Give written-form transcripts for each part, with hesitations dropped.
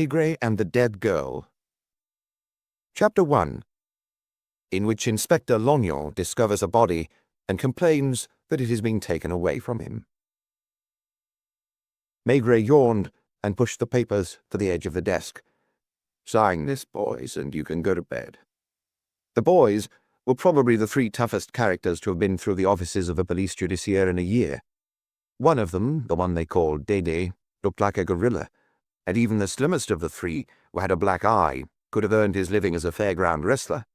Maigret and the Dead Girl. Chapter 1, in which Inspector Lognon discovers a body and complains that it is being taken away from him. Maigret yawned and pushed the papers to the edge of the desk. "Sign this, boys, and you can go to bed." The boys were probably the three toughest characters to have been through the offices of the police judiciaire in a year. One of them, the one they called Dédé, looked like a gorilla, and even the slimmest of the three, who had a black eye, could have earned his living as a fairground wrestler.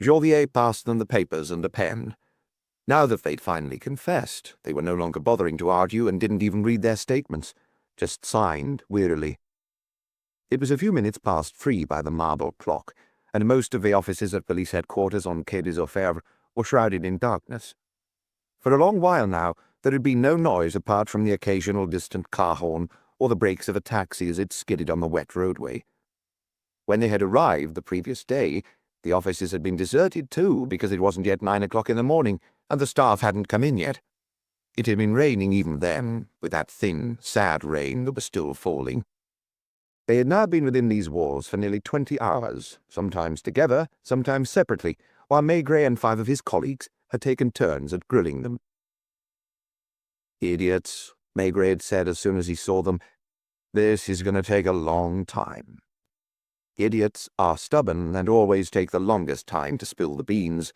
Georges passed them the papers and a pen. Now that they'd finally confessed, they were no longer bothering to argue and didn't even read their statements, just signed wearily. It was a few minutes past 3 by the marble clock, and most of the offices at police headquarters on Quai des Orfèvres were shrouded in darkness. For a long while now, there had been no noise apart from the occasional distant car horn or the brakes of a taxi as it skidded on the wet roadway. When they had arrived the previous day, the offices had been deserted too, because it wasn't yet 9 o'clock in the morning, and the staff hadn't come in yet. It had been raining even then, with that thin, sad rain that was still falling. They had now been within these walls for nearly 20 hours, sometimes together, sometimes separately, while Maigret and 5 of his colleagues had taken turns at grilling them. "Idiots," Maigret had said as soon as he saw them. "This is going to take a long time." Idiots are stubborn and always take the longest time to spill the beans.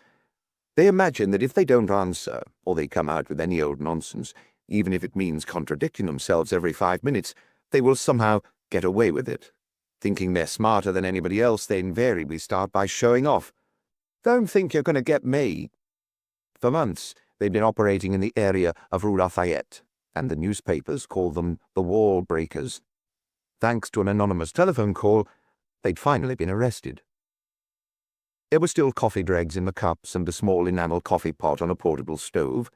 They imagine that if they don't answer, or they come out with any old nonsense, even if it means contradicting themselves every 5 minutes, they will somehow get away with it. Thinking they're smarter than anybody else, they invariably start by showing off. "Don't think you're going to get me." For months, they'd been operating in the area of Rue Lafayette, and the newspapers called them the Wall Breakers. Thanks to an anonymous telephone call, they'd finally been arrested. There were still coffee dregs in the cups and a small enamel coffee pot on a portable stove.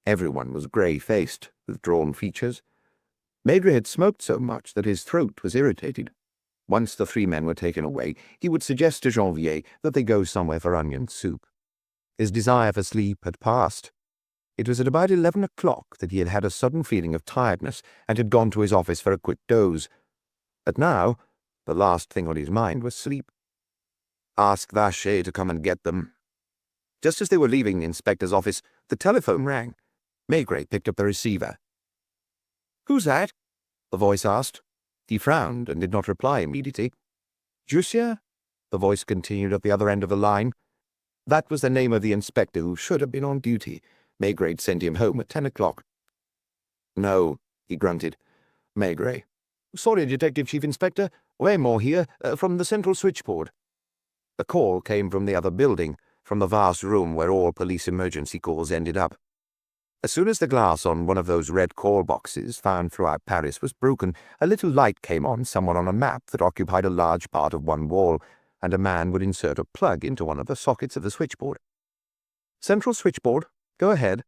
Everyone was grey-faced, with drawn features. Maigret had smoked so much that his throat was irritated. Once the 3 men were taken away, he would suggest to Janvier that they go somewhere for onion soup. His desire for sleep had passed. It was at about 11 o'clock that he had had a sudden feeling of tiredness and had gone to his office for a quick doze. But now, the last thing on his mind was sleep. Ask Vacher to come and get them. Just as they were leaving the inspector's office, the telephone rang. Maigret picked up the receiver. "Who's that?" the voice asked. He frowned and did not reply immediately. "Jussieu?" the voice continued at the other end of the line. That was the name of the inspector who should have been on duty. Maigret sent him home at 10 o'clock. "No," he grunted. "Maigret." "Sorry, Detective Chief Inspector. Waymore here, from the central switchboard." The call came from the other building, from the vast room where all police emergency calls ended up. As soon as the glass on one of those red call boxes found throughout Paris was broken, a little light came on somewhere on a map that occupied a large part of one wall, and a man would insert a plug into one of the sockets of the switchboard. "Central switchboard, go ahead."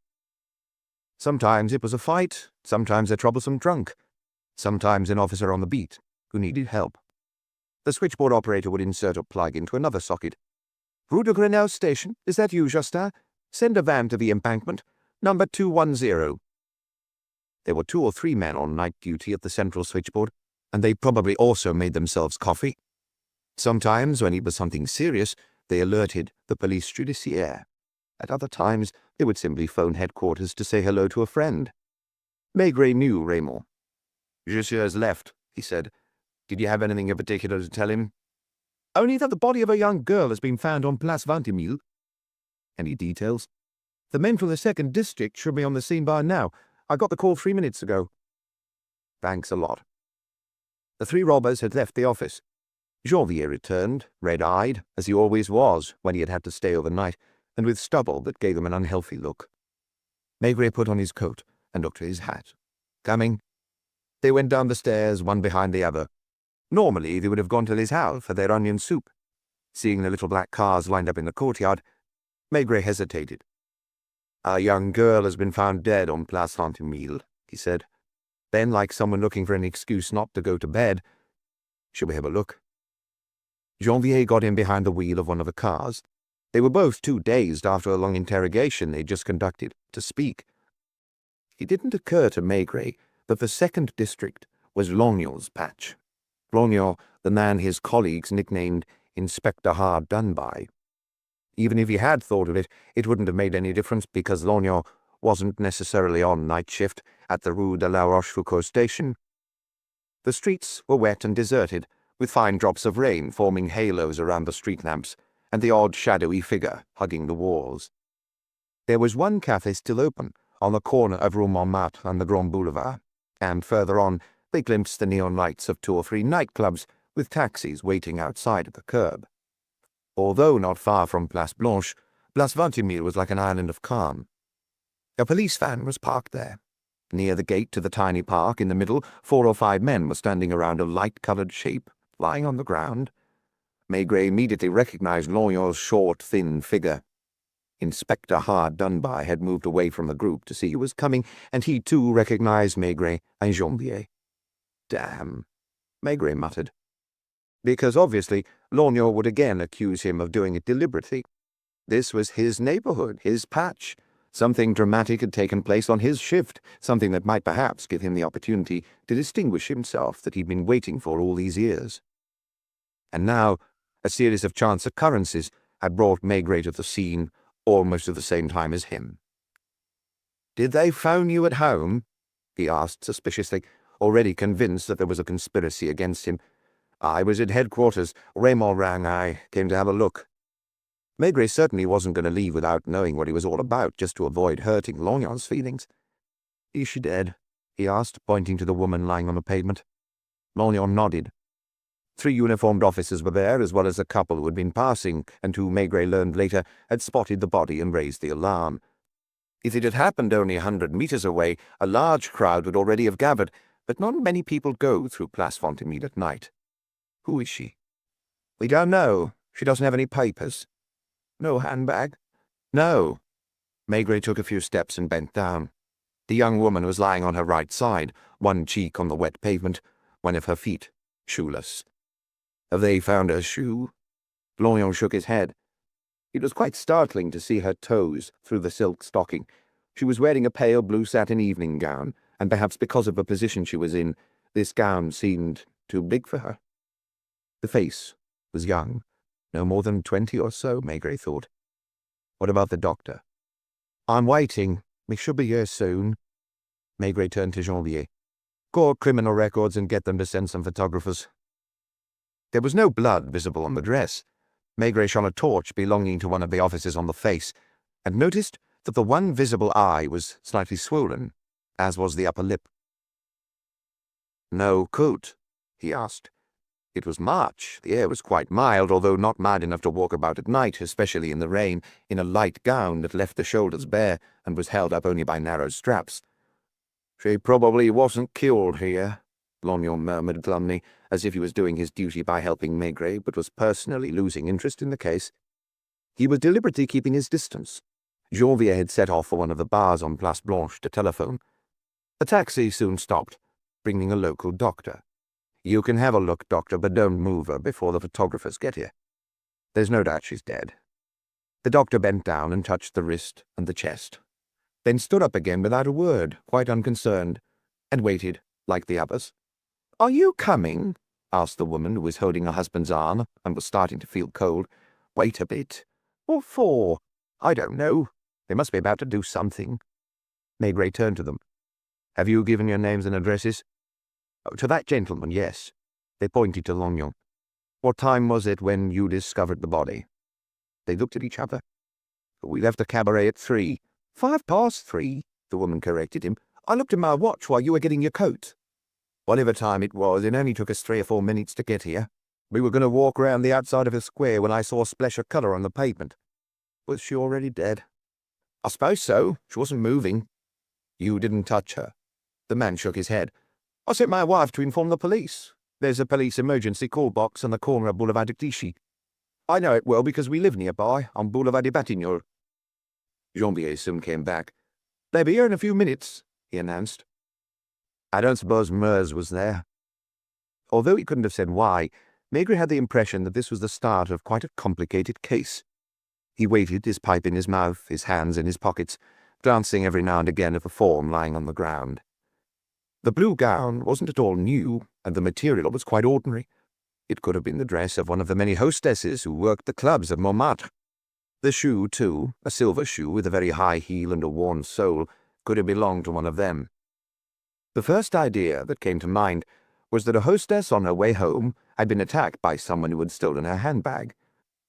Sometimes it was a fight, sometimes a troublesome drunk, sometimes an officer on the beat who needed help. The switchboard operator would insert a plug into another socket. "Rue de Grenelle Station, is that you, Justin? Send a van to the embankment, number 210. There were 2 or 3 men on night duty at the central switchboard, and they probably also made themselves coffee. Sometimes, when it was something serious, they alerted the police judiciaire. At other times, they would simply phone headquarters to say hello to a friend. Maigret knew Raymond. "Jussieu has left," he said. "Did you have anything in particular to tell him?" "Only that the body of a young girl has been found on Place Vintimille." "Any details?" "The men from the 2nd District should be on the scene by now. I got the call 3 minutes ago." "Thanks a lot." The 3 robbers had left the office. Janvier returned, red-eyed, as he always was when he had had to stay overnight, and with stubble that gave him an unhealthy look. Maigret put on his coat and looked for his hat. "Coming?" They went down the stairs, one behind the other. Normally, they would have gone to Les Halles for their onion soup. Seeing the little black cars lined up in the courtyard, Maigret hesitated. "A young girl has been found dead on Place Vintimille," he said. Then, like someone looking for an excuse not to go to bed, "Shall we have a look?" Janvier got in behind the wheel of one of the cars. They were both too dazed after a long interrogation they'd just conducted to speak. It didn't occur to Maigret that the 2nd District was Lognon's patch. Lognon, the man his colleagues nicknamed Inspector Hard Done By. Even if he had thought of it, it wouldn't have made any difference because Lognon wasn't necessarily on night shift at the Rue de la Rochefoucauld station. The streets were wet and deserted, with fine drops of rain forming halos around the street lamps and the odd shadowy figure hugging the walls. There was one cafe still open, on the corner of Rue Montmartre and the Grand Boulevard, and further on they glimpsed the neon lights of 2 or 3 nightclubs with taxis waiting outside at the curb. Although not far from Place Blanche, Place Vingt-Mille was like an island of calm. A police van was parked there. Near the gate to the tiny park in the middle, 4 or 5 men were standing around a light-coloured shape, lying on the ground. Maigret immediately recognized Lognon's short, thin figure. Inspector Hard Done By had moved away from the group to see who was coming, and he too recognized Maigret and Janvier. Damn, Maigret muttered. Because obviously Lognon would again accuse him of doing it deliberately. This was his neighborhood, his patch. Something dramatic had taken place on his shift, something that might perhaps give him the opportunity to distinguish himself that he'd been waiting for all these years. And now, a series of chance occurrences had brought Maigret to the scene almost at the same time as him. "Did they phone you at home?" he asked suspiciously, already convinced that there was a conspiracy against him. "I was at headquarters. Raymond rang. I came to have a look." Maigret certainly wasn't going to leave without knowing what he was all about, just to avoid hurting Lognon's feelings. "Is she dead?" he asked, pointing to the woman lying on the pavement. Lognon nodded. 3 uniformed officers were there, as well as a couple who had been passing, and who, Maigret learned later, had spotted the body and raised the alarm. If it had happened only 100 meters away, a large crowd would already have gathered, but not many people go through Place Vingt-Mille at night. "Who is she?" "We don't know. She doesn't have any papers." "No handbag?" "No." Maigret took a few steps and bent down. The young woman was lying on her right side, one cheek on the wet pavement, one of her feet shoeless. "Have they found her shoe?" Lognon shook his head. It was quite startling to see her toes through the silk stocking. She was wearing a pale blue satin evening gown, and perhaps because of the position she was in, this gown seemed too big for her. The face was young, no more than 20 or so, Maigret thought. What about the doctor? "I'm waiting. We should be here soon." Maigret turned to Janvier. "Call criminal records and get them to send some photographers." There was no blood visible on the dress. Maigret shone a torch belonging to one of the officers on the face, and noticed that the one visible eye was slightly swollen, as was the upper lip. "No coat?" he asked. It was March. The air was quite mild, although not mild enough to walk about at night, especially in the rain, in a light gown that left the shoulders bare and was held up only by narrow straps. "She probably wasn't killed here," Lognon murmured glumly, as if he was doing his duty by helping Maigret, but was personally losing interest in the case. He was deliberately keeping his distance. Janvier had set off for one of the bars on Place Blanche to telephone. A taxi soon stopped, bringing a local doctor. "You can have a look, doctor, but don't move her before the photographers get here. There's no doubt she's dead." The doctor bent down and touched the wrist and the chest, then stood up again without a word, quite unconcerned, and waited like the others. "Are you coming?" asked the woman who was holding her husband's arm and was starting to feel cold. "Wait a bit. What for?" "I don't know. They must be about to do something." Maigret turned to them. "Have you given your names and addresses?" "Oh, to that gentleman, yes." They pointed to Lognon. "What time was it when you discovered the body?" They looked at each other. "We left the cabaret at 3. 3:05, the woman corrected him. "I looked at my watch while you were getting your coat." "Whatever time it was, it only took us 3 or 4 minutes to get here. We were going to walk round the outside of the square when I saw a splash of colour on the pavement." "Was she already dead?" "I suppose so. She wasn't moving." "You didn't touch her?" The man shook his head. "I sent my wife to inform the police. There's a police emergency call box on the corner of Boulevard de Clichy. I know it well because we live nearby, on Boulevard de Batignolles." Janvier soon came back. "They'll be here in a few minutes," he announced. "I don't suppose Immerse was there." Although he couldn't have said why, Maigret had the impression that this was the start of quite a complicated case. He waited, his pipe in his mouth, his hands in his pockets, glancing every now and again at the form lying on the ground. The blue gown wasn't at all new, and the material was quite ordinary. It could have been the dress of one of the many hostesses who worked the clubs of Montmartre. The shoe, too, a silver shoe with a very high heel and a worn sole, could have belonged to one of them. The first idea that came to mind was that a hostess on her way home had been attacked by someone who had stolen her handbag.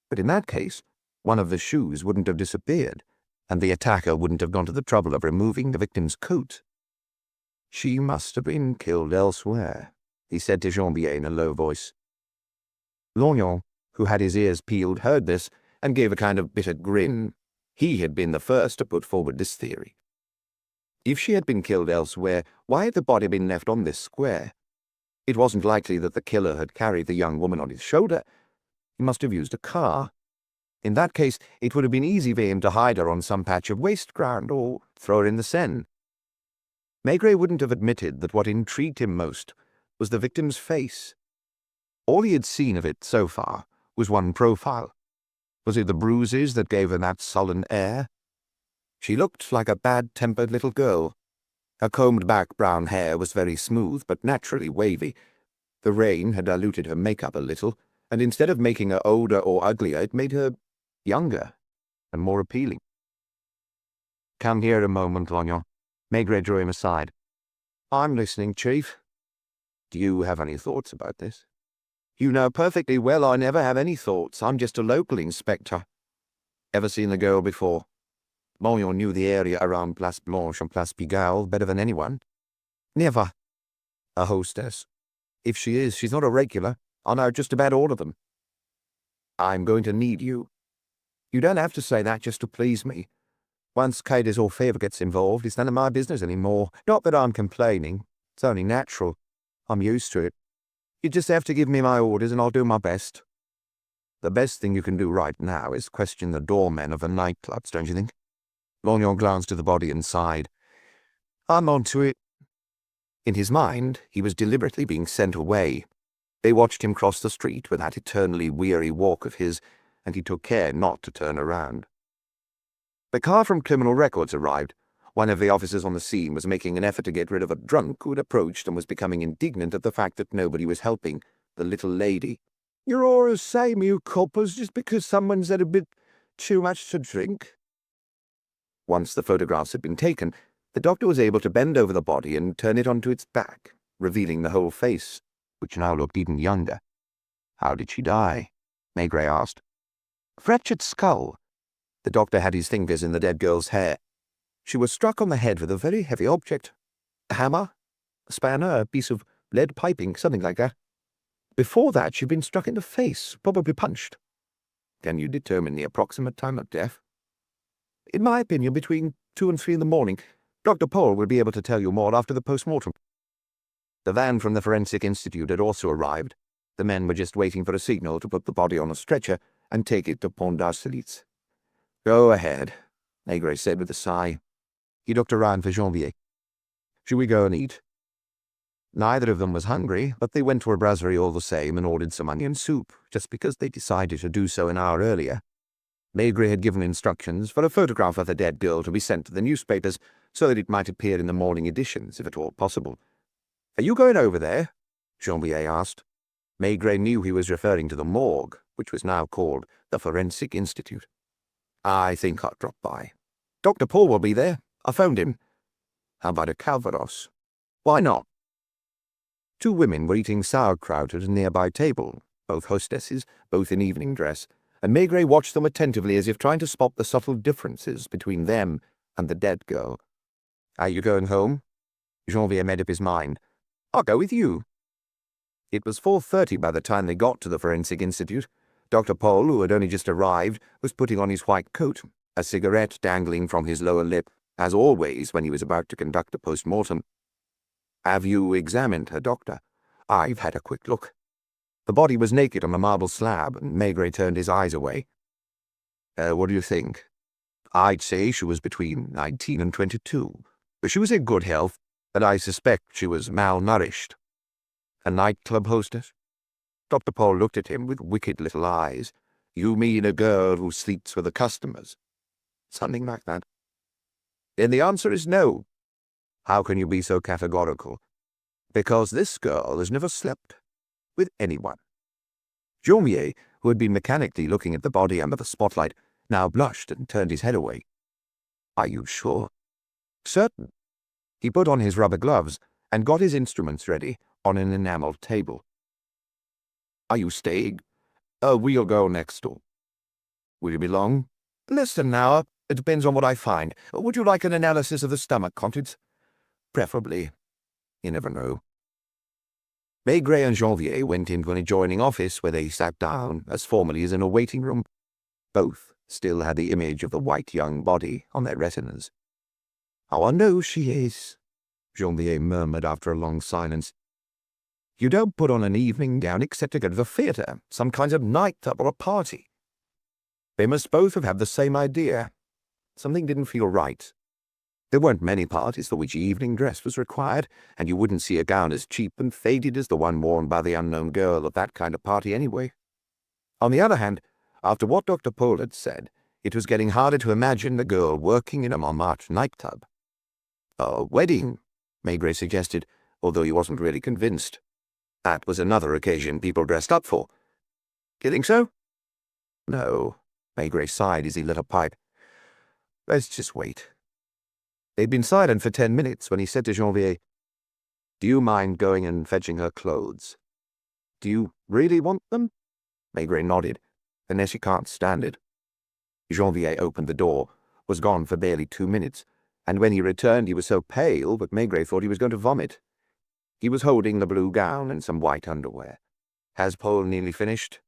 But in that case, one of the shoes wouldn't have disappeared, and the attacker wouldn't have gone to the trouble of removing the victim's coat. "She must have been killed elsewhere," he said to Janvier in a low voice. Lorgnon, who had his ears peeled, heard this and gave a kind of bitter grin. He had been the first to put forward this theory. If she had been killed elsewhere, why had the body been left on this square? It wasn't likely that the killer had carried the young woman on his shoulder. He must have used a car. In that case, it would have been easy for him to hide her on some patch of waste ground or throw her in the Seine. Maigret wouldn't have admitted that what intrigued him most was the victim's face. All he had seen of it so far was one profile. Was it the bruises that gave her that sullen air? She looked like a bad-tempered little girl. Her combed-back brown hair was very smooth but naturally wavy. The rain had diluted her makeup a little, and instead of making her older or uglier, it made her younger and more appealing. "Come here a moment, Lorgnon." Maigret drew him aside. "I'm listening, Chief." "Do you have any thoughts about this?" "You know perfectly well I never have any thoughts. I'm just a local inspector." "Ever seen the girl before?" Lorgnon knew the area around Place Blanche and Place Pigalle better than anyone. "Never." "A hostess?" "If she is, she's not a regular. I know just about all of them." "I'm going to need you." "You don't have to say that just to please me. Once Cadis or Favre gets involved, it's none of my business anymore. Not that I'm complaining. It's only natural. I'm used to it. You just have to give me my orders and I'll do my best." "The best thing you can do right now is question the doormen of the nightclubs, don't you think?" Lorgnon glanced at the body and sighed. "I'm on to it." In his mind, he was deliberately being sent away. They watched him cross the street with that eternally weary walk of his, and he took care not to turn around. The car from Criminal Records arrived. One of the officers on the scene was making an effort to get rid of a drunk who had approached and was becoming indignant at the fact that nobody was helping the little lady. "You're all the same, you coppers, just because someone's had a bit too much to drink." Once the photographs had been taken, the doctor was able to bend over the body and turn it onto its back, revealing the whole face, which now looked even younger. "How did she die?" Maigret asked. "Fractured skull." The doctor had his fingers in the dead girl's hair. "She was struck on the head with a very heavy object. A hammer, a spanner, a piece of lead piping, something like that. Before that, she'd been struck in the face, probably punched." "Can you determine the approximate time of death?" "In my opinion, between 2 and 3 in the morning. Dr. Paul will be able to tell you more after the post-mortem." The van from the Forensic Institute had also arrived. The men were just waiting for a signal to put the body on a stretcher and take it to Pont d'Austerlitz. "Go ahead," Maigret said with a sigh. He looked around for Janvier. "Should we go and eat?" Neither of them was hungry, but they went to a brasserie all the same and ordered some onion soup, just because they decided to do so an hour earlier. Maigret had given instructions for a photograph of the dead girl to be sent to the newspapers so that it might appear in the morning editions, if at all possible. "Are you going over there?" Janvier asked. Maigret knew he was referring to the morgue, which was now called the Forensic Institute. "I think I'll drop by. Dr. Paul will be there. I phoned him." "How about a Calvados?" "Why not?" Two women were eating sauerkraut at a nearby table, both hostesses, both in evening dress, and Maigret watched them attentively as if trying to spot the subtle differences between them and the dead girl. "Are you going home?" Janvier made up his mind. "I'll go with you." It was 4:30 by the time they got to the Forensic Institute. Dr. Paul, who had only just arrived, was putting on his white coat, a cigarette dangling from his lower lip, as always when he was about to conduct a post-mortem. "Have you examined her, Doctor?" "I've had a quick look." The body was naked on a marble slab, and Maigret turned his eyes away. What do you think?" "I'd say she was between 19 and 22. She was in good health, and I suspect she was malnourished." "A nightclub hostess?" Dr. Paul looked at him with wicked little eyes. "You mean a girl who sleeps with the customers?" "Something like that." "Then the answer is no." "How can you be so categorical?" because this girl has never slept with anyone. Georges, who had been mechanically looking at the body under the spotlight, now blushed and turned his head away. Are you sure? Certain. He put on his rubber gloves and got his instruments ready on an enameled table. Are you staying? We'll go next door. Will you be long? Less than an hour. It depends on what I find. Would you like an analysis of the stomach contents? Preferably. You never know. Maigret and Janvier went into an adjoining office where they sat down as formally as in a waiting room. Both still had the image of the white young body on their retinas. How I know she is, Janvier murmured after a long silence. You don't put on an evening gown except to go to the theatre, some kind of nightclub or a party. They must both have had the same idea. Something didn't feel right. There weren't many parties for which evening dress was required, and you wouldn't see a gown as cheap and faded as the one worn by the unknown girl at that kind of party anyway. On the other hand, after what Dr. Paul had said, it was getting harder to imagine the girl working in a Montmartre nightclub. A wedding, Maigret suggested, although he wasn't really convinced. That was another occasion people dressed up for. You think so? No, Maigret sighed as he lit a pipe. Let's just wait. They'd been silent for 10 minutes when he said to Janvier, Do you mind going and fetching her clothes? Do you really want them? Maigret nodded, unless you can't stand it. Janvier opened the door, was gone for barely 2 minutes, and when he returned he was so pale that Maigret thought he was going to vomit. He was holding the blue gown and some white underwear. Has Paul nearly finished?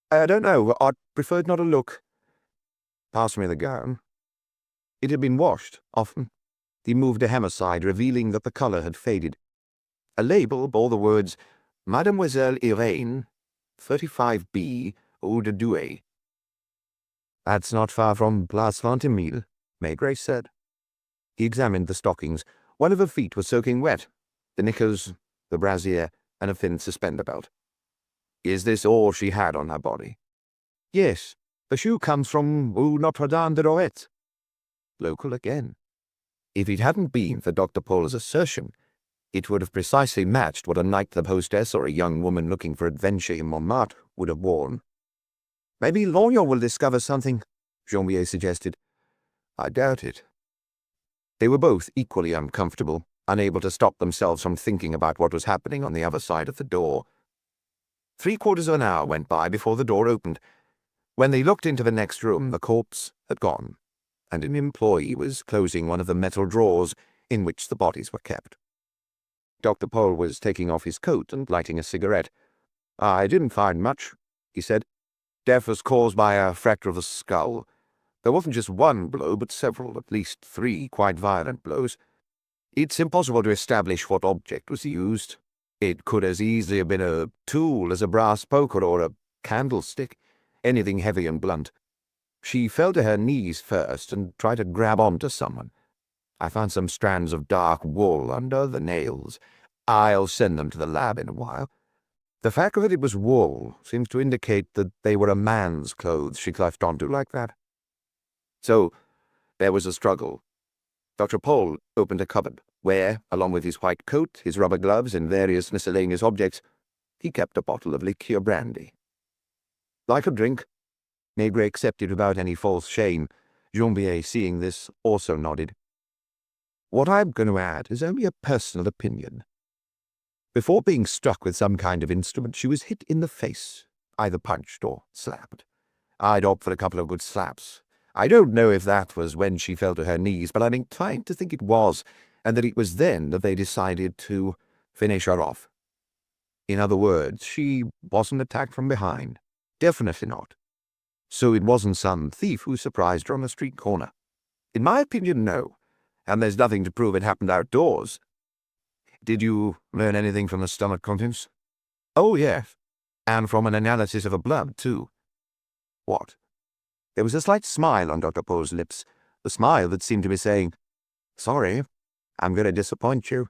I don't know. I'd preferred not to look. Pass me the gown. It had been washed, often. He moved a hem aside, revealing that the colour had faded. A label bore the words, Mademoiselle Irene, 35B, Eau de Douai. That's not far from Place Ventimille, Maigret said. He examined the stockings. One of her feet was soaking wet. The knickers, the brassiere, and a thin suspender belt. Is this all she had on her body? Yes. The shoe comes from Rue Notre-Dame de Lorette. Local again. If it hadn't been for Dr. Paul's assertion, it would have precisely matched what a nightclub hostess or a young woman looking for adventure in Montmartre would have worn. Maybe Lorient will discover something, Janvier suggested. I doubt it. They were both equally uncomfortable, unable to stop themselves from thinking about what was happening on the other side of the door. 3/4 of an hour went by before the door opened. When they looked into the next room, the corpse had gone, and an employee was closing one of the metal drawers in which the bodies were kept. Dr. Paul was taking off his coat and lighting a cigarette. I didn't find much, he said. Death was caused by a fracture of the skull. There wasn't just one blow, but several, at least 3 quite violent blows. It's impossible to establish what object was used. It could as easily have been a tool as a brass poker or a candlestick, anything heavy and blunt. She fell to her knees first and tried to grab onto someone. I found some strands of dark wool under the nails. I'll send them to the lab in a while. The fact that it was wool seems to indicate that they were a man's clothes she cleft onto like that. So, there was a struggle. Dr. Paul opened a cupboard, where, along with his white coat, his rubber gloves, and various miscellaneous objects, he kept a bottle of liqueur brandy. Like a drink, Maigret accepted without any false shame. Janvier, seeing this, also nodded. What I'm going to add is only a personal opinion. Before being struck with some kind of instrument, she was hit in the face, either punched or slapped. I'd opt for a couple of good slaps. I don't know if that was when she fell to her knees, but I'm inclined to think it was, and that it was then that they decided to finish her off. In other words, she wasn't attacked from behind. Definitely not. So it wasn't some thief who surprised her on the street corner. In my opinion, no. And there's nothing to prove it happened outdoors. Did you learn anything from the stomach contents? Oh, yes. And from an analysis of her blood, too. What? There was a slight smile on Dr. Paul's lips, the smile that seemed to be saying, Sorry, I'm going to disappoint you.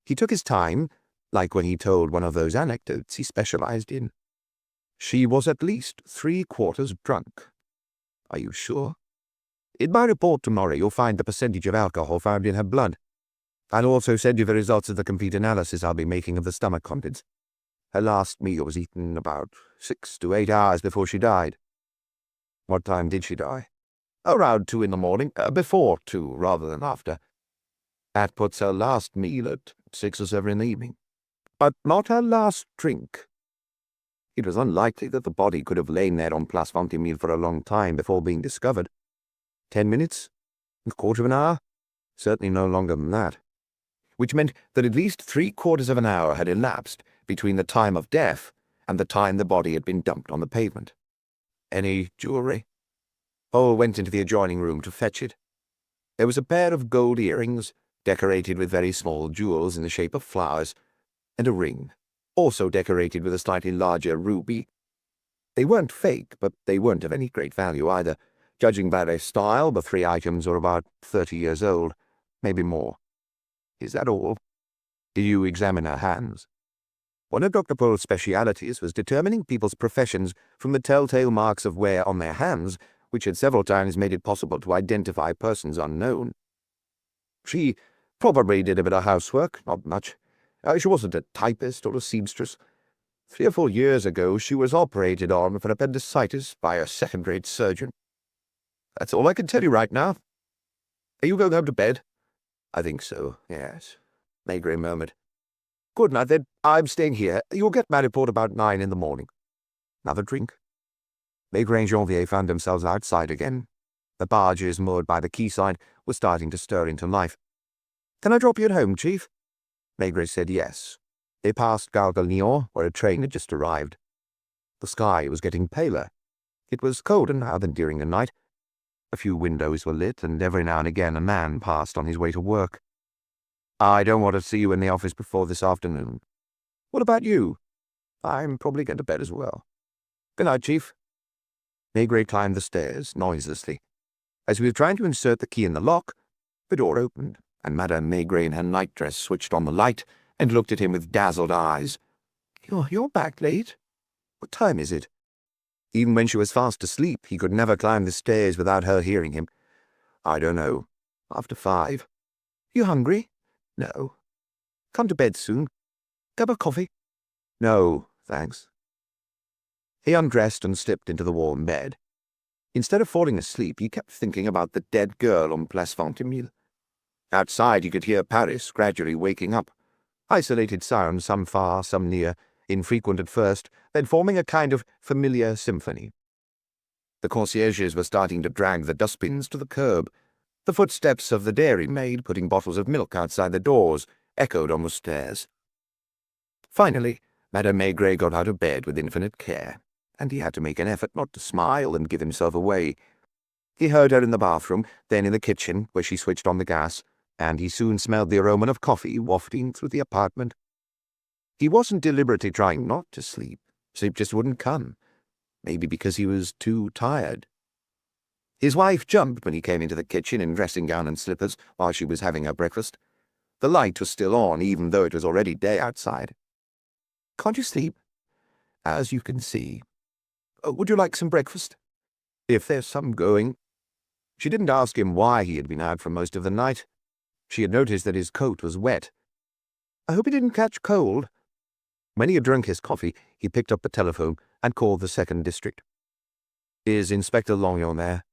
He took his time, like when he told one of those anecdotes he specialized in. She was at least 3/4 drunk. Are you sure? In my report tomorrow you'll find the percentage of alcohol found in her blood. I'll also send you the results of the complete analysis I'll be making of the stomach contents. Her last meal was eaten about 6 to 8 hours before she died." "What time did she die?" "Around 2 in the morning, before 2 rather than after. That puts her last meal at 6 or 7 in the evening. But not her last drink. It was unlikely that the body could have lain there on Place Ventimille for a long time before being discovered. 10 minutes? A quarter of an hour? Certainly no longer than that. Which meant that at least 3/4 of an hour had elapsed between the time of death and the time the body had been dumped on the pavement. Any jewellery?" Paul went into the adjoining room to fetch it. There was a pair of gold earrings, decorated with very small jewels in the shape of flowers, and a ring, also decorated with a slightly larger ruby. They weren't fake, but they weren't of any great value either. Judging by their style, the 3 items were about 30 years old, maybe more. "Is that all?" "Did you examine her hands?" One of Dr. Pohl's specialities was determining people's professions from the telltale marks of wear on their hands, which had several times made it possible to identify persons unknown. "She probably did a bit of housework, not much. She wasn't a typist or a seamstress. 3 or 4 years ago she was operated on for appendicitis by a second-rate surgeon. That's all I can tell you right now. Are you going home to bed?" "I think so, yes," Maigret murmured. "Good night, then. I'm staying here. You'll get my report about 9 in the morning. Another drink?" Maigret and Janvier found themselves outside again. The barges moored by the quayside were starting to stir into life. "Can I drop you at home, Chief?" Maigret said yes. They passed Gare de Lyon, where a train had just arrived. The sky was getting paler. It was colder now than during the night. A few windows were lit, and every now and again a man passed on his way to work. "I don't want to see you in the office before this afternoon." "What about you?" "I'm probably going to bed as well." "Good night, Chief." Maigret climbed the stairs noiselessly. As he was trying to insert the key in the lock, the door opened, and Madame Maigret in her nightdress switched on the light and looked at him with dazzled eyes. You're back late? What time is it?" Even when she was fast asleep, he could never climb the stairs without her hearing him. "I don't know. After 5. You hungry?" "No." "Come to bed soon. Cup of coffee?" "No, thanks." He undressed and slipped into the warm bed. Instead of falling asleep, he kept thinking about the dead girl on Place Ventimille. Outside he could hear Paris gradually waking up. Isolated sounds, some far, some near, infrequent at first, then forming a kind of familiar symphony. The concierges were starting to drag the dustbins to the curb. The footsteps of the dairymaid putting bottles of milk outside the doors echoed on the stairs. Finally, Madame Maigret got out of bed with infinite care, and he had to make an effort not to smile and give himself away. He heard her in the bathroom, then in the kitchen, where she switched on the gas, and he soon smelled the aroma of coffee wafting through the apartment. He wasn't deliberately trying not to sleep. Sleep just wouldn't come. Maybe because he was too tired. His wife jumped when he came into the kitchen in dressing gown and slippers while she was having her breakfast. The light was still on, even though it was already day outside. "Can't you sleep?" "As you can see." "Would you like some breakfast?" "If there's some going." She didn't ask him why he had been out for most of the night. She had noticed that his coat was wet. "I hope he didn't catch cold." When he had drunk his coffee, he picked up the telephone and called the 2nd District. "Is Inspector Longyon there?"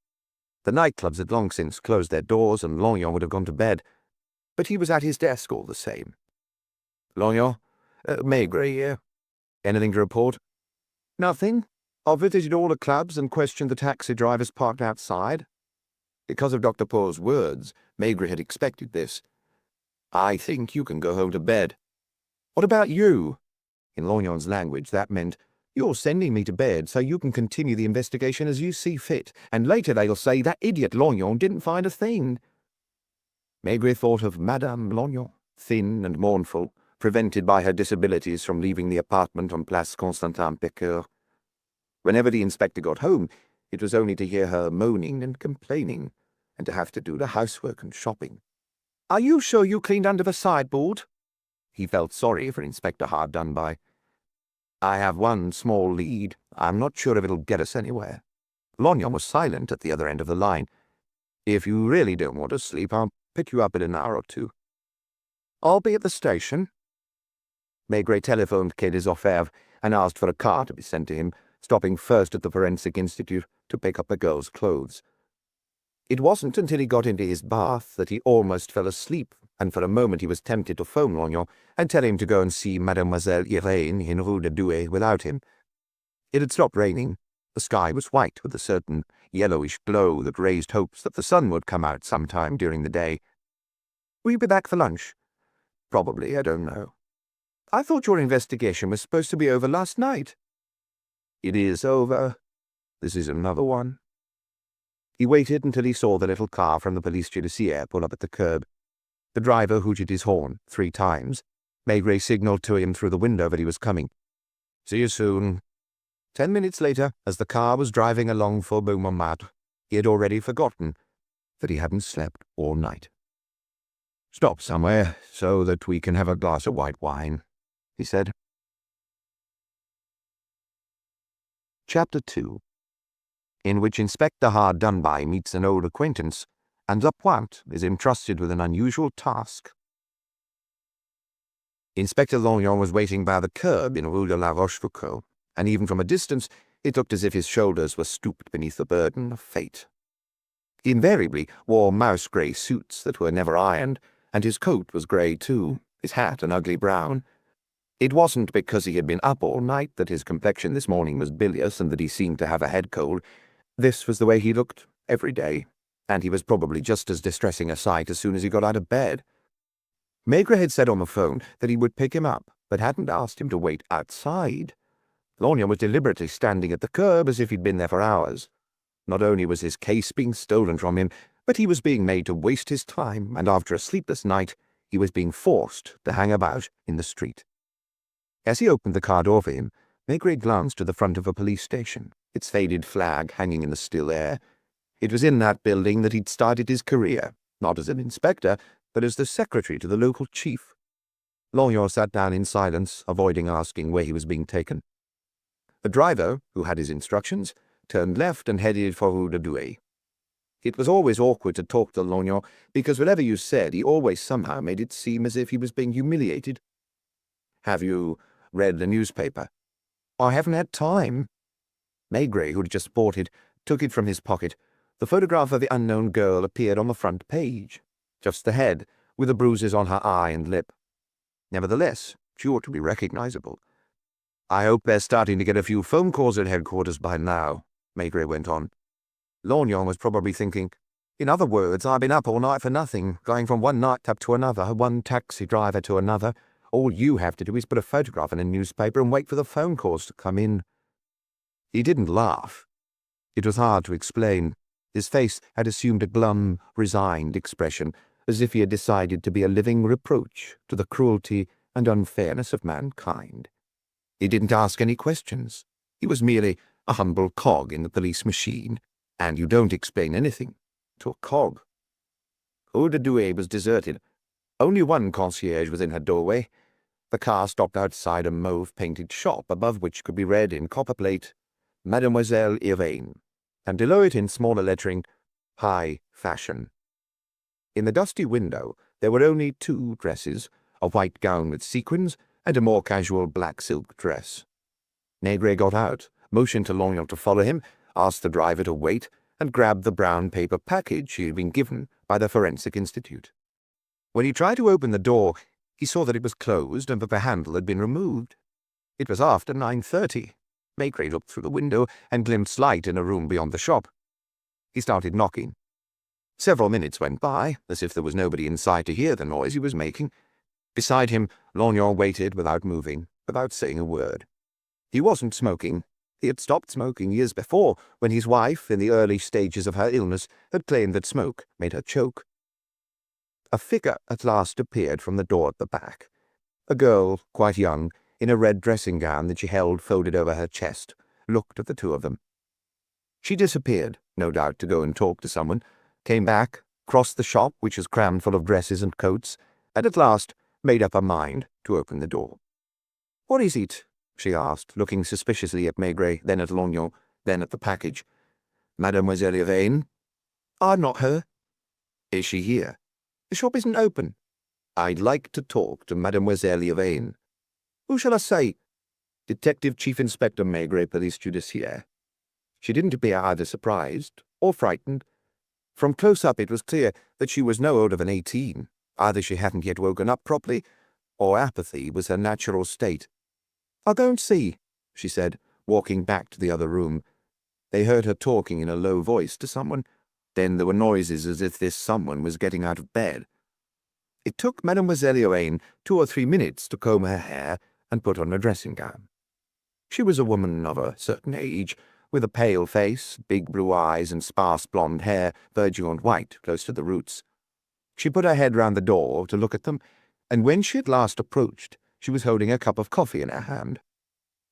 The nightclubs had long since closed their doors, and Longyon would have gone to bed, but he was at his desk all the same. "Longyon? Maigret here. Anything to report?" "Nothing. I've visited all the clubs and questioned the taxi drivers parked outside." Because of Dr. Pohl's words, Maigret had expected this. "I think you can go home to bed." "What about you?" In Longyon's language, that meant, "You're sending me to bed so you can continue the investigation as you see fit, and later they'll say that idiot Longyon didn't find a thing." Maigret thought of Madame Longyon, thin and mournful, prevented by her disabilities from leaving the apartment on Place Constantin-Piqueur. Whenever the inspector got home, it was only to hear her moaning and complaining, and to have to do the housework and shopping. "Are you sure you cleaned under the sideboard?" He felt sorry for Inspector Hard done by. "I have one small lead. I'm not sure if it'll get us anywhere." Longyon was silent at the other end of the line. "If you really don't want to sleep, I'll pick you up in an hour or 2. I'll be at the station. Maigret telephoned Quai des Orfèvres and asked for a car to be sent to him, stopping first at the Forensic Institute to pick up the girl's clothes. It wasn't until he got into his bath that he almost fell asleep, and for a moment he was tempted to phone Lognon and tell him to go and see Mademoiselle Irene in Rue de Douai without him. It had stopped raining. The sky was white with a certain yellowish glow that raised hopes that the sun would come out sometime during the day. Will you be back for lunch? Probably, I don't know. I thought your investigation was supposed to be over last night. It is over. This is another one. He waited until he saw the little car from the police judiciaire pull up at the curb. The driver hooted his horn 3 times. Maigret signalled to him through the window that he was coming. See you soon. 10 minutes later, as the car was driving along Faubourg Montmartre, he had already forgotten that he hadn't slept all night. Stop somewhere so that we can have a glass of white wine, he said. Chapter 2, in which Inspector Hard-Done-By meets an old acquaintance, and Lapointe is entrusted with an unusual task. Inspector Lognon was waiting by the curb in Rue de la Rochefoucauld, and even from a distance it looked as if his shoulders were stooped beneath the burden of fate. He invariably wore mouse-grey suits that were never ironed, and his coat was grey too, his hat an ugly brown. It wasn't because he had been up all night that his complexion this morning was bilious and that he seemed to have a head cold. This was the way he looked every day, and he was probably just as distressing a sight as soon as he got out of bed. Maigret had said on the phone that he would pick him up, but hadn't asked him to wait outside. Lognon was deliberately standing at the curb as if he'd been there for hours. Not only was his case being stolen from him, but he was being made to waste his time, and after a sleepless night, he was being forced to hang about in the street. As he opened the car door for him, Maigret glanced to the front of a police station, its faded flag hanging in the still air. It was in that building that he'd started his career, not as an inspector, but as the secretary to the local chief. Lognon sat down in silence, avoiding asking where he was being taken. The driver, who had his instructions, turned left and headed for Rue de Douai. It was always awkward to talk to Lognon, because whatever you said, he always somehow made it seem as if he was being humiliated. Have you read the newspaper? I haven't had time. Maigret, who had just bought it, took it from his pocket. The photograph of the unknown girl appeared on the front page. Just the head, with the bruises on her eye and lip. Nevertheless, she ought to be recognizable. I hope they're starting to get a few phone calls at headquarters by now, Maigret went on. Lognon was probably thinking, in other words, I've been up all night for nothing, going from one nightclub to another, one taxi driver to another. All you have to do is put a photograph in a newspaper and wait for the phone calls to come in. He didn't laugh. It was hard to explain. His face had assumed a glum, resigned expression, as if he had decided to be a living reproach to the cruelty and unfairness of mankind. He didn't ask any questions. He was merely a humble cog in the police machine, and you don't explain anything to a cog. Rue de Douai was deserted. Only one concierge was in her doorway. The car stopped outside a mauve-painted shop, above which could be read in copper plate, Mademoiselle Irene, and below it in smaller lettering, High Fashion. In the dusty window there were only 2 dresses, a white gown with sequins and a more casual black silk dress. Maigret got out, motioned to Lognon to follow him, asked the driver to wait, and grabbed the brown paper package he had been given by the Forensic Institute. When he tried to open the door, he saw that it was closed and that the handle had been removed. It was after 9:30. Maigret looked through the window and glimpsed light in a room beyond the shop. He started knocking. Several minutes went by, as if there was nobody inside to hear the noise he was making. Beside him, Lognon waited without moving, without saying a word. He wasn't smoking. He had stopped smoking years before, when his wife, in the early stages of her illness, had claimed that smoke made her choke. A figure at last appeared from the door at the back. A girl, quite young, in a red dressing gown that she held folded over her chest, looked at the two of them. She disappeared, no doubt to go and talk to someone, came back, crossed the shop, which was crammed full of dresses and coats, and at last made up her mind to open the door. "What is it?" she asked, looking suspiciously at Maigret, then at Lognon, then at the package. "Mademoiselle Irene?" "I'm not her." "Is she here?" "The shop isn't open." I'd like to talk to Mademoiselle Yvain. Who shall I say? Detective Chief Inspector Maigret, Police Judiciaire. She didn't appear either surprised or frightened. From close up it was clear that she was no older than 18. Either she hadn't yet woken up properly, or apathy was her natural state. "I'll go and see," she said, walking back to the other room. They heard her talking in a low voice to someone. Then there were noises as if this someone was getting out of bed. It took Mademoiselle Yvain 2 or 3 minutes to comb her hair and put on a dressing gown. She was a woman of a certain age, with a pale face, big blue eyes, and sparse blonde hair verging on white close to the roots. She put her head round the door to look at them, and when she at last approached, she was holding a cup of coffee in her hand.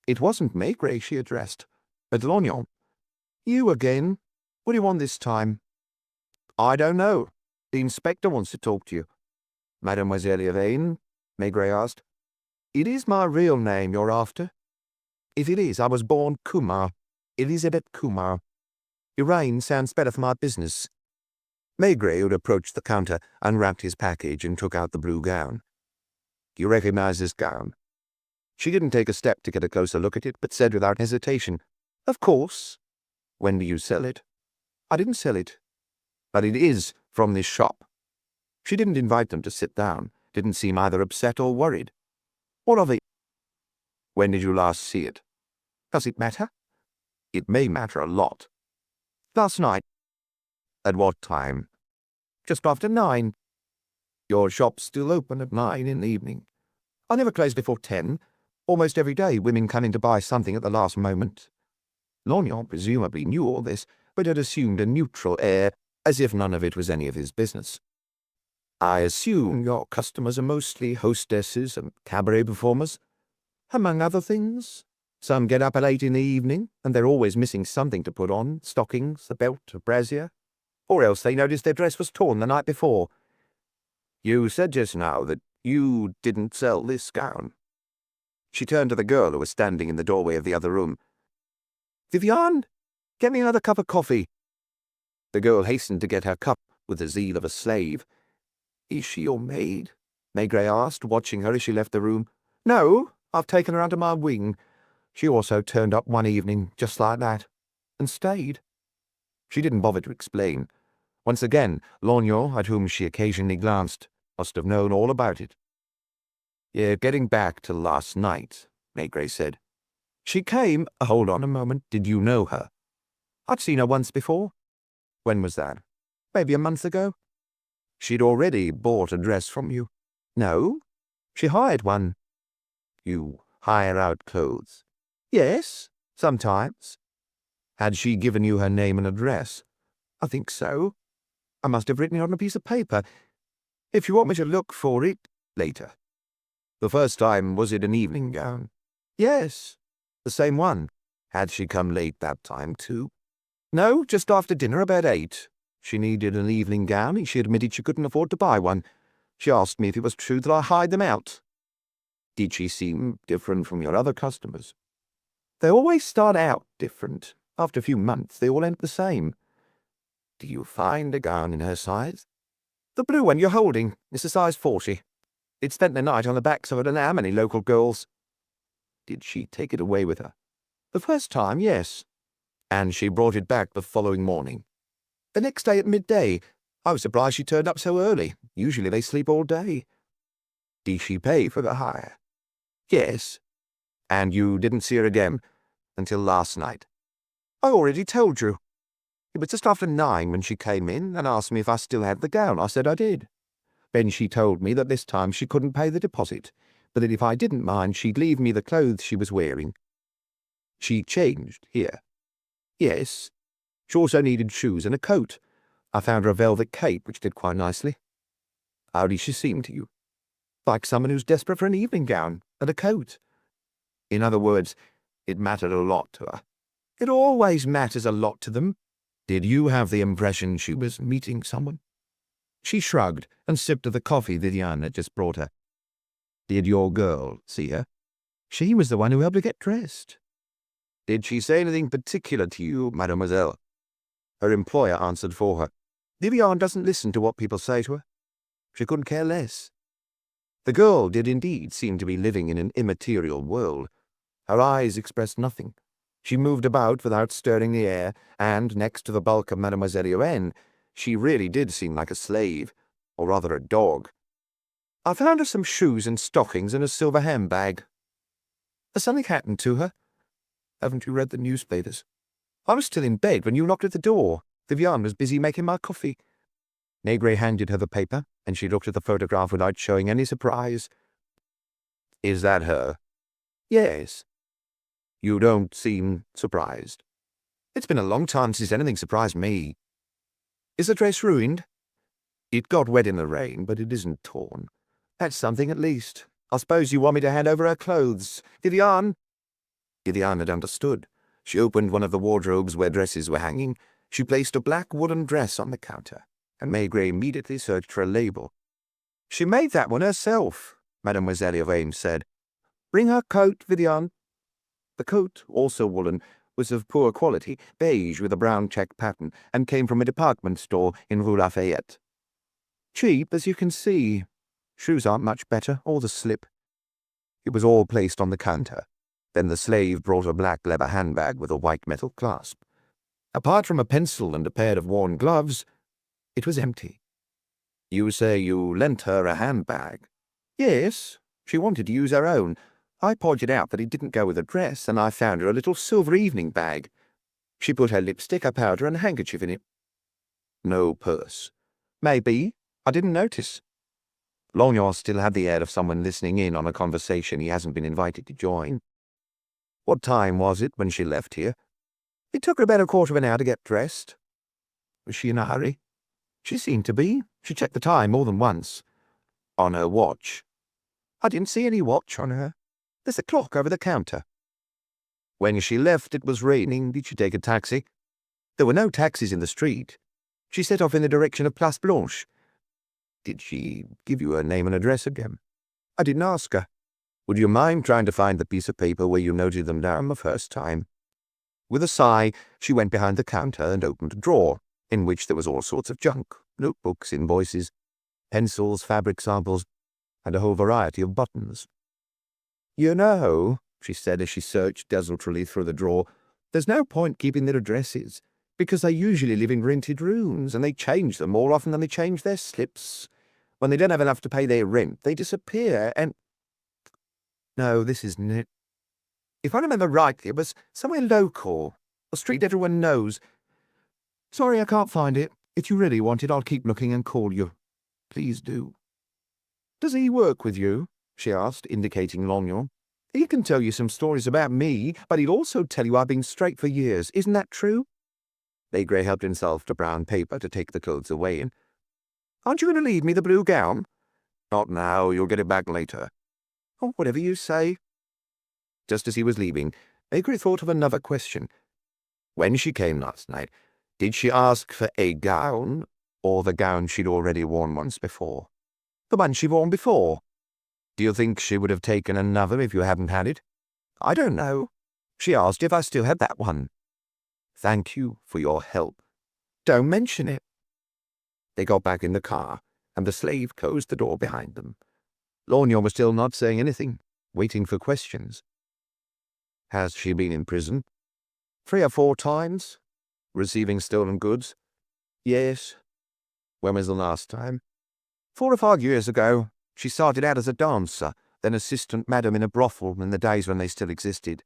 It wasn't Maigret she addressed, but Lognon. "You again? What do you want this time?" "I don't know. The inspector wants to talk to you." "Mademoiselle Yvain?" Maigret asked. "It is my real name you're after?" "If it is, I was born Kumar. Elizabeth Kumar. Yvain sounds better for my business." Maigret, who'd approached the counter, unwrapped his package and took out the blue gown. "Do you recognize this gown?" She didn't take a step to get a closer look at it, but said without hesitation, "Of course." "When do you sell it?" "I didn't sell it." "But it is from this shop." She didn't invite them to sit down, didn't seem either upset or worried. "What of it?" "When did you last see it?" "Does it matter?" "It may matter a lot." "Last night." "At what time?" "Just after 9. "Your shop's still open at 9 in the evening?" "I never close before 10. Almost every day women come in to buy something at the last moment." Lognon presumably knew all this, but had assumed a neutral air, as if none of it was any of his business. "I assume your customers are mostly hostesses and cabaret performers?" "Among other things. Some get up late in the evening, and they're always missing something to put on, stockings, a belt, a brassiere. Or else they noticed their dress was torn the night before." "You said just now that you didn't sell this gown." She turned to the girl who was standing in the doorway of the other room. "Viviane, get me another cup of coffee." The girl hastened to get her cup with the zeal of a slave. "Is she your maid?" Maigret asked, watching her as she left the room. "No, I've taken her under my wing. She also turned up one evening, just like that, and stayed." She didn't bother to explain. Once again, Lognon, at whom she occasionally glanced, must have known all about it. "Yeah, getting back to last night," Maigret said. "She came—" "Hold on a moment. Did you know her?" "I'd seen her once before." "When was that?" "Maybe a month ago." "She'd already bought a dress from you?" "No. She hired one." "You hire out clothes?" "Yes, sometimes." "Had she given you her name and address?" "I think so. I must have written it on a piece of paper. If you want me to look for it—" "Later." "The first time, was it an evening gown?" "Yes, the same one." "Had she come late that time, too?" "No, just after dinner, about 8. She needed an evening gown, and she admitted she couldn't afford to buy one. She asked me if it was true that I hired them out." "Did she seem different from your other customers?" "They always start out different. After a few months, they all end the same." "Do you find a gown in her size?" "The blue one you're holding is a size 40. It spent the night on the backs of I don't know how many local girls." "Did she take it away with her?" "The first time, yes." "And she brought it back the following morning?" "The next day at midday. I was surprised she turned up so early. Usually they sleep all day." "Did she pay for the hire?" "Yes." "And you didn't see her again until last night?" "I already told you. It was just after 9 when she came in and asked me if I still had the gown. I said I did. Then she told me that this time she couldn't pay the deposit, but that if I didn't mind, she'd leave me the clothes she was wearing." "She changed here?" "Yes. She also needed shoes and a coat. I found her a velvet cape, which did quite nicely." "How did she seem to you?" "Like someone who's desperate for an evening gown and a coat." "In other words, it mattered a lot to her?" "It always matters a lot to them." "Did you have the impression she was meeting someone?" She shrugged and sipped of the coffee Viviane had just brought her. "Did your girl see her?" "She was the one who helped her get dressed." "Did she say anything particular to you, mademoiselle?" Her employer answered for her. "Viviane doesn't listen to what people say to her. She couldn't care less." The girl did indeed seem to be living in an immaterial world. Her eyes expressed nothing. She moved about without stirring the air, and next to the bulk of Mademoiselle Yvain, she really did seem like a slave, or rather a dog. I found her some shoes and stockings and a silver handbag. Has something happened to her? Haven't you read the newspapers? I was still in bed when you knocked at the door. Viviane was busy making my coffee. Maigret handed her the paper, and she looked at the photograph without showing any surprise. Is that her? Yes. You don't seem surprised. It's been a long time since anything surprised me. Is the dress ruined? It got wet in the rain, but it isn't torn. That's something at least. I suppose you want me to hand over her clothes. Viviane? Viviane had understood. She opened one of the wardrobes where dresses were hanging. She placed a black woolen dress on the counter, and Maigret immediately searched for a label. She made that one herself, Mademoiselle Yvain said. Bring her coat, Viviane. The coat, also woolen, was of poor quality, beige with a brown check pattern, and came from a department store in Rue Lafayette. Cheap, as you can see. Shoes aren't much better, or the slip. It was all placed on the counter. Then the slave brought a black leather handbag with a white metal clasp. Apart from a pencil and a pair of worn gloves, it was empty. You say you lent her a handbag? Yes, she wanted to use her own. I pointed out that it didn't go with the dress, and I found her a little silver evening bag. She put her lipstick, her powder, and a handkerchief in it. No purse. Maybe. I didn't notice. Lognon still had the air of someone listening in on a conversation he hasn't been invited to join. What time was it when she left here? It took her about a quarter of an hour to get dressed. Was she in a hurry? She seemed to be. She checked the time more than once. On her watch? I didn't see any watch on her. There's a clock over the counter. When she left, it was raining. Did she take a taxi? There were no taxis in the street. She set off in the direction of Place Blanche. Did she give you her name and address again? I didn't ask her. Would you mind trying to find the piece of paper where you noted them down the first time? With a sigh, she went behind the counter and opened a drawer, in which there was all sorts of junk, notebooks, invoices, pencils, fabric samples, and a whole variety of buttons. You know, she said as she searched desultorily through the drawer, there's no point keeping their addresses, because they usually live in rented rooms, and they change them more often than they change their slips. When they don't have enough to pay their rent, they disappear, and... No, this isn't it. If I remember rightly, it was somewhere local, a street everyone knows. Sorry, I can't find it. If you really want it, I'll keep looking and call you. Please do. Does he work with you? She asked, indicating Lognon. He can tell you some stories about me, but he'll also tell you I've been straight for years. Isn't that true? Maigret helped himself to brown paper to take the clothes away in. Aren't you going to leave me the blue gown? Not now. You'll get it back later. Oh, whatever you say. Just as he was leaving, Maigret thought of another question. When she came last night, did she ask for a gown, or the gown she'd already worn once before? The one she'd worn before. Do you think she would have taken another if you hadn't had it? I don't know. She asked if I still had that one. Thank you for your help. Don't mention it. They got back in the car, and the slave closed the door behind them. Lognon was still not saying anything, waiting for questions. Has she been in prison? 3 or 4 times. Receiving stolen goods? Yes. When was the last time? 4 or 5 years ago. She started out as a dancer, then assistant madam in a brothel in the days when they still existed.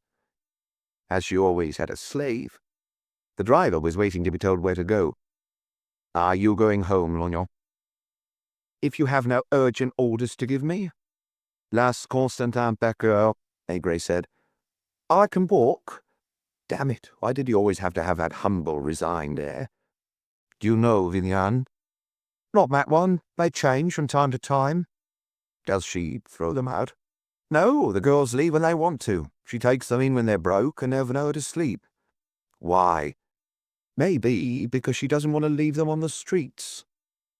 Has she always had a slave? The driver was waiting to be told where to go. Are you going home, Lognon? If you have no urgent orders to give me. Las Constantin Becker, Maigret said. I can walk. Damn it, why did you always have to have that humble, resigned air? Do you know Viviane? Not that one. They change from time to time. Does she throw them out? No, the girls leave when they want to. She takes them in when they're broke and never know her to sleep. Why? Maybe because she doesn't want to leave them on the streets.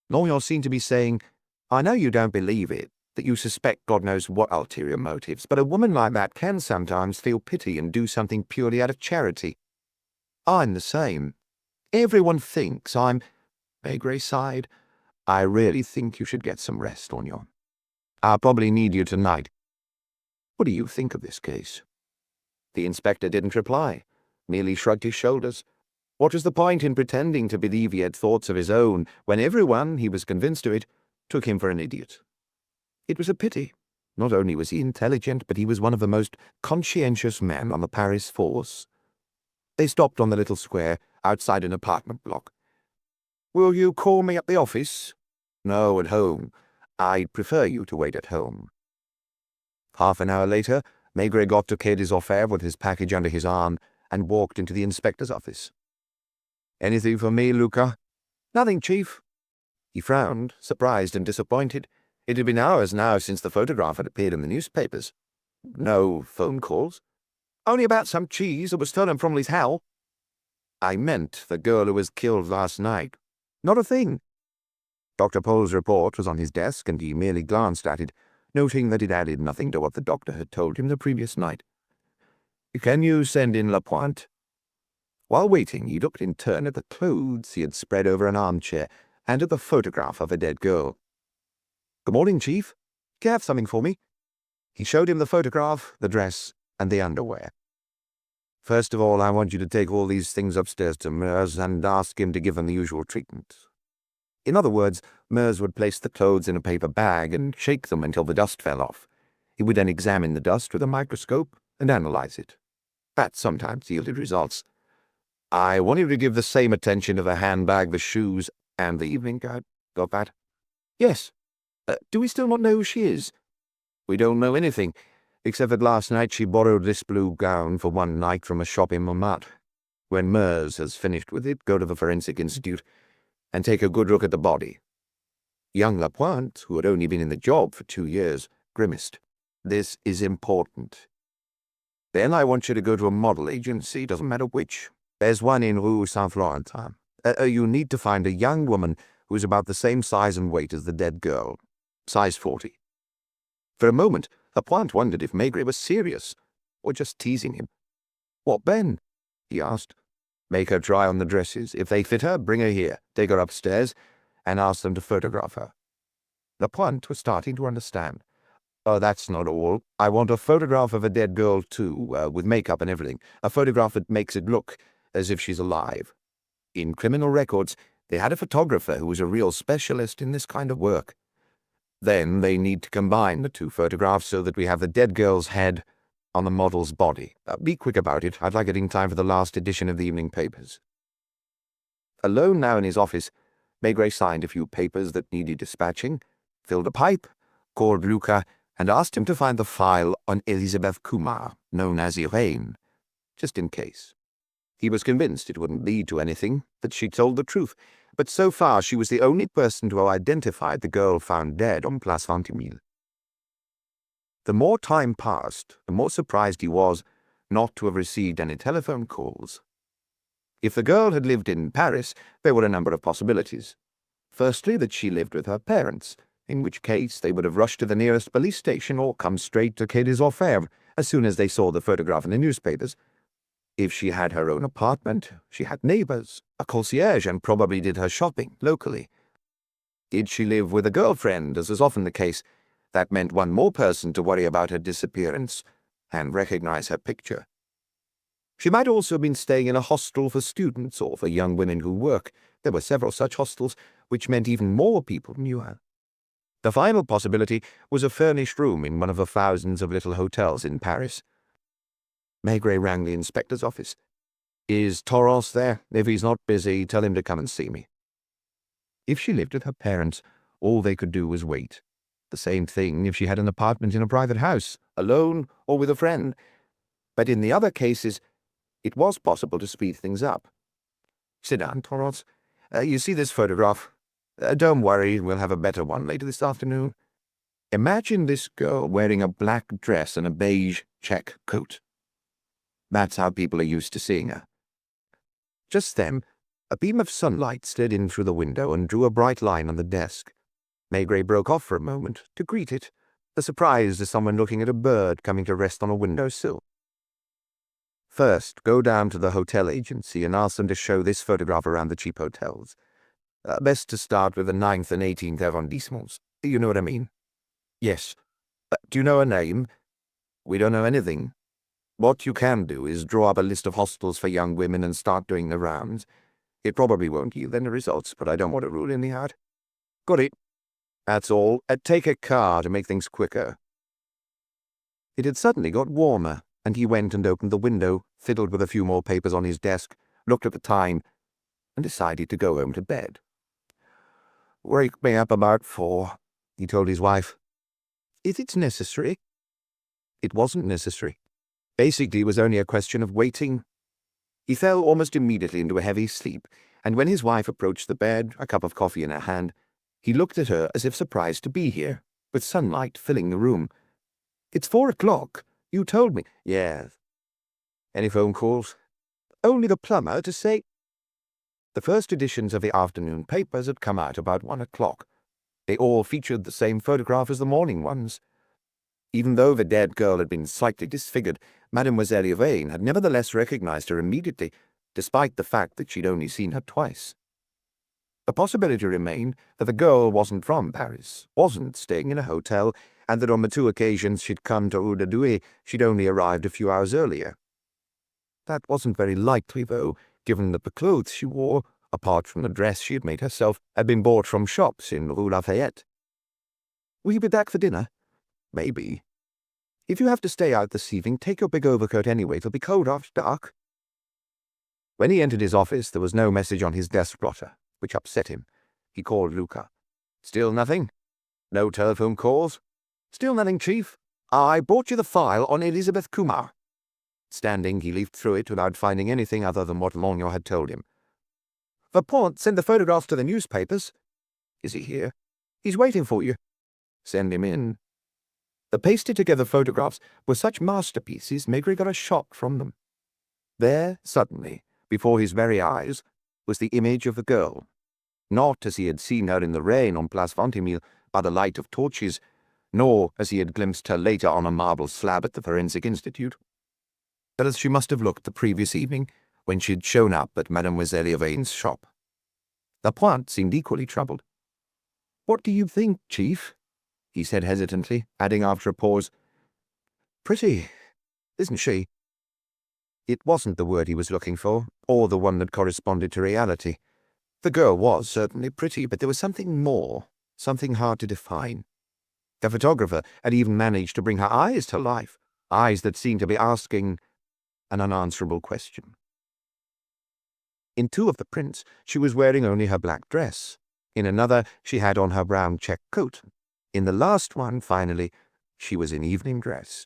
Lognon seemed to be saying, I know you don't believe it, that you suspect God knows what ulterior motives, but a woman like that can sometimes feel pity and do something purely out of charity. I'm the same. Everyone thinks I'm... Maigret sighed. I really think you should get some rest, Lognon. I'll probably need you tonight. What do you think of this case?" The inspector didn't reply, merely shrugged his shoulders. What was the point in pretending to believe he had thoughts of his own when everyone, he was convinced of it, took him for an idiot? It was a pity. Not only was he intelligent, but he was one of the most conscientious men on the Paris force. They stopped on the little square outside an apartment block. "Will you call me at the office?" "No, at home. I'd prefer you to wait at home." Half an hour later, Maigret got to Quai des Orfèvres with his package under his arm and walked into the inspector's office. "Anything for me, Luca?" "Nothing, Chief." He frowned, surprised and disappointed. It had been hours now since the photograph had appeared in the newspapers. "No phone calls?" "Only about some cheese that was stolen from his house." "I meant the girl who was killed last night." "Not a thing." Dr. Pohl's report was on his desk, and he merely glanced at it, noting that it added nothing to what the doctor had told him the previous night. "Can you send in Lapointe?" While waiting, he looked in turn at the clothes he had spread over an armchair and at the photograph of a dead girl. "Good morning, Chief. Can you have something for me?" He showed him the photograph, the dress, and the underwear. "First of all, I want you to take all these things upstairs to Immerse and ask him to give them the usual treatment." In other words, Immerse would place the clothes in a paper bag and shake them until the dust fell off. He would then examine the dust with a microscope and analyze it. That sometimes yielded results. "I want you to give the same attention to the handbag, the shoes, and the evening gown. Got that?" "Yes. Do we still not know who she is?" "We don't know anything, except that last night she borrowed this blue gown for one night from a shop in Montmartre. When Immerse has finished with it, go to the Forensic Institute and take a good look at the body." Young Lapointe, who had only been in the job for 2 years, grimaced. "This is important. Then I want you to go to a model agency, doesn't matter which. There's one in Rue Saint-Florentin. You need to find a young woman who's about the same size and weight as the dead girl. Size 40. For a moment, Lapointe wondered if Maigret was serious, or just teasing him. "What then?" he asked. "Make her try on the dresses. If they fit her, bring her here, take her upstairs, and ask them to photograph her." Lapointe was starting to understand. "Oh, that's not all. I want a photograph of a dead girl, too, with makeup and everything. A photograph that makes it look as if she's alive." In criminal records, they had a photographer who was a real specialist in this kind of work. Then they need to combine the two photographs so that we have the dead girl's head on the model's body. Be quick about it. I'd like it in time for the last edition of the evening papers. Alone now in his office, Maigret signed a few papers that needed dispatching, filled a pipe, called Luca, and asked him to find the file on Elisabeth Kumar, known as Irene, just in case. He was convinced it wouldn't lead to anything, that she told the truth, but so far she was the only person to have identified the girl found dead on Place Ventimille. The more time passed, the more surprised he was not to have received any telephone calls. If the girl had lived in Paris, there were a number of possibilities. Firstly, that she lived with her parents, in which case they would have rushed to the nearest police station or come straight to Quai des Orfèvres as soon as they saw the photograph in the newspapers. If she had her own apartment, she had neighbors, a concierge, and probably did her shopping locally. Did she live with a girlfriend, as is often the case? That meant one more person to worry about her disappearance and recognize her picture. She might also have been staying in a hostel for students or for young women who work. There were several such hostels, which meant even more people knew her. The final possibility was a furnished room in one of the thousands of little hotels in Paris. Maigret rang the inspector's office. "Is Torrance there? If he's not busy, tell him to come and see me." If she lived with her parents, all they could do was wait. The same thing if she had an apartment in a private house, alone or with a friend. But in the other cases, it was possible to speed things up. "Sit down, Torrance. You see this photograph? Don't worry, we'll have a better one later this afternoon. Imagine this girl wearing a black dress and a beige check coat. That's how people are used to seeing her." Just then, a beam of sunlight slid in through the window and drew a bright line on the desk. Maigret broke off for a moment to greet it, as surprised as someone looking at a bird coming to rest on a windowsill. "First, go down to the hotel agency and ask them to show this photograph around the cheap hotels. Best to start with the 9th and 18th arrondissements. You know what I mean?" Yes. Do you know her name? We don't know anything. What you can do is draw up a list of hostels for young women and start doing the rounds. It probably won't yield any results, but I don't want to rule anything out. Got it. That's all. Take a car to make things quicker. It had suddenly got warmer, and he went and opened the window, fiddled with a few more papers on his desk, looked at the time, and decided to go home to bed. Wake me up about 4, he told his wife. Is it necessary? It wasn't necessary. Basically, it was only a question of waiting. He fell almost immediately into a heavy sleep, and when his wife approached the bed, a cup of coffee in her hand, he looked at her as if surprised to be here, with sunlight filling the room. It's 4 o'clock. You told me. Yes. Any phone calls? Only the plumber to say. The first editions of the afternoon papers had come out about 1 o'clock. They all featured the same photograph as the morning ones. Even though the dead girl had been slightly disfigured, Mademoiselle Yvain had nevertheless recognized her immediately, despite the fact that she'd only seen her twice. The possibility remained that the girl wasn't from Paris, wasn't staying in a hotel, and that on the 2 occasions she'd come to Rue de Douai, she'd only arrived a few hours earlier. That wasn't very likely, though, given that the clothes she wore, apart from the dress she had made herself, had been bought from shops in Rue Lafayette. Will you be back for dinner? Maybe. If you have to stay out this evening, take your big overcoat anyway. It'll be cold after dark. When he entered his office, there was no message on his desk blotter, which upset him. He called Luca. Still nothing? No telephone calls? Still nothing, Chief. I brought you the file on Elizabeth Kumar. Standing, he leafed through it without finding anything other than what Longyon had told him. Verpont sent the photographs to the newspapers. Is he here? He's waiting for you. Send him in. The pasted-together photographs were such masterpieces Maigret got a shock from them. There, suddenly, before his very eyes, was the image of the girl. Not as he had seen her in the rain on Place Ventimille by the light of torches, nor as he had glimpsed her later on a marble slab at the Forensic Institute, but as she must have looked the previous evening when she had shown up at Mademoiselle Yvain's shop. Lapointe seemed equally troubled. What do you think, Chief? He said hesitantly, adding after a pause, Pretty, isn't she? It wasn't the word he was looking for, or the one that corresponded to reality. The girl was certainly pretty, but there was something more, something hard to define. The photographer had even managed to bring her eyes to life, eyes that seemed to be asking an unanswerable question. In 2 of the prints, she was wearing only her black dress. In another, she had on her brown check coat. In the last one, finally, she was in evening dress.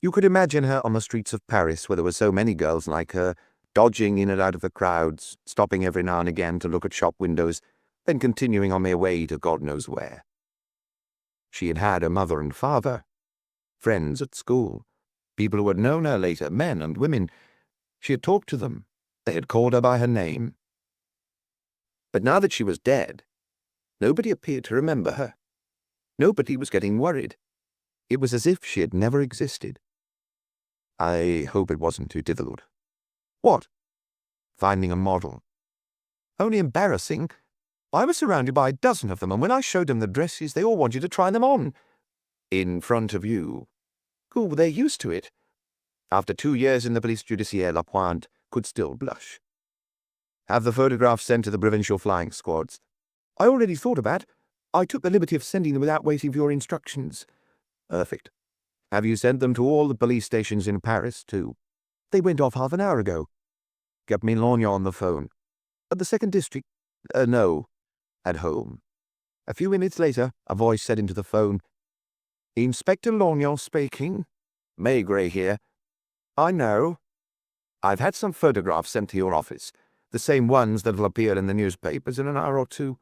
You could imagine her on the streets of Paris, where there were so many girls like her, dodging in and out of the crowds, stopping every now and again to look at shop windows, then continuing on their way to God knows where. She had had a mother and father, friends at school, people who had known her later, men and women. She had talked to them. They had called her by her name. But now that she was dead, nobody appeared to remember her. Nobody was getting worried. It was as if she had never existed. I hope it wasn't too difficult. What? Finding a model. Only embarrassing. I was surrounded by a dozen of them, and when I showed them the dresses, they all wanted to try them on. In front of you. Oh, they're used to it. After 2 years in the police judiciaire, Lapointe could still blush. Have the photographs sent to the provincial flying squads. I already thought of that. I took the liberty of sending them without waiting for your instructions. Perfect. Have you sent them to all the police stations in Paris, too? They went off half an hour ago. Get me Longyon on the phone. At the 2nd District? No. At home. A few minutes later, a voice said into the phone, Inspector Longyon speaking. Maigret here. I know. I've had some photographs sent to your office, the same ones that'll appear in the newspapers in an hour or 2.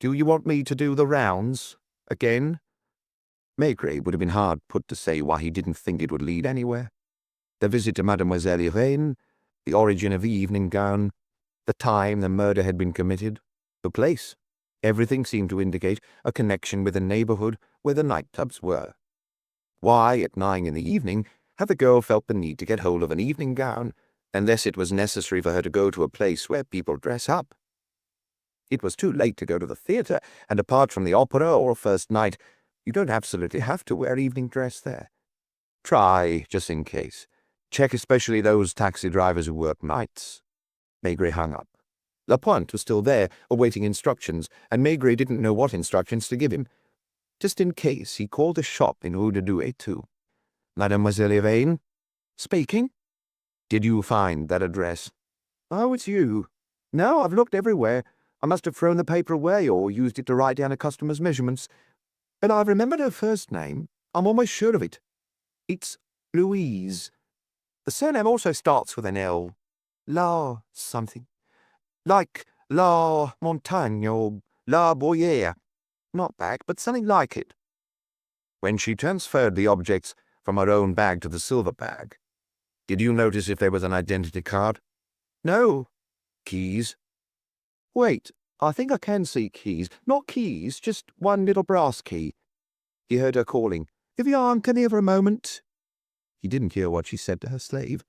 Do you want me to do the rounds again? Maigret would have been hard put to say why he didn't think it would lead anywhere. The visit to Mademoiselle Yvain, the origin of the evening gown, the time the murder had been committed, the place. Everything seemed to indicate a connection with the neighborhood where the nightclubs were. Why, at 9 in the evening, had the girl felt the need to get hold of an evening gown, unless it was necessary for her to go to a place where people dress up? It was too late to go to the theatre, and apart from the opera or a first night, You don't absolutely have to wear evening dress there. Try, just in case. Check especially those taxi drivers who work nights." Maigret hung up. Lapointe was still there, awaiting instructions, and Maigret didn't know what instructions to give him. Just in case, he called a shop in Rue de Douai, too. "Mademoiselle Yvain?" "Speaking." "Did you find that address?" "Oh, it's you." "No, I've looked everywhere. I must have thrown the paper away or used it to write down a customer's measurements. But I've remembered her first name. I'm almost sure of it. It's Louise. The surname also starts with an L. La something. Like La Montagne or La Boyere. Not back, but something like it." When she transferred the objects from her own bag to the silver bag, did you notice if there was an identity card? "No." "Keys?" "Wait, I think I can see keys. Not keys, just one little brass key." He heard her calling, "Viviane, come here for a moment." He didn't hear what she said to her slave.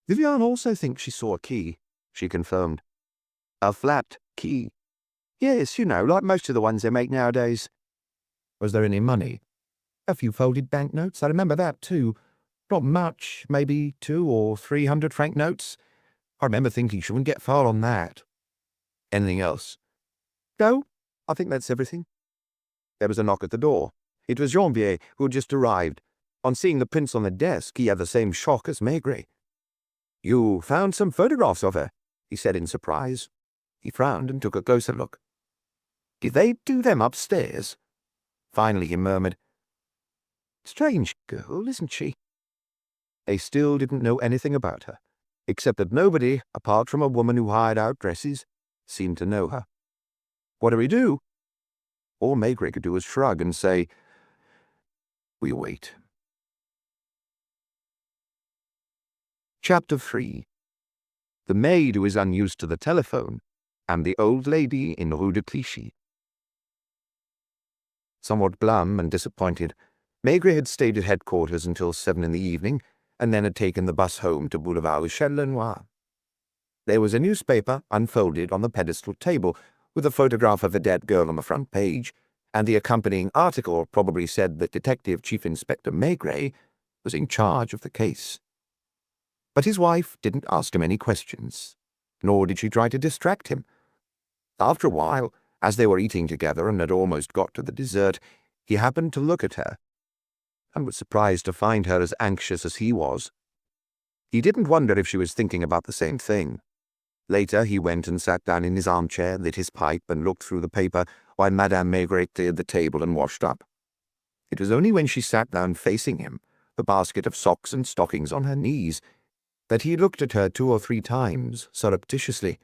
"Viviane also thinks she saw a key," she confirmed. "A flat key?" "Yes, you know, like most of the ones they make nowadays." "Was there any money?" "A few folded banknotes, I remember that too. Not much, maybe 200 or 300 franc notes. I remember thinking she wouldn't get far on that." "Anything else?" "No, I think that's everything." There was a knock at the door. It was Janvier, who had just arrived. On seeing the prints on the desk, he had the same shock as Maigret. "You found some photographs of her," he said in surprise. He frowned and took a closer look. "Did they do them upstairs?" Finally he murmured, "Strange girl, isn't she?" They still didn't know anything about her, except that nobody, apart from a woman who hired out dresses, seemed to know her. "What do we do?" All Maigret could do was shrug and say, "We wait." Chapter 3. The maid who is unused to the telephone, and the old lady in Rue de Clichy. Somewhat glum and disappointed, Maigret had stayed at headquarters until 7 in the evening, and then had taken the bus home to Boulevard Michel-Lenoir. There was a newspaper unfolded on the pedestal table, with a photograph of a dead girl on the front page, and the accompanying article probably said that Detective Chief Inspector Maigret was in charge of the case. But his wife didn't ask him any questions, nor did she try to distract him. After a while, as they were eating together and had almost got to the dessert, he happened to look at her, and was surprised to find her as anxious as he was. He didn't wonder if she was thinking about the same thing. Later he went and sat down in his armchair, lit his pipe, and looked through the paper while Madame Maigret cleared the table and washed up. It was only when she sat down facing him, the basket of socks and stockings on her knees, that he looked at her 2 or 3 times, surreptitiously,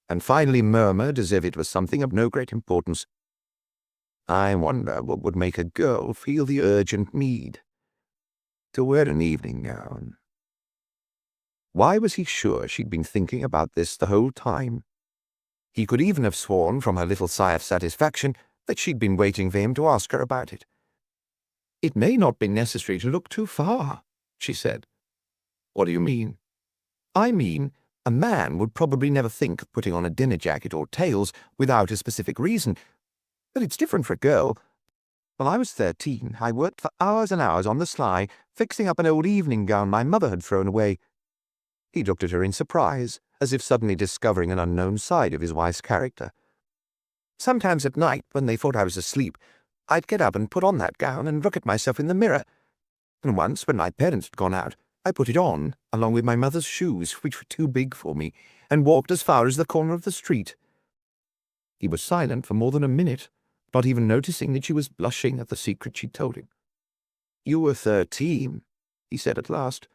and finally murmured, as if it was something of no great importance, "I wonder what would make a girl feel the urgent need to wear an evening gown." Why was he sure she'd been thinking about this the whole time? He could even have sworn from her little sigh of satisfaction that she'd been waiting for him to ask her about it. "It may not be necessary to look too far," she said. "What do you mean?" "I mean, a man would probably never think of putting on a dinner jacket or tails without a specific reason. But it's different for a girl. When I was 13, I worked for hours and hours on the sly, fixing up an old evening gown my mother had thrown away." He looked at her in surprise, as if suddenly discovering an unknown side of his wife's character. "Sometimes at night, when they thought I was asleep, I'd get up and put on that gown and look at myself in the mirror. And once, when my parents had gone out, I put it on, along with my mother's shoes, which were too big for me, and walked as far as the corner of the street." He was silent for more than a minute, not even noticing that she was blushing at the secret she'd told him. "You were 13, he said at last.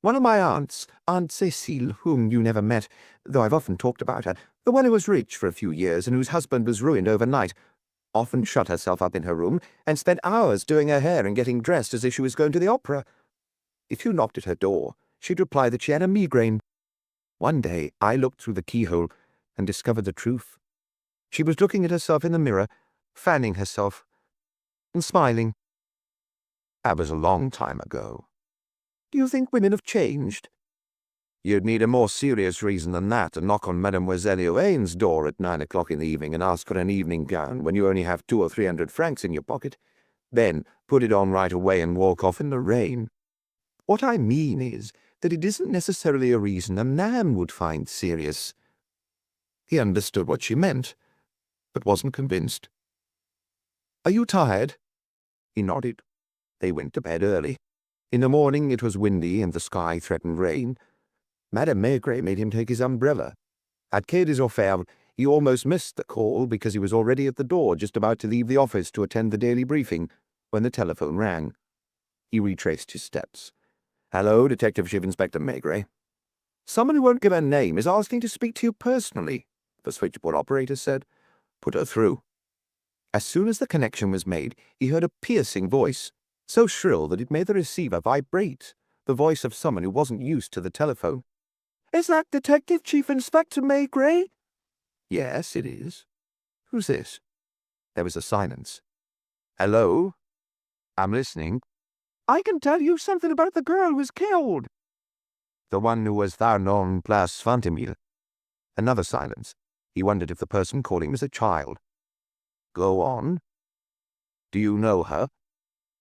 "One of my aunts, Aunt Cécile, whom you never met, though I've often talked about her, the one who was rich for a few years and whose husband was ruined overnight, often shut herself up in her room and spent hours doing her hair and getting dressed as if she was going to the opera. If you knocked at her door, she'd reply that she had a migraine. One day I looked through the keyhole and discovered the truth. She was looking at herself in the mirror, fanning herself, and smiling. That was a long time ago. Do you think women have changed?" "You'd need a more serious reason than that to knock on Mademoiselle Yvain's door at 9 o'clock in the evening and ask for an evening gown when you only have 200 or 300 francs in your pocket. then put it on right away and walk off in the rain. What I mean is that it isn't necessarily a reason a man would find serious. He understood what she meant, but wasn't convinced. Are you tired? He nodded. They went to bed early. In the morning it was windy and the sky threatened rain. Madame Maigret made him take his umbrella. At Quai des Orfèvres, he almost missed the call because he was already at the door, just about to leave the office to attend the daily briefing, when the telephone rang. He retraced his steps. Hello, Detective Chief Inspector Maigret. Someone who won't give her name is asking to speak to you personally, the switchboard operator said. Put her through. As soon as the connection was made, he heard a piercing voice, so shrill that it made the receiver vibrate, the voice of someone who wasn't used to the telephone. Is that Detective Chief Inspector Maigret? Yes, it is. Who's this? There was a silence. Hello? I'm listening. I can tell you something about the girl who was killed. The one who was found on Place Fontenelle. Another silence. He wondered if the person calling was a child. Go on. Do you know her?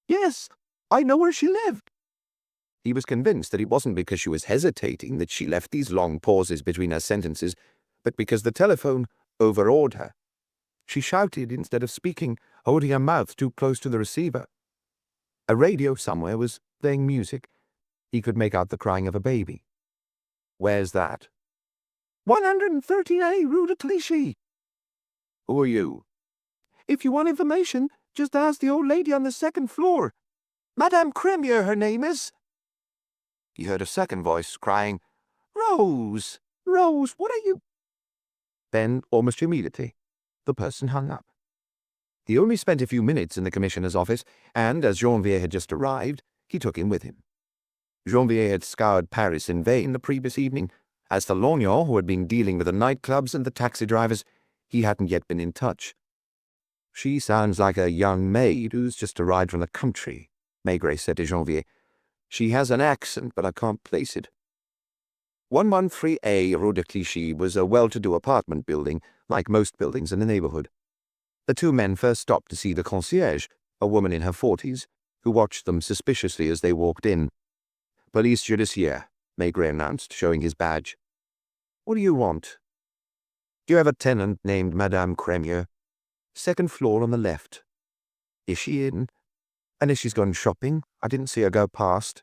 Yes, I know where she lived. He was convinced that it wasn't because she was hesitating that she left these long pauses between her sentences, but because the telephone overawed her. She shouted instead of speaking, holding her mouth too close to the receiver. A radio somewhere was playing music. He could make out the crying of a baby. Where's that? 113A Rue de Clichy. Who are you? If you want information, just ask the old lady on the second floor. Madame Cremier, her name is. He heard a second voice crying, Rose, Rose, what are you? Then, almost immediately, the person hung up. He only spent a few minutes in the commissioner's office, and as Janvier had just arrived, he took him with him. Janvier had scoured Paris in vain the previous evening. As for Lognon, who had been dealing with the nightclubs and the taxi drivers, he hadn't yet been in touch. She sounds like a young maid who's just arrived from the country, Maigret said to Janvier. She has an accent, but I can't place it. 113A Rue de Clichy was a well-to-do apartment building, like most buildings in the neighborhood. The two men first stopped to see the concierge, a woman in her 40s, who watched them suspiciously as they walked in. Police Judiciaire, Maigret announced, showing his badge. What do you want? Do you have a tenant named Madame Cremier? Second floor on the left. Is she in? Unless she's gone shopping. I didn't see her go past.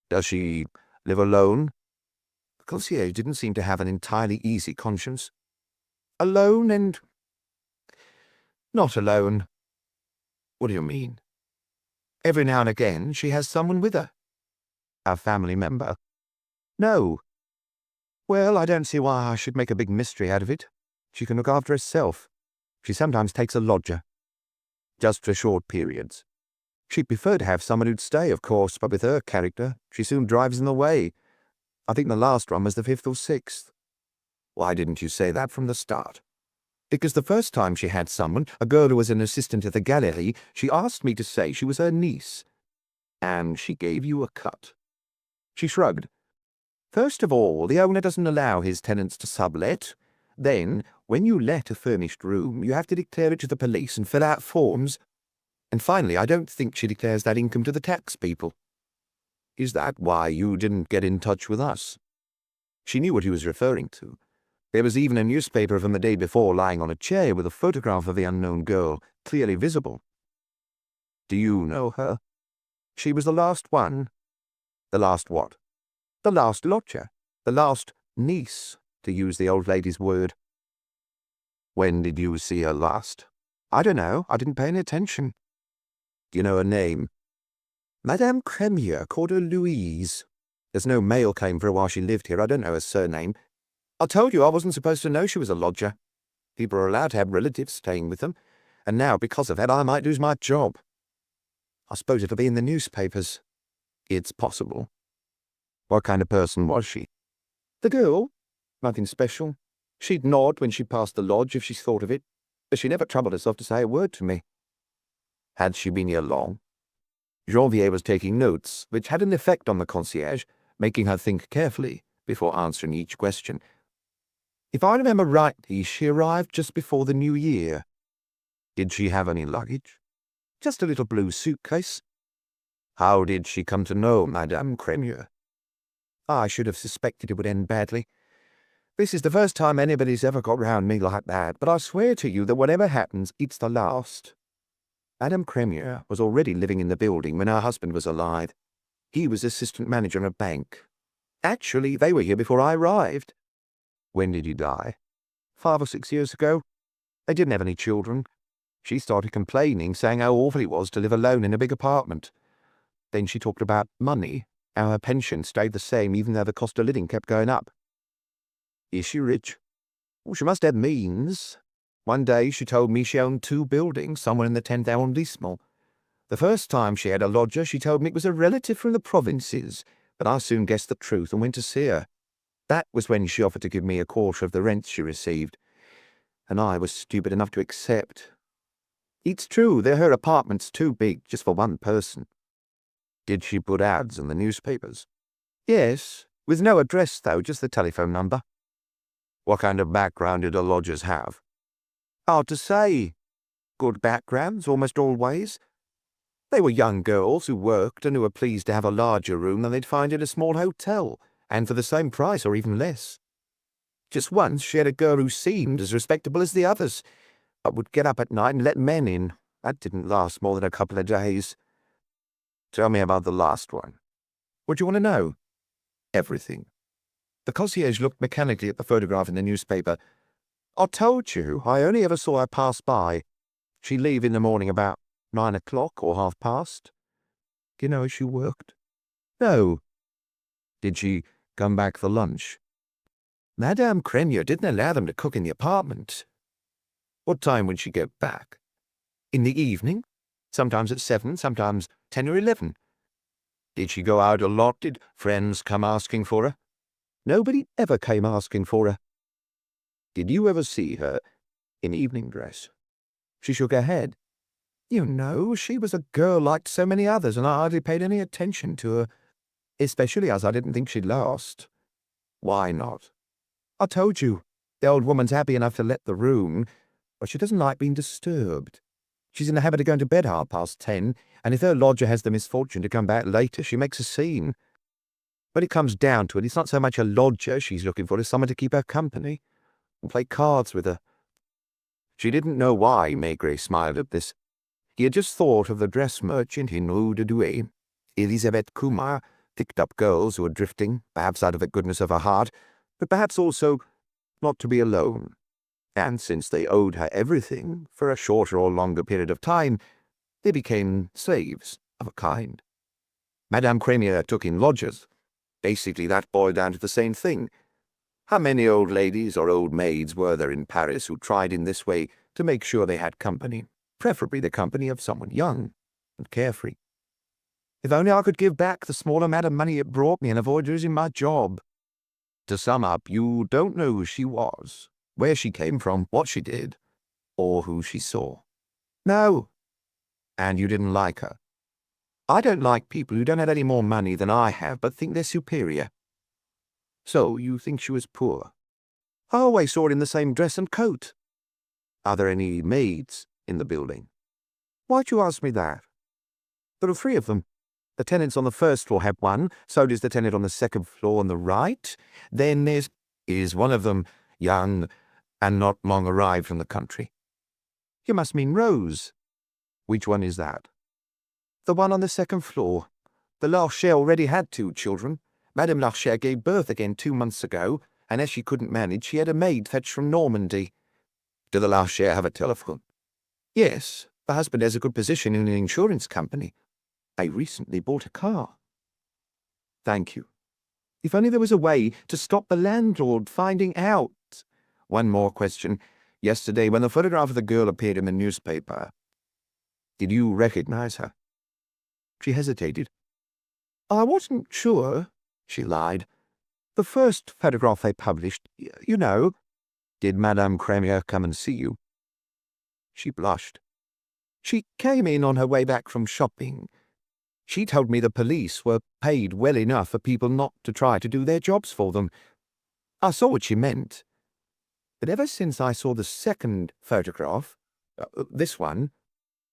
Does she live alone? The concierge didn't seem to have an entirely easy conscience. Alone and not alone. What do you mean? Every now and again she has someone with her. A family member? No. Well, I don't see why I should make a big mystery out of it. She can look after herself. She sometimes takes a lodger. Just for short periods. She'd prefer to have someone who'd stay, of course, but with her character, she soon drives in the way. I think the last one was the 5th or 6th. Why didn't you say that from the start? Because the first time she had someone, a girl who was an assistant at the Galerie, she asked me to say she was her niece. And she gave you a cut. She shrugged. First of all, the owner doesn't allow his tenants to sublet. Then, when you let a furnished room, you have to declare it to the police and fill out forms. And finally, I don't think she declares that income to the tax people. Is that why you didn't get in touch with us? She knew what he was referring to. There was even a newspaper from the day before lying on a chair with a photograph of the unknown girl, clearly visible. Do you know her? She was the last one. The last what? The last lodger. The last niece, to use the old lady's word. When did you see her last? I don't know. I didn't pay any attention. Do you know her name? Madame Cremier called her Louise. There's no mail came for her while she lived here. I don't know her surname. I told you I wasn't supposed to know she was a lodger. People are allowed to have relatives staying with them, and now, because of that, I might lose my job. I suppose it'll be in the newspapers. It's possible. What kind of person was she? The girl? Nothing special. She'd nod when she passed the lodge if she thought of it, but she never troubled herself to say a word to me. Had she been here long? Janvier was taking notes, which had an effect on the concierge, making her think carefully before answering each question. If I remember rightly, she arrived just before the New Year. Did she have any luggage? Just a little blue suitcase. How did she come to know Madame Cremieux? I should have suspected it would end badly. This is the first time anybody's ever got round me like that, but I swear to you that whatever happens, it's the last. Madame Cremieux was already living in the building when her husband was alive. He was assistant manager in a bank. Actually, they were here before I arrived. When did he die? 5 or 6 years ago. They didn't have any children. She started complaining, saying how awful it was to live alone in a big apartment. Then she talked about money, how her pension stayed the same even though the cost of living kept going up. Is she rich? Well, she must have means. One day she told me she owned 2 buildings somewhere in the 10th arrondissement. The first time she had a lodger, she told me it was a relative from the provinces, but I soon guessed the truth and went to see her. That was when she offered to give me a quarter of the rent she received, and I was stupid enough to accept. It's true that her apartment's too big just for one person. Did she put ads in the newspapers? Yes, with no address though, just the telephone number. What kind of background did the lodgers have? Hard to say. Good backgrounds, almost always. They were young girls who worked and who were pleased to have a larger room than they'd find in a small hotel, and for the same price or even less. Just once she had a girl who seemed as respectable as the others, but would get up at night and let men in. That didn't last more than a couple of days. Tell me about the last one. What do you want to know? Everything. The concierge looked mechanically at the photograph in the newspaper. I told you, I only ever saw her pass by. She'd leave in the morning about 9 o'clock or past. Do you know if she worked? No. Did she come back for lunch? Madame Cremieux didn't allow them to cook in the apartment. What time would she get back? In the evening. Sometimes at 7, sometimes 10 or 11. Did she go out a lot? Did friends come asking for her? Nobody ever came asking for her. Did you ever see her in evening dress? She shook her head. You know, she was a girl like so many others, and I hardly paid any attention to her, especially as I didn't think she'd last. Why not? I told you, the old woman's happy enough to let the room, but she doesn't like being disturbed. She's in the habit of going to bed 10:30, and if her lodger has the misfortune to come back later, she makes a scene. When it comes down to it, it's not so much a lodger she's looking for as someone to keep her company and play cards with her. She didn't know why Maigret smiled at this. He had just thought of the dress merchant in Rue de Douai. Elisabeth Kumar picked up girls who were drifting, perhaps out of the goodness of her heart, but perhaps also not to be alone. And since they owed her everything, for a shorter or longer period of time, they became slaves of a kind. Madame Cremieux took in lodgers. Basically, that boiled down to the same thing. How many old ladies or old maids were there in Paris who tried in this way to make sure they had company, preferably the company of someone young and carefree? If only I could give back the small amount of money it brought me and avoid losing my job. To sum up, you don't know who she was, where she came from, what she did, or who she saw. No. And you didn't like her. I don't like people who don't have any more money than I have but think they're superior. So you think she was poor? I always saw her in the same dress and coat. Are there any maids in the building? Why'd you ask me that? There are 3 of them. The tenants on the first floor have one, so does the tenant on the second floor on the right. Then is one of them young and not long arrived from the country. You must mean Rose. Which one is that? The one on the second floor. The Larcher already had 2 children. Madame Larcher gave birth again 2 months ago, and as she couldn't manage, she had a maid fetched from Normandy. Do the Larcher have a telephone? Yes, the husband has a good position in an insurance company. I recently bought a car. Thank you. If only there was a way to stop the landlord finding out. One more question. Yesterday, when the photograph of the girl appeared in the newspaper, did you recognize her? She hesitated. I wasn't sure, she lied. The first photograph they published, you know. Did Madame Cremieux come and see you? She blushed. She came in on her way back from shopping. She told me the police were paid well enough for people not to try to do their jobs for them. I saw what she meant. But ever since I saw the second photograph, this one,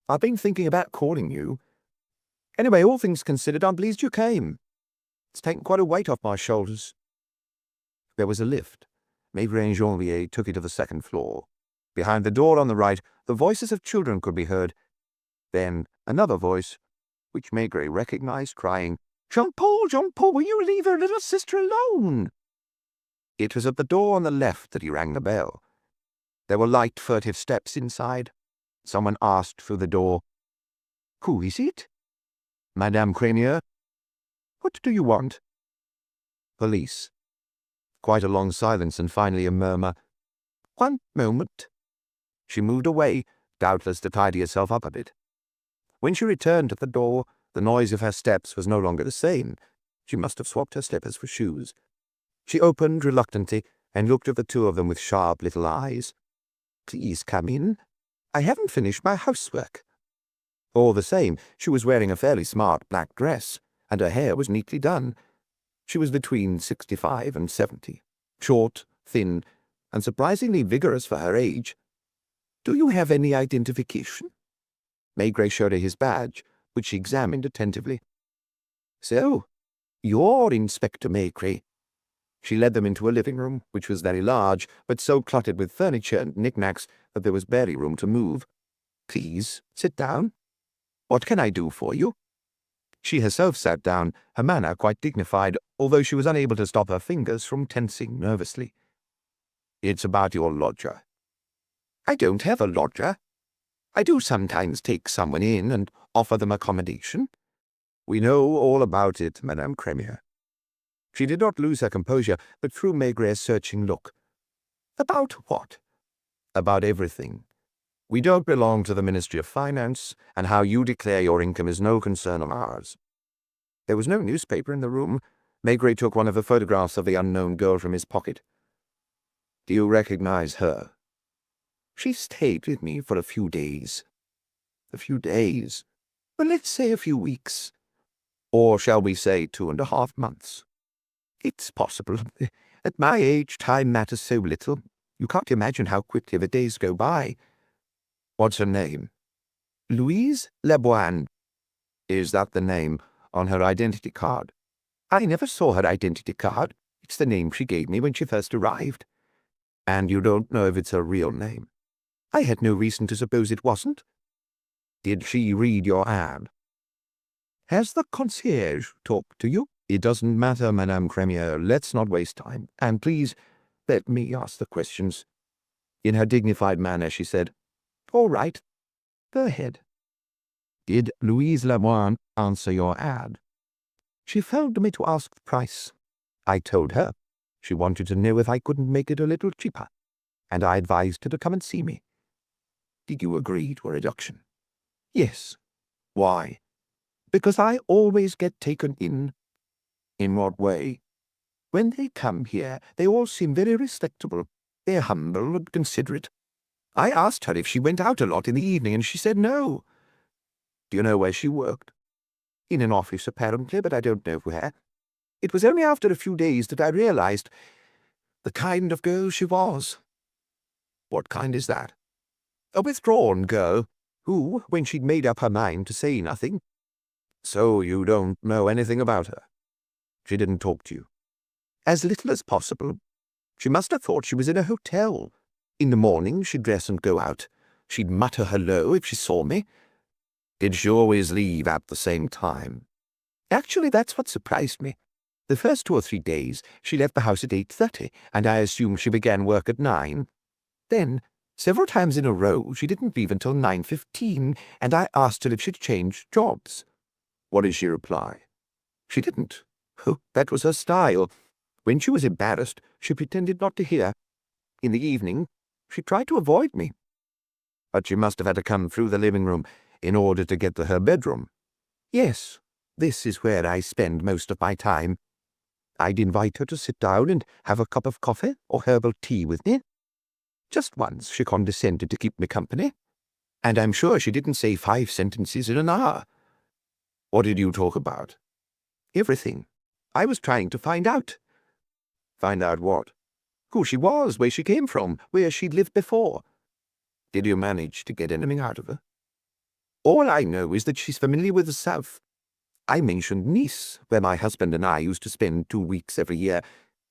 I've been thinking about calling you. Anyway, all things considered, I'm pleased you came. It's taken quite a weight off my shoulders." There was a lift. Maigret and Janvier took it to the second floor. Behind the door on the right, the voices of children could be heard. Then another voice, which Maigret recognized, crying, Jean-Paul, Jean-Paul, will you leave your little sister alone?" It was at the door on the left that he rang the bell. There were light, furtive steps inside. Someone asked through the door, "Who is it?" "Madame Crémieux." "What do you want?" "Police." Quite a long silence, and finally a murmur, "One moment." She moved away, doubtless to tidy herself up a bit. When she returned to the door, the noise of her steps was no longer the same. She must have swapped her slippers for shoes. She opened reluctantly and looked at the two of them with sharp little eyes. "Please come in. I haven't finished my housework." All the same, she was wearing a fairly smart black dress, and her hair was neatly done. She was between 65 and 70, short, thin, and surprisingly vigorous for her age. "Do you have any identification?" Maigret showed her his badge, which she examined attentively. "So, you're Inspector Maigret." She led them into a living room, which was very large, but so cluttered with furniture and knickknacks that there was barely room to move. "Please, sit down. What can I do for you?" She herself sat down, her manner quite dignified, although she was unable to stop her fingers from tensing nervously. "It's about your lodger." "I don't have a lodger. I do sometimes take someone in and offer them accommodation." "We know all about it, Madame Crémieux." She did not lose her composure, but threw Maigret a searching look. "About what?" "About everything. We don't belong to the Ministry of Finance, and how you declare your income is no concern of ours." There was no newspaper in the room. Maigret took one of the photographs of the unknown girl from his pocket. "Do you recognize her?" "She stayed with me for a few days." "A few days? Well, let's say a few weeks. Or shall we say 2.5 months? It's possible. At my age, time matters so little. You can't imagine how quickly the days go by." "What's her name?" "Louise Leboine." "Is that the name on her identity card?" "I never saw her identity card. It's the name she gave me when she first arrived." "And you don't know if it's her real name?" "I had no reason to suppose it wasn't." "Did she read your ad?" "Has the concierge talked to you?" "It doesn't matter, Madame Crémieux. Let's not waste time. And please, let me ask the questions." In her dignified manner, she said, "All right. Go ahead." "Did Louise Leboine answer your ad?" "She phoned me to ask the price. I told her. She wanted to know if I couldn't make it a little cheaper, and I advised her to come and see me." "Did you agree to a reduction?" "Yes." "Why?" "Because I always get taken in." "In what way?" "When they come here, they all seem very respectable. They're humble and considerate. I asked her if she went out a lot in the evening, and she said no." "Do you know where she worked?" "In an office, apparently, but I don't know where. It was only after a few days that I realized the kind of girl she was." "What kind is that?" "A withdrawn girl, who, when she'd made up her mind to say nothing." "So you don't know anything about her? She didn't talk to you?" "As little as possible. She must have thought she was in a hotel. In the morning she'd dress and go out. She'd mutter hello if she saw me." "Did she always leave at the same time?" "Actually, that's what surprised me. The first 2 or 3 days she left the house at 8:30, and I assumed she began work at 9. Then, several times in a row, she didn't leave until 9:15, and I asked her if she'd changed jobs." "What did she reply?" "She didn't. Oh, that was her style. When she was embarrassed, she pretended not to hear. In the evening, she tried to avoid me." "But she must have had to come through the living room in order to get to her bedroom." "Yes, this is where I spend most of my time. I'd invite her to sit down and have a cup of coffee or herbal tea with me. Just once she condescended to keep me company, and I'm sure she didn't say 5 sentences in an hour." "What did you talk about?" "Everything. I was trying to find out." "Find out what?" "Who she was, where she came from, where she'd lived before." "Did you manage to get anything out of her?" All I know is that she's familiar with the South. I mentioned Nice, where my husband and I used to spend 2 weeks every year,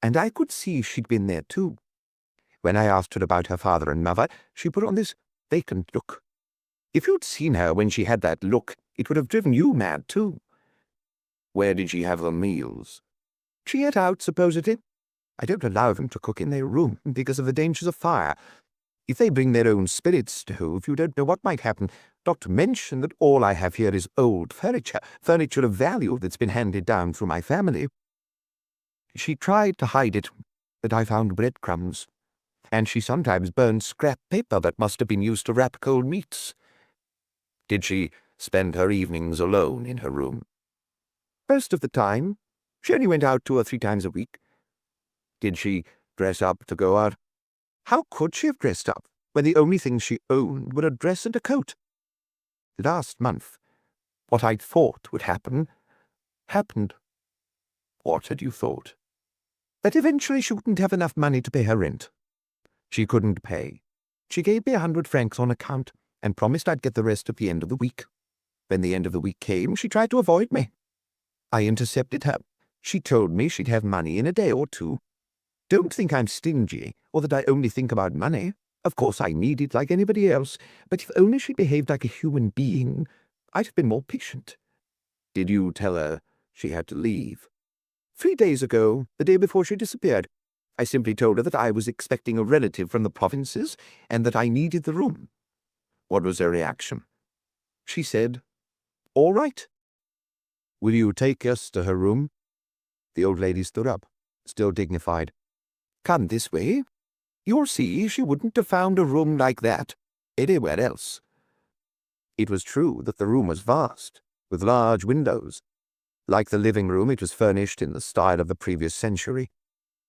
and I could see she'd been there too. When I asked her about her father and mother, she put on this vacant look. If you'd seen her when she had that look, it would have driven you mad too. Where did she have her meals? She ate out, supposedly. I don't allow them to cook in their room because of the dangers of fire. If they bring their own spirit stove, you don't know what might happen, not to mention that all I have here is old furniture of value that's been handed down through my family. She tried to hide it, but I found breadcrumbs, and she sometimes burned scrap paper that must have been used to wrap cold meats. Did she spend her evenings alone in her room? Most of the time. She only went out 2 or 3 times a week. Did she dress up to go out? How could she have dressed up when the only things she owned were a dress and a coat? Last month, what I'd thought would happen, happened. What had you thought? That eventually she wouldn't have enough money to pay her rent. She couldn't pay. She gave me 100 francs on account and promised I'd get the rest at the end of the week. When the end of the week came, she tried to avoid me. I intercepted her. She told me she'd have money in a day or 2. Don't think I'm stingy, or that I only think about money. Of course I need it like anybody else, but if only she behaved like a human being, I'd have been more patient. Did you tell her she had to leave? 3 days ago, the day before she disappeared. I simply told her that I was expecting a relative from the provinces, and that I needed the room. What was her reaction? She said, "All right." Will you take us to her room? The old lady stood up, still dignified. Come this way. You'll see she wouldn't have found a room like that anywhere else. It was true that the room was vast, with large windows. Like the living room, it was furnished in the style of the previous century.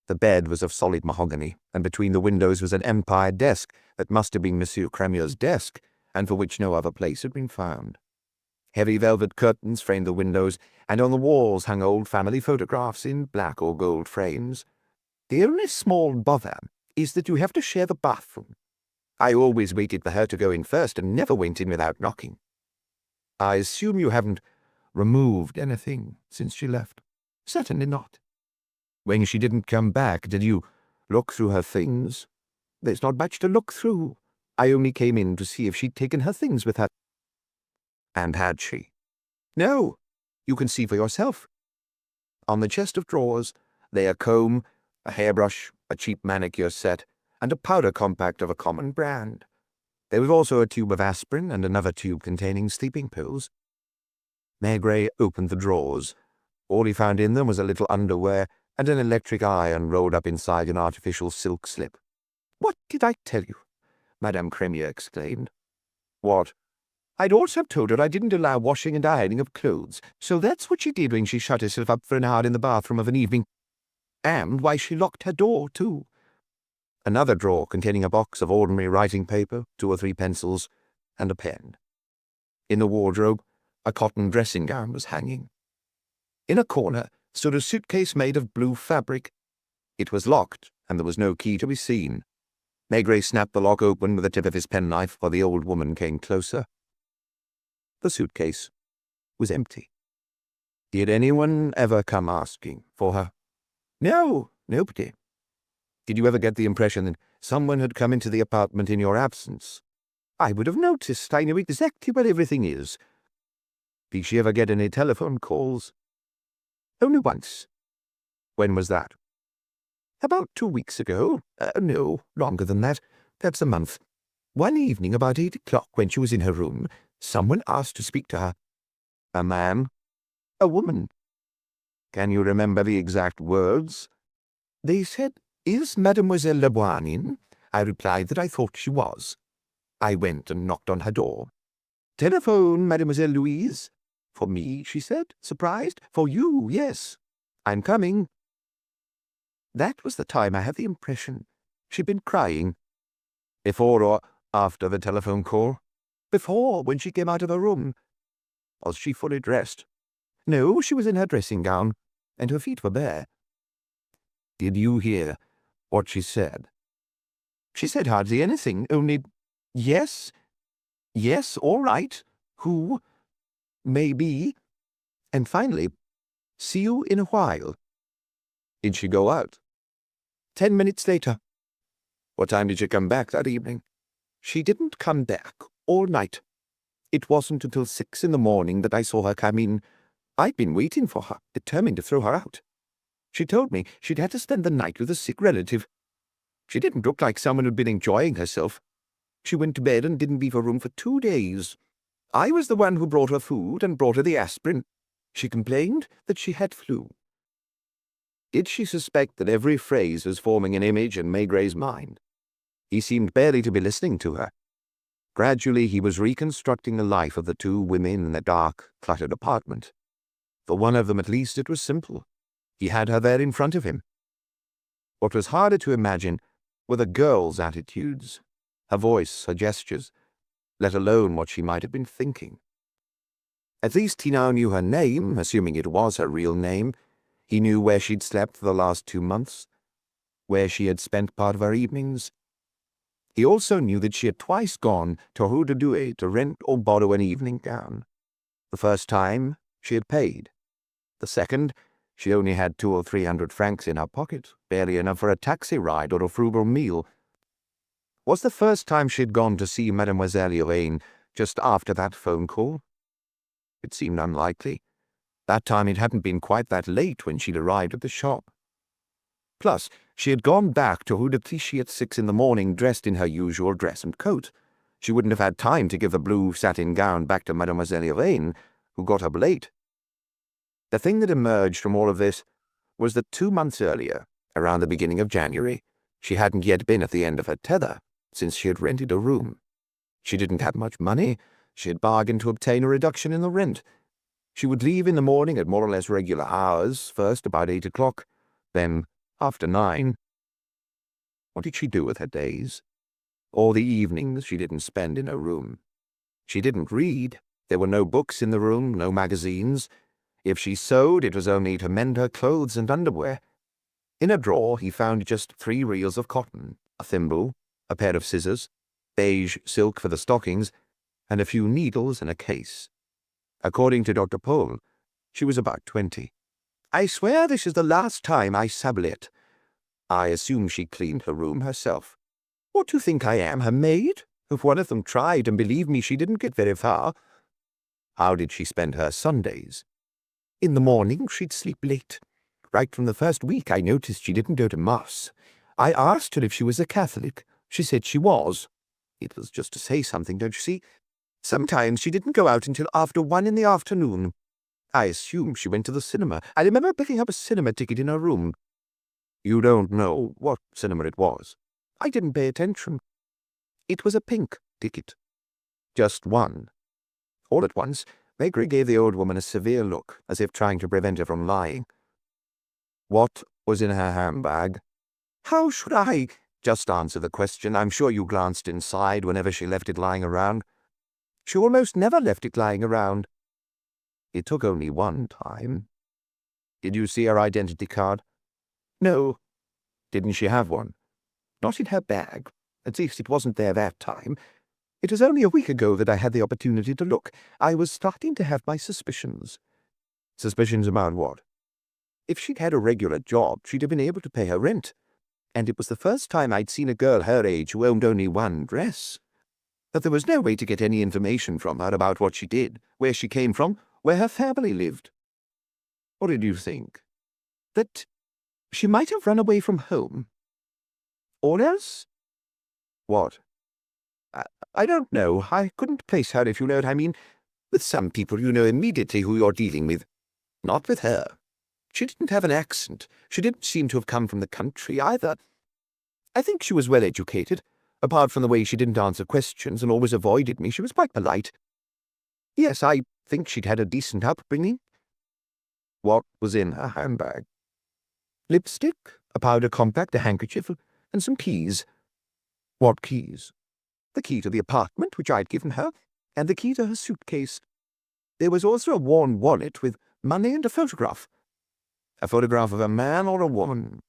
The bed was of solid mahogany, and between the windows was an empire desk that must have been Monsieur Crémier's desk, and for which no other place had been found. Heavy velvet curtains framed the windows, and on the walls hung old family photographs in black or gold frames. The only small bother is that you have to share the bathroom. I always waited for her to go in first and never went in without knocking. I assume you haven't removed anything since she left? Certainly not. When she didn't come back, did you look through her things? There's not much to look through. I only came in to see if she'd taken her things with her. And had she? No. You can see for yourself. On the chest of drawers lay a comb, a hairbrush, a cheap manicure set, and a powder compact of a common brand. There was also a tube of aspirin and another tube containing sleeping pills. Maigret opened the drawers. All he found in them was a little underwear and an electric iron rolled up inside an artificial silk slip. "What did I tell you?" Madame Crémier exclaimed. "What?" "I'd also told her I didn't allow washing and ironing of clothes, so that's what she did when she shut herself up for an hour in the bathroom of an evening. And why she locked her door, too." Another drawer containing a box of ordinary writing paper, 2 or 3 pencils, and a pen. In the wardrobe, a cotton dressing gown was hanging. In a corner stood a suitcase made of blue fabric. It was locked, and there was no key to be seen. Maigret snapped the lock open with the tip of his penknife while the old woman came closer. The suitcase was empty. Did anyone ever come asking for her? No, nobody. Did you ever get the impression that someone had come into the apartment in your absence? I would have noticed. I know exactly where everything is. Did she ever get any telephone calls? Only once. When was that? About 2 weeks ago. No, longer than that. That's a month. One evening about 8 o'clock, when she was in her room, someone asked to speak to her. A man? A woman. Can you remember the exact words? They said, "Is Mademoiselle Leboine in?" I replied that I thought she was. I went and knocked on her door. "Telephone, Mademoiselle Louise." "For me?" she said, surprised. "For you, yes. I'm coming." That was the time I had the impression she'd been crying. Before or after the telephone call? Before, when she came out of her room. Was she fully dressed? No, she was in her dressing gown, and her feet were bare. Did you hear what she said? She said hardly anything, only, yes, all right, Who? Maybe. And finally, see you in a while. Did she go out? 10 minutes later. What time did she come back that evening? She didn't come back all night. It wasn't until 6 in the morning that I saw her come in. I'd been waiting for her, determined to throw her out. She told me she'd had to spend the night with a sick relative. She didn't look like someone who'd been enjoying herself. She went to bed and didn't leave her room for 2 days. I was the one who brought her food and brought her the aspirin. She complained that she had flu. Did she suspect that every phrase was forming an image in Maigret's mind? He seemed barely to be listening to her. Gradually he was reconstructing the life of the two women in the dark, cluttered apartment. For one of them at least it was simple. He had her there in front of him. What was harder to imagine were the girl's attitudes, her voice, her gestures, let alone what she might have been thinking. At least he now knew her name, assuming it was her real name. He knew where she'd slept for the last 2 months, where she had spent part of her evenings. He also knew that she had twice gone to Rue de Douai to rent or borrow an evening gown. The first time, she had paid. The second, she only had 200 or 300 francs in her pocket, barely enough for a taxi ride or a frugal meal. Was the first time she had gone to see Mademoiselle Elaine just after that phone call? It seemed unlikely. That time it hadn't been quite that late when she'd arrived at the shop. Plus, she had gone back to Rue de Clichy at 6 in the morning dressed in her usual dress and coat. She wouldn't have had time to give the blue satin gown back to Mademoiselle Elaine, who got up late. The thing that emerged from all of this was that 2 months earlier, around the beginning of January, she hadn't yet been at the end of her tether, since she had rented a room. She didn't have much money. She had bargained to obtain a reduction in the rent. She would leave in the morning at more or less regular hours, first about 8 o'clock, then after 9. What did she do with her days? All the evenings she didn't spend in her room. She didn't read. There were no books in the room, no magazines. If she sewed, it was only to mend her clothes and underwear. In a drawer he found just 3 reels of cotton, a thimble, a pair of scissors, beige silk for the stockings, and a few needles in a case. According to Dr. Paul, she was about 20. I swear this is the last time I sublet. I assume she cleaned her room herself. What do you think I am, her maid? If one of them tried, and believe me, she didn't get very far. How did she spend her Sundays? In the morning, she'd sleep late. Right from the first week, I noticed she didn't go to Mass. I asked her if she was a Catholic. She said she was. It was just to say something, don't you see? Sometimes she didn't go out until after 1 in the afternoon. I assume she went to the cinema. I remember picking up a cinema ticket in her room. You don't know what cinema it was? I didn't pay attention. It was a pink ticket. Just one. All at once, Maigret gave the old woman a severe look, as if trying to prevent her from lying. What was in her handbag? How should I? Just answer the question. I'm sure you glanced inside whenever she left it lying around. She almost never left it lying around. It took only one time. Did you see her identity card? No. Didn't she have one? Not in her bag. At least it wasn't there that time. It was only a week ago that I had the opportunity to look. I was starting to have my suspicions. Suspicions about what? If she'd had a regular job, she'd have been able to pay her rent. And it was the first time I'd seen a girl her age who owned only one dress. But there was no way to get any information from her about what she did, where she came from, where her family lived. What did you think? That she might have run away from home. Or else? What? I don't know. I couldn't place her, if you know what I mean. With some people you know immediately who you're dealing with. Not with her. She didn't have an accent. She didn't seem to have come from the country either. I think she was well educated. Apart from the way she didn't answer questions and always avoided me, she was quite polite. Yes, I think she'd had a decent upbringing. What was in her handbag? Lipstick, a powder compact, a handkerchief, and some keys. What keys? The key to the apartment, which I'd given her, and the key to her suitcase. There was also a worn wallet with money and a photograph. A photograph of a man or a woman?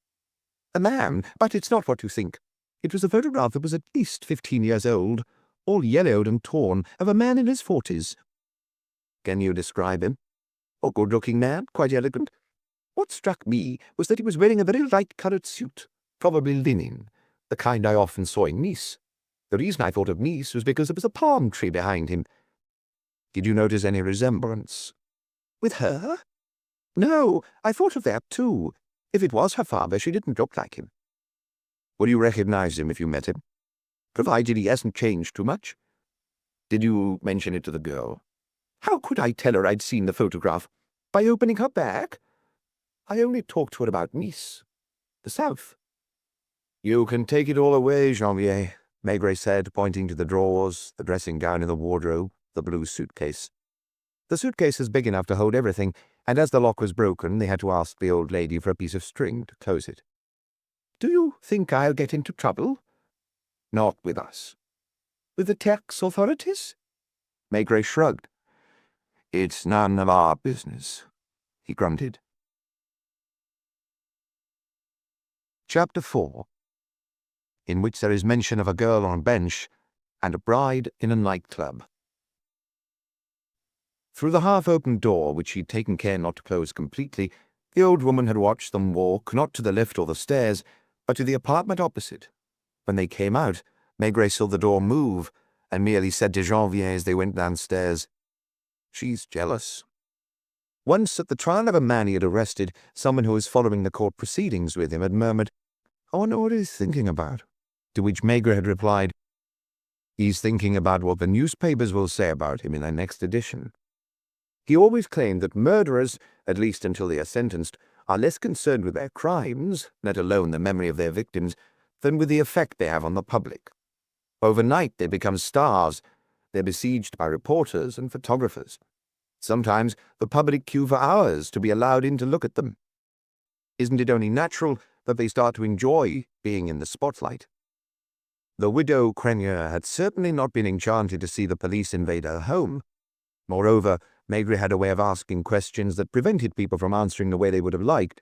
A man, but it's not what you think. It was a photograph that was at least 15 years old, all yellowed and torn, of a man in his 40s. Can you describe him? A good-looking man, quite elegant. What struck me was that he was wearing a very light-coloured suit, probably linen, the kind I often saw in Nice. The reason I thought of Nice was because there was a palm tree behind him. Did you notice any resemblance? With her? No, I thought of that too. If it was her father, she didn't look like him. Would you recognize him if you met him? Provided he hasn't changed too much. Did you mention it to the girl? How could I tell her I'd seen the photograph? By opening her bag? I only talked to her about Nice, the south. You can take it all away, Janvier, Maigret said, pointing to the drawers, the dressing gown in the wardrobe, the blue suitcase. The suitcase is big enough to hold everything, and as the lock was broken, they had to ask the old lady for a piece of string to close it. Do you think I'll get into trouble? Not with us. With the tax authorities? Maigret shrugged. It's none of our business, he grunted. Chapter 4, in which there is mention of a girl on a bench and a bride in a nightclub. Through the half-open door, which she'd taken care not to close completely, the old woman had watched them walk not to the lift or the stairs, but to the apartment opposite. When they came out, Maigret saw the door move, and merely said to Janvier as they went downstairs, "She's jealous." Once, at the trial of a man he had arrested, someone who was following the court proceedings with him had murmured, "I wonder what he's thinking about," to which Maigret had replied, "He's thinking about what the newspapers will say about him in their next edition." He always claimed that murderers, at least until they are sentenced, are less concerned with their crimes, let alone the memory of their victims, than with the effect they have on the public. Overnight they become stars. They're besieged by reporters and photographers. Sometimes the public queue for hours to be allowed in to look at them. Isn't it only natural that they start to enjoy being in the spotlight? The widow Crenier had certainly not been enchanted to see the police invade her home. Moreover, Maigret had a way of asking questions that prevented people from answering the way they would have liked.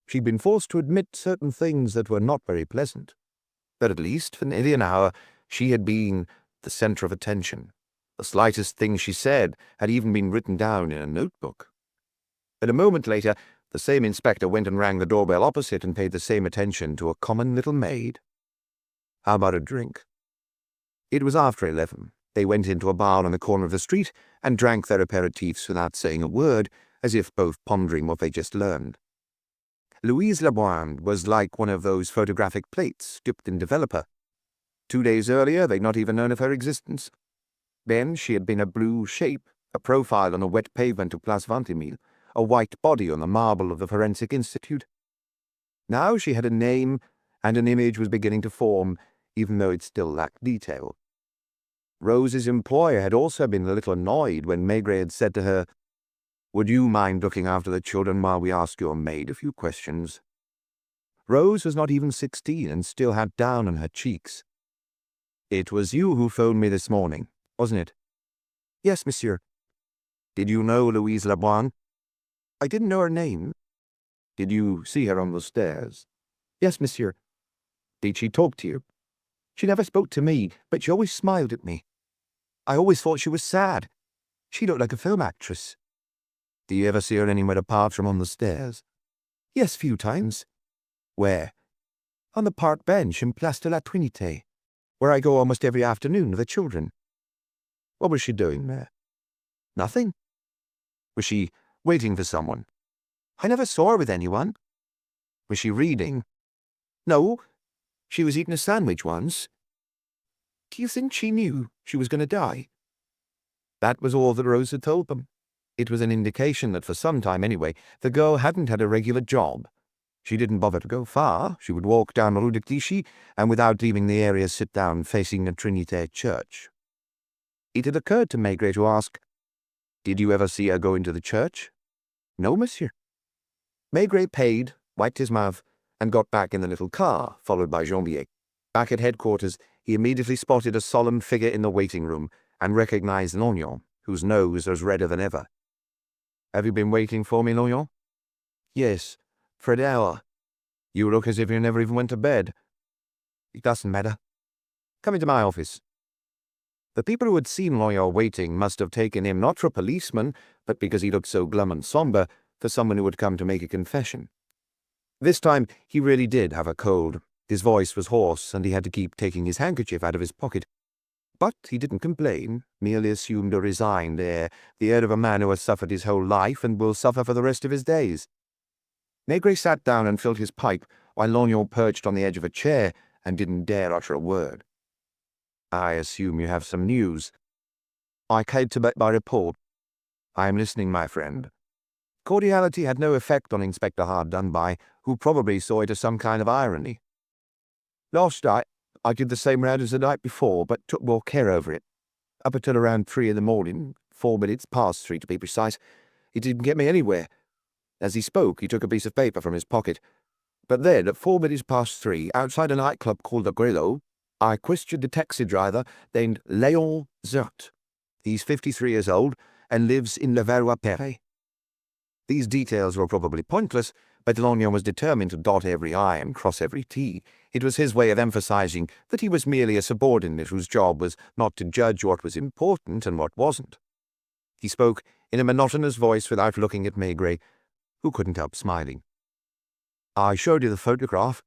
She'd been forced to admit certain things that were not very pleasant. But at least, for nearly an hour, she had been the centre of attention. The slightest thing she said had even been written down in a notebook. And a moment later, the same inspector went and rang the doorbell opposite and paid the same attention to a common little maid. How about a drink? It was after 11. They went into a bar on the corner of the street and drank their aperitifs without saying a word, as if both pondering what they just learned. Louise Leboine was like one of those photographic plates dipped in developer. 2 days earlier, they'd not even known of her existence. Then she had been a blue shape, a profile on the wet pavement of Place Ventimille, a white body on the marble of the Forensic Institute. Now she had a name, and an image was beginning to form, even though it still lacked detail. Rose's employer had also been a little annoyed when Maigret had said to her, "Would you mind looking after the children while we ask your maid a few questions?" Rose was not even 16 and still had down on her cheeks. "It was you who phoned me this morning, wasn't it?" "Yes, monsieur." "Did you know Louise Leboine?" "I didn't know her name." "Did you see her on the stairs?" "Yes, monsieur." "Did she talk to you?" "She never spoke to me, but she always smiled at me. I always thought she was sad. She looked like a film actress." "Do you ever see her anywhere apart from on the stairs?" "Yes, few times." "Where?" "On the park bench in Place de la Trinité, where I go almost every afternoon with the children." "What was she doing there?" "Nothing." "Was she waiting for someone?" "I never saw her with anyone." "Was she reading?" "No. She was eating a sandwich once." "Do you think she knew she was going to die?" That was all that Rose had told them. It was an indication that for some time anyway, the girl hadn't had a regular job. She didn't bother to go far. She would walk down Rue de Clichy and without leaving the area sit down facing the Trinité church. It had occurred to Maigret to ask, "Did you ever see her go into the church?" "No, monsieur." Maigret paid, wiped his mouth, and got back in the little car, followed by Janvier. Back at headquarters, he immediately spotted a solemn figure in the waiting room and recognized Lognon, whose nose was redder than ever. "Have you been waiting for me, Lognon?" "Yes, for an hour." "You look as if you never even went to bed." "It doesn't matter. Come into my office." The people who had seen Lawyer waiting must have taken him not for a policeman, but because he looked so glum and somber, for someone who had come to make a confession. This time he really did have a cold. His voice was hoarse, and he had to keep taking his handkerchief out of his pocket. But he didn't complain, merely assumed a resigned air, the air of a man who has suffered his whole life and will suffer for the rest of his days. Maigret sat down and filled his pipe, while Lognon perched on the edge of a chair and didn't dare utter a word. "I assume you have some news." "I came to make my report." "I am listening, my friend." Cordiality had no effect on Inspector Hard-Done-By, who probably saw it as some kind of irony. "Last night I did the same round as the night before, but took more care over it. Up until around 3 in the morning, 4 minutes past 3 to be precise, it didn't get me anywhere." As he spoke, he took a piece of paper from his pocket. "But then, at 4 minutes past 3, outside a nightclub called the Grillo, I questioned a taxi driver named Léon Zert. He's 53 years old and lives in Levallois-Perret." These details were probably pointless, but Lognon was determined to dot every I and cross every T. It was his way of emphasizing that he was merely a subordinate whose job was not to judge what was important and what wasn't. He spoke in a monotonous voice without looking at Maigret, who couldn't help smiling. "I showed you the photograph,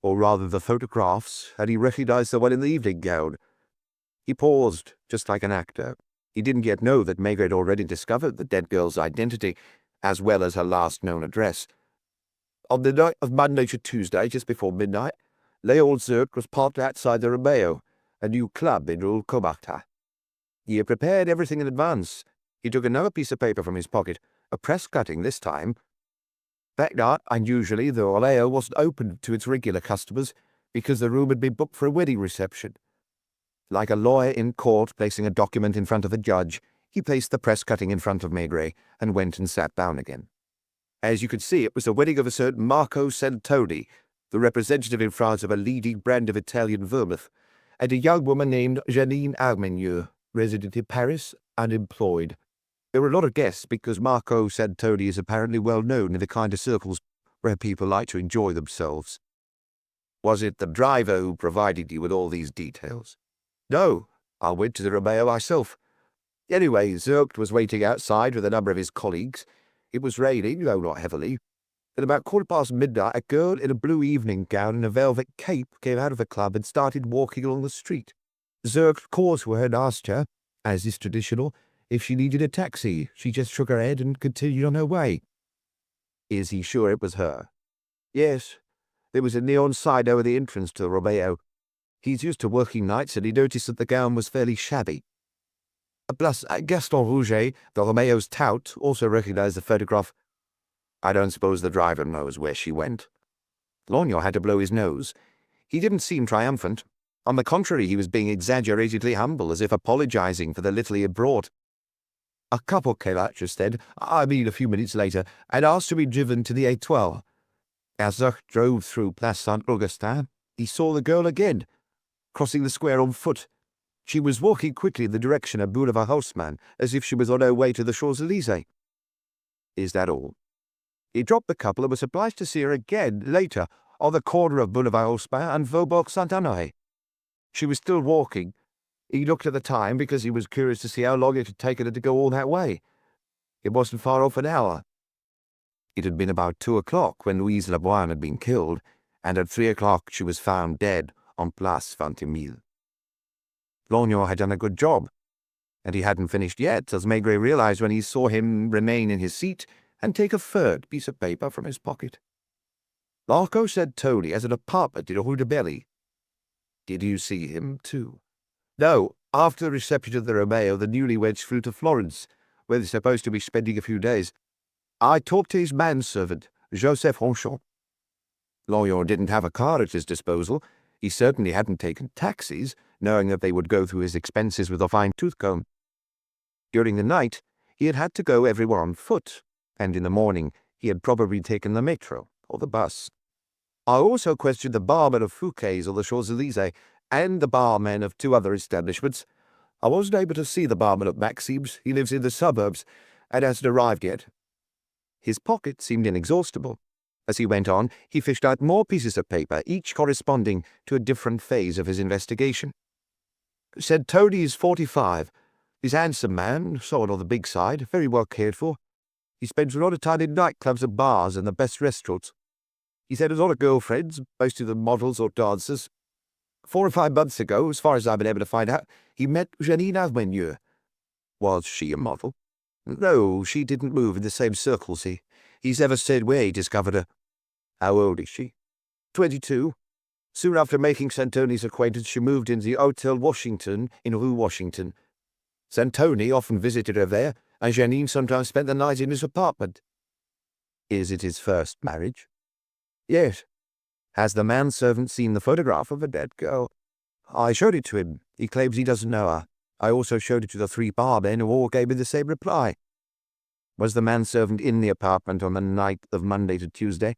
or rather the photographs, and he recognized the one in the evening gown." He paused, just like an actor. He didn't yet know that Maigret had already discovered the dead girl's identity, as well as her last known address. "On the night of Monday to Tuesday, just before midnight, Léon Zert was parked outside the Romeo, a new club in Rue Comartin. He had prepared everything in advance. He took another piece of paper from his pocket, a press cutting this time. That night, unusually, the Romeo wasn't open to its regular customers because the room had been booked for a wedding reception. Like a lawyer in court placing a document in front of the judge, he placed the press cutting in front of Maigret and went and sat down again. As you could see, it was the wedding of a certain Marco Santoni, the representative in France of a leading brand of Italian vermouth, and a young woman named Janine Armenieux, resident in Paris, unemployed. There were a lot of guests because Marco Santoni is apparently well known in the kind of circles where people like to enjoy themselves." "Was it the driver who provided you with all these details?" "No, I went to the Romeo myself. Anyway, Zergt was waiting outside with a number of his colleagues. It was raining, though not heavily. At about midnight, a girl in a blue evening gown and a velvet cape came out of the club and started walking along the street. Zergt called to her and asked her, as is traditional, if she needed a taxi. She just shook her head and continued on her way." "Is he sure it was her?" "Yes. There was a neon sign over the entrance to the Romeo. He's used to working nights, and he noticed that the gown was fairly shabby. Plus, Gaston Rouget, the Romeo's tout, also recognized the photograph." "I don't suppose the driver knows where she went?" Lognon had to blow his nose. He didn't seem triumphant. On the contrary, he was being exaggeratedly humble, as if apologizing for the little he had brought. "A couple came out just then, a few minutes later, and asked to be driven to the Étoile. As Zergt drove through Place Saint-Augustin, he saw the girl again, crossing the square on foot. She was walking quickly in the direction of Boulevard Haussmann, as if she was on her way to the Champs-Élysées." "Is that all?" "He dropped the couple and was obliged to see her again later, on the corner of Boulevard Haussmann and Faubourg Saint-Honoré. She was still walking. He looked at the time because he was curious to see how long it had taken her to go all that way. It wasn't far off an hour." It had been about 2 o'clock when Louise Leboine had been killed, and at 3 o'clock she was found dead on Place Vingt-Mille. Lognon had done a good job, and he hadn't finished yet, as Maigret realized when he saw him remain in his seat and take a third piece of paper from his pocket. "Marco Santoni has an apartment in Rue de Berry." "Did you see him, too?" "No. After the reception of the Romeo, the newlyweds flew to Florence, where they're supposed to be spending a few days. I talked to his manservant, Joseph Ronchon." Lognon didn't have a car at his disposal. He certainly hadn't taken taxis, knowing that they would go through his expenses with a fine-tooth comb. During the night, he had to go everywhere on foot, and in the morning he had probably taken the metro or the bus. I also questioned the barman of Fouquet's on the Champs-Élysées and the barman of 2 other establishments. I wasn't able to see the barman of Maxime's. He lives in the suburbs and hasn't arrived yet." His pocket seemed inexhaustible. As he went on, he fished out more pieces of paper, each corresponding to a different phase of his investigation. Said Tony is 45. He's a handsome man, sort on the big side, very well cared for. He spends a lot of time in nightclubs and bars and the best restaurants. He said has a lot of girlfriends, most of them models or dancers. 4 or 5 months ago, as far as I've been able to find out, he met Janine Almenieux. Was she a model? No, she didn't move in the same circles. He's never said where he discovered her. How old is she? 22. Soon after making Santoni's acquaintance, she moved into the Hotel Washington in Rue Washington. Santoni often visited her there, and Janine sometimes spent the night in his apartment. Is it his first marriage? Yes. Has the manservant seen the photograph of a dead girl? I showed it to him. He claims he doesn't know her. I also showed it to the 3 barmen who all gave me the same reply. Was the manservant in the apartment on the night of Monday to Tuesday?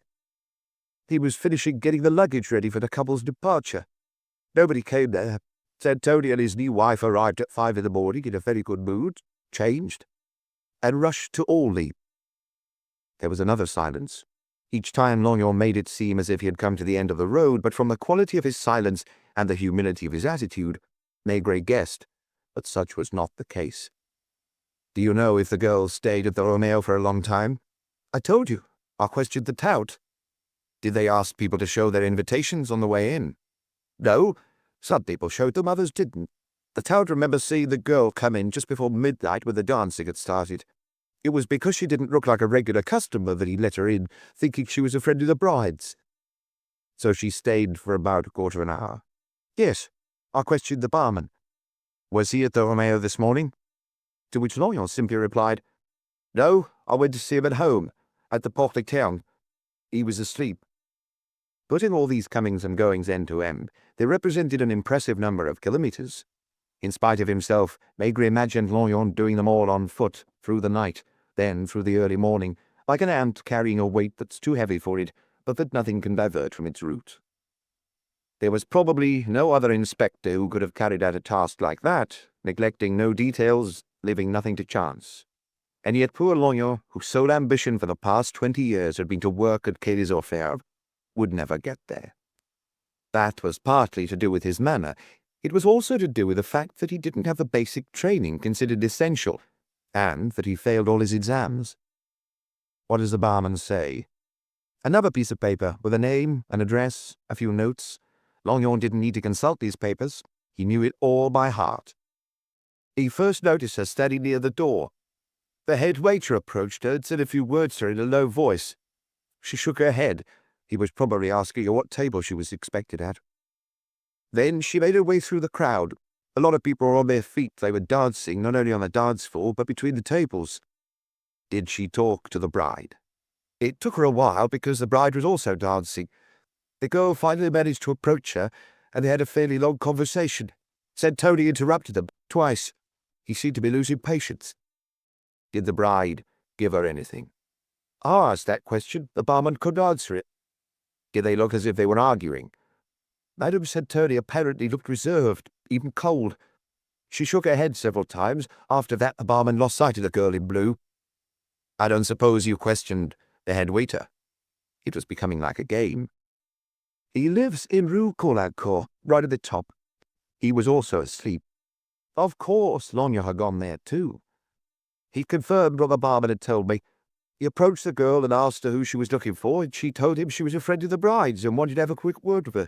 He was finishing getting the luggage ready for the couple's departure. Nobody came there. Santoni and his new wife arrived at 5 in the morning in a very good mood, changed, and rushed to Orly. There was another silence. Each time Lognon made it seem as if he had come to the end of the road, but from the quality of his silence and the humility of his attitude, Maigret guessed, but such was not the case. Do you know if the girls stayed at the Romeo for a long time? I told you. I questioned the tout. Did they ask people to show their invitations on the way in? No. Some people showed them, others didn't. The tout remembers seeing the girl come in just before midnight when the dancing had started. It was because she didn't look like a regular customer that he let her in, thinking she was a friend of the bride's. So she stayed for about a quarter of an hour. Yes. I questioned the barman. Was he at the Romeo this morning? To which Lognon simply replied, No, I went to see him at home, at the Porte de Town. He was asleep. Putting all these comings and goings end to end, they represented an impressive number of kilometres. In spite of himself, Maigret imagined Lognon doing them all on foot, through the night, then through the early morning, like an ant carrying a weight that's too heavy for it, but that nothing can divert from its route. There was probably no other inspector who could have carried out a task like that, neglecting no details, leaving nothing to chance. And yet poor Lognon, whose sole ambition for the past 20 years had been to work at Quai des Orfèvres, would never get there. That was partly to do with his manner. It was also to do with the fact that he didn't have the basic training considered essential, and that he failed all his exams. What does the barman say? Another piece of paper with a name, an address, a few notes. Lognon didn't need to consult these papers. He knew it all by heart. He first noticed her standing near the door. The head waiter approached her and said a few words to her in a low voice. She shook her head. He was probably asking her what table she was expected at. Then she made her way through the crowd. A lot of people were on their feet. They were dancing, not only on the dance floor, but between the tables. Did she talk to the bride? It took her a while because the bride was also dancing. The girl finally managed to approach her, and they had a fairly long conversation. Santoni interrupted them, twice. He seemed to be losing patience. Did the bride give her anything? I asked that question. The barman couldn't answer it. Did they look as if they were arguing? Madame Santoni apparently looked reserved, even cold. She shook her head several times. After that, the barman lost sight of the girl in blue. I don't suppose you questioned the head waiter. It was becoming like a game. He lives in Rue Colincourt, right at the top. He was also asleep. Of course, Lognon had gone there too. He confirmed what the barman had told me. He approached the girl and asked her who she was looking for, and she told him she was a friend of the bride's and wanted to have a quick word with her.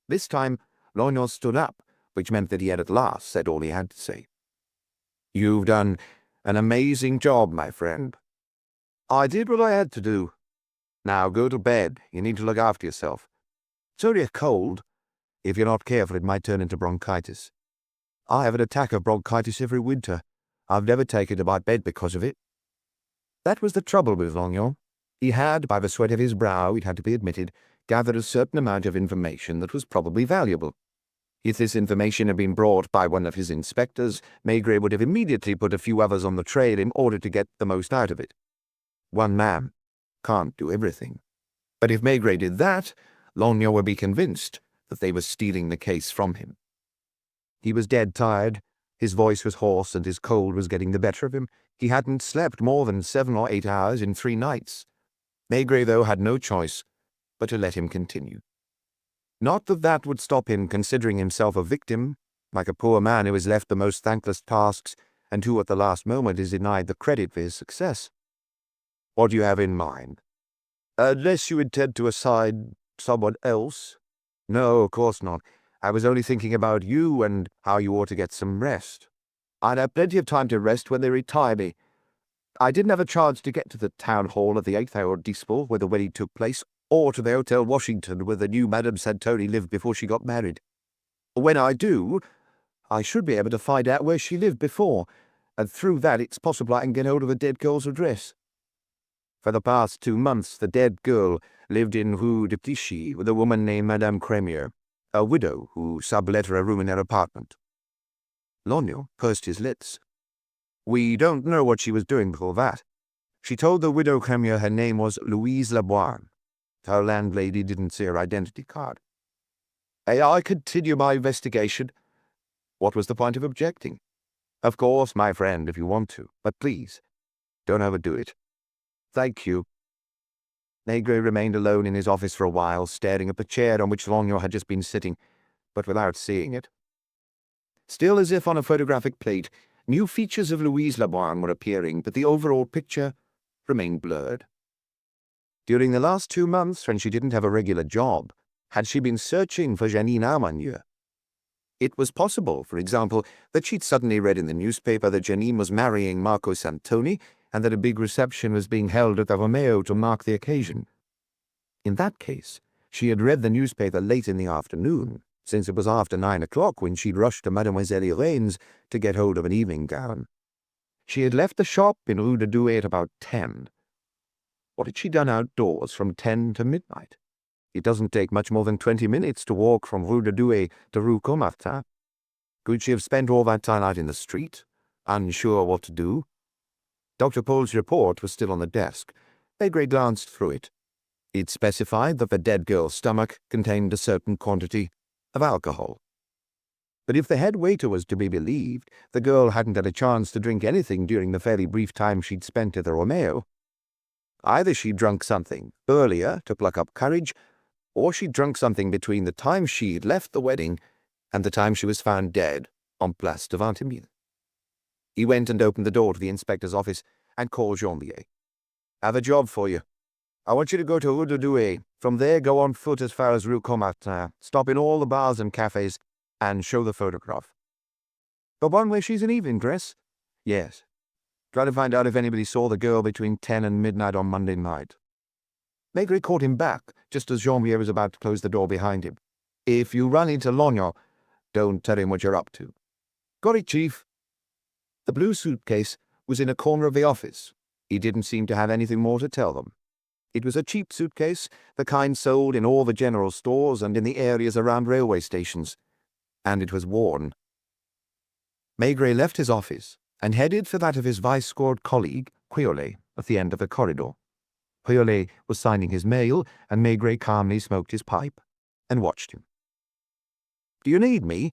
This time, Lognon stood up, which meant that he had at last said all he had to say. You've done an amazing job, my friend. I did what I had to do. Now go to bed. You need to look after yourself. It's only a cold. If you're not careful, it might turn into bronchitis. I have an attack of bronchitis every winter. I've never taken to my bed because of it. That was the trouble with Lognon. He had, by the sweat of his brow, it had to be admitted, gathered a certain amount of information that was probably valuable. If this information had been brought by one of his inspectors, Maigret would have immediately put a few others on the trail in order to get the most out of it. One man can't do everything. But if Maigret did that, Lognon would be convinced that they were stealing the case from him. He was dead tired. His voice was hoarse and his cold was getting the better of him. He hadn't slept more than 7 or 8 hours in 3 nights. Maigret, though, had no choice but to let him continue. Not that that would stop him considering himself a victim. like a poor man who is left the most thankless tasks and who at the last moment is denied the credit for his success. What do you have in mind? Unless you intend to assign someone else. No, of course not. I was only thinking about you and how you ought to get some rest. I'd have plenty of time to rest when they retire me. I didn't have a chance to get to the town hall at the 8th hour dispo where the wedding took place, or to the Hotel Washington where the new Madame Santoni lived before she got married. When I do, I should be able to find out where she lived before, and through that it's possible I can get hold of the dead girl's address. For the past 2 months, the dead girl lived in Rue de Clichy with a woman named Madame Crémier, a widow who sublet her a room in her apartment. Lognon pursed his lips. We don't know what she was doing before that. She told the widow Crémier her name was Louise Leboine. Her landlady didn't see her identity card. I continue my investigation. What was the point of objecting? Of course, my friend, if you want to, but please, don't overdo it. Thank you. Maigret remained alone in his office for a while, staring at the chair on which Lognon had just been sitting, but without seeing it. Still as if on a photographic plate, new features of Louise Leboine were appearing, but the overall picture remained blurred. During the last 2 months, when she didn't have a regular job, had she been searching for Janine Armagnac? It was possible, for example, that she'd suddenly read in the newspaper that Janine was marrying Marco Santoni and that a big reception was being held at the Romeo to mark the occasion. In that case, she had read the newspaper late in the afternoon, since it was after 9 o'clock when she'd rushed to Mademoiselle Irene's to get hold of an evening gown. She had left the shop in Rue de Douai at about 10. What had she done outdoors from 10 to midnight? It doesn't take much more than 20 minutes to walk from Rue de Douai to Rue Caumartin. Could she have spent all that time out in the street, unsure what to do? Dr. Paul's report was still on the desk. Maigret glanced through it. It specified that the dead girl's stomach contained a certain quantity of alcohol. But if the head waiter was to be believed, the girl hadn't had a chance to drink anything during the fairly brief time she'd spent at the Romeo. Either she'd drunk something earlier to pluck up courage, or she'd drunk something between the time she'd left the wedding and the time she was found dead on Place de Vintimille. He went and opened the door to the inspector's office and called Janvier. Have a job for you. I want you to go to Rue de Douai. From there, go on foot as far as Rue Caumartin, stop in all the bars and cafes, and show the photograph. The one where she's in evening dress? Yes. Try to find out if anybody saw the girl between 10 and midnight on Monday night. Maigret caught him back, just as Janvier was about to close the door behind him. If you run into Lognon, don't tell him what you're up to. Got it, Chief. The blue suitcase was in a corner of the office. He didn't seem to have anything more to tell them. It was a cheap suitcase, the kind sold in all the general stores and in the areas around railway stations. And it was worn. Maigret left his office and headed for that of his vice-squad colleague, Quiolet, at the end of the corridor. Quiolet was signing his mail, and Maigret calmly smoked his pipe and watched him. Do you need me?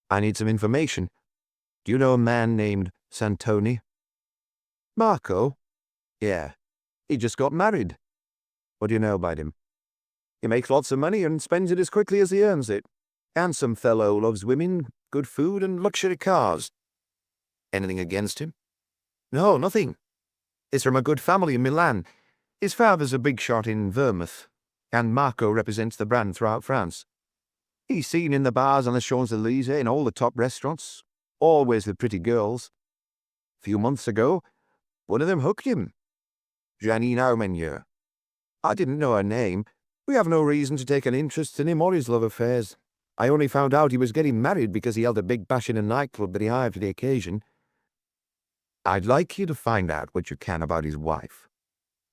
I need some information. Do you know a man named Santoni? Marco? Yeah. He just got married. What do you know about him? He makes lots of money and spends it as quickly as he earns it. Handsome fellow, loves women, good food, and luxury cars. Anything against him? No, nothing. He's from a good family in Milan. His father's a big shot in Vermouth, and Marco represents the brand throughout France. He's seen in the bars on the Champs-Élysées, in all the top restaurants, always with pretty girls. A few months ago, one of them hooked him. Janine Armagnac. I didn't know her name. We have no reason to take an interest in him or his love affairs. I only found out he was getting married because he held a big bash in a nightclub that he hired for the occasion. I'd like you to find out what you can about his wife.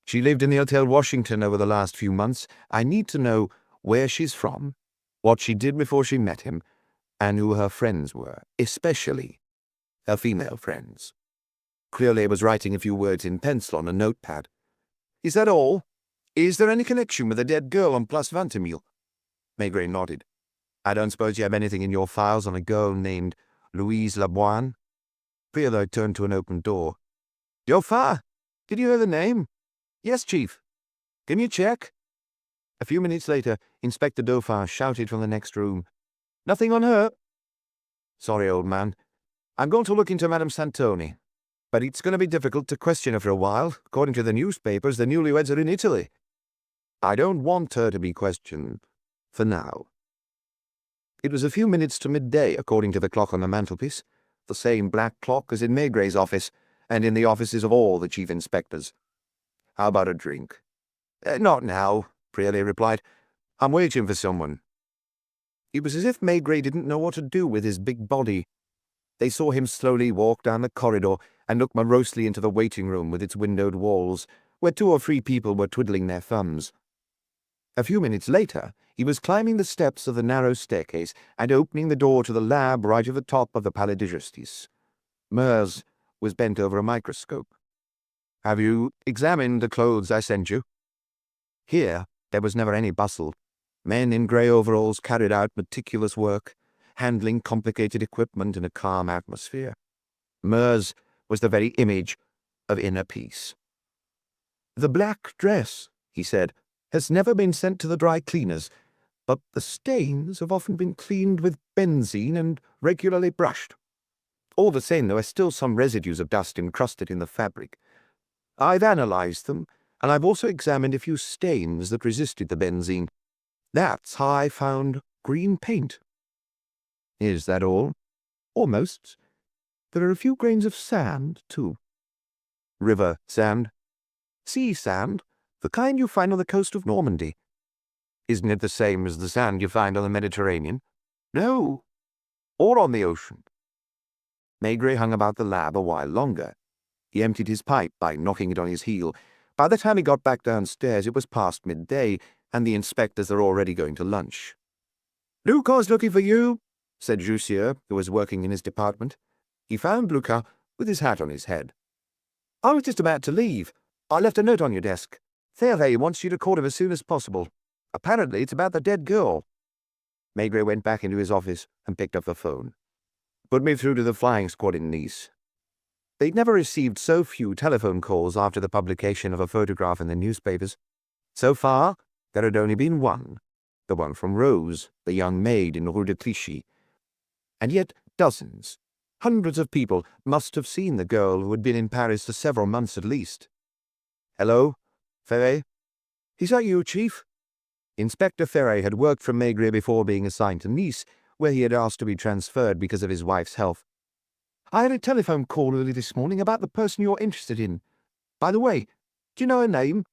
She lived in the Hotel Washington over the last few months. I need to know where she's from, what she did before she met him, and who her friends were, especially her female friends. Quiolet was writing a few words in pencil on a notepad. Is that all? Is there any connection with the dead girl on Place Vintimille? Maigret nodded. I don't suppose you have anything in your files on a girl named Louise Leboine? Quiolet turned to an open door. Dauphin! Did you hear the name? Yes, Chief. Can you check? A few minutes later, Inspector Dauphin shouted from the next room. Nothing on her. Sorry, old man. I'm going to look into Madame Santoni. But it's going to be difficult to question her for a while. According to the newspapers, the newlyweds are in Italy. I don't want her to be questioned. For now. It was a few minutes to midday, according to the clock on the mantelpiece. The same black clock as in Maigret's office, and in the offices of all the chief inspectors. How about a drink? Not now, Priele replied. I'm waiting for someone. It was as if Maigret didn't know what to do with his big body. They saw him slowly walk down the corridor and look morosely into the waiting room with its windowed walls, where 2 or 3 people were twiddling their thumbs. A few minutes later, he was climbing the steps of the narrow staircase and opening the door to the lab right at the top of the Palais de Justice. Immerse was bent over a microscope. Have you examined the clothes I sent you? Here, there was never any bustle. Men in grey overalls carried out meticulous work, handling complicated equipment in a calm atmosphere. Immerse was the very image of inner peace. The black dress, he said, has never been sent to the dry cleaners, but the stains have often been cleaned with benzene and regularly brushed. All the same, there are still some residues of dust encrusted in the fabric. I've analyzed them, and I've also examined a few stains that resisted the benzene. That's how I found green paint. Is that all? Almost. There are a few grains of sand, too. River sand? Sea sand, the kind you find on the coast of Normandy. Isn't it the same as the sand you find on the Mediterranean? No. Or on the ocean. Maigret hung about the lab a while longer. He emptied his pipe by knocking it on his heel. By the time he got back downstairs, it was past midday, and the inspectors are already going to lunch. Lucas's looking for you, said Jussieu, who was working in his department. He found Lucas with his hat on his head. I was just about to leave. I left a note on your desk. Ferret wants you to call him as soon as possible. Apparently it's about the dead girl. Maigret went back into his office and picked up the phone. Put me through to the flying squad in Nice. They'd never received so few telephone calls after the publication of a photograph in the newspapers. So far, there had only been one, the one from Rose, the young maid in Rue de Clichy. And yet dozens, hundreds of people must have seen the girl who had been in Paris for several months at least. Hello? Ferret? Is that you, Chief? Inspector Ferret had worked for Maigret before being assigned to Nice, where he had asked to be transferred because of his wife's health. I had a telephone call early this morning about the person you're interested in. By the way, do you know her name?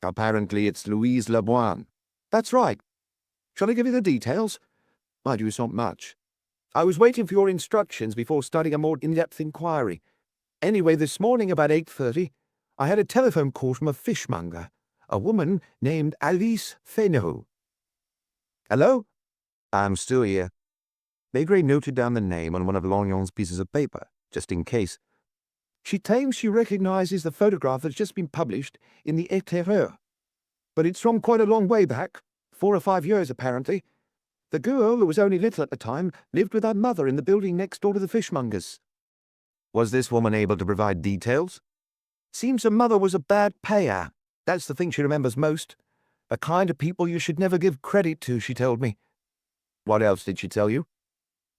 Apparently it's Louise Leboine. That's right. Shall I give you the details? Mind you, it's not much. I was waiting for your instructions before starting a more in-depth inquiry. Anyway, this morning about 8:30, I had a telephone call from a fishmonger, a woman named Alice Fesneau. Hello? I'm still here. Maigret noted down the name on one of Lognon's pieces of paper, just in case. She claims she recognizes the photograph that's just been published in the Éclaireur. But it's from quite a long way back, 4 or 5 years apparently. The girl, who was only little at the time, lived with her mother in the building next door to the fishmonger's. Was this woman able to provide details? Seems her mother was a bad payer. That's the thing she remembers most. The kind of people you should never give credit to, she told me. What else did she tell you?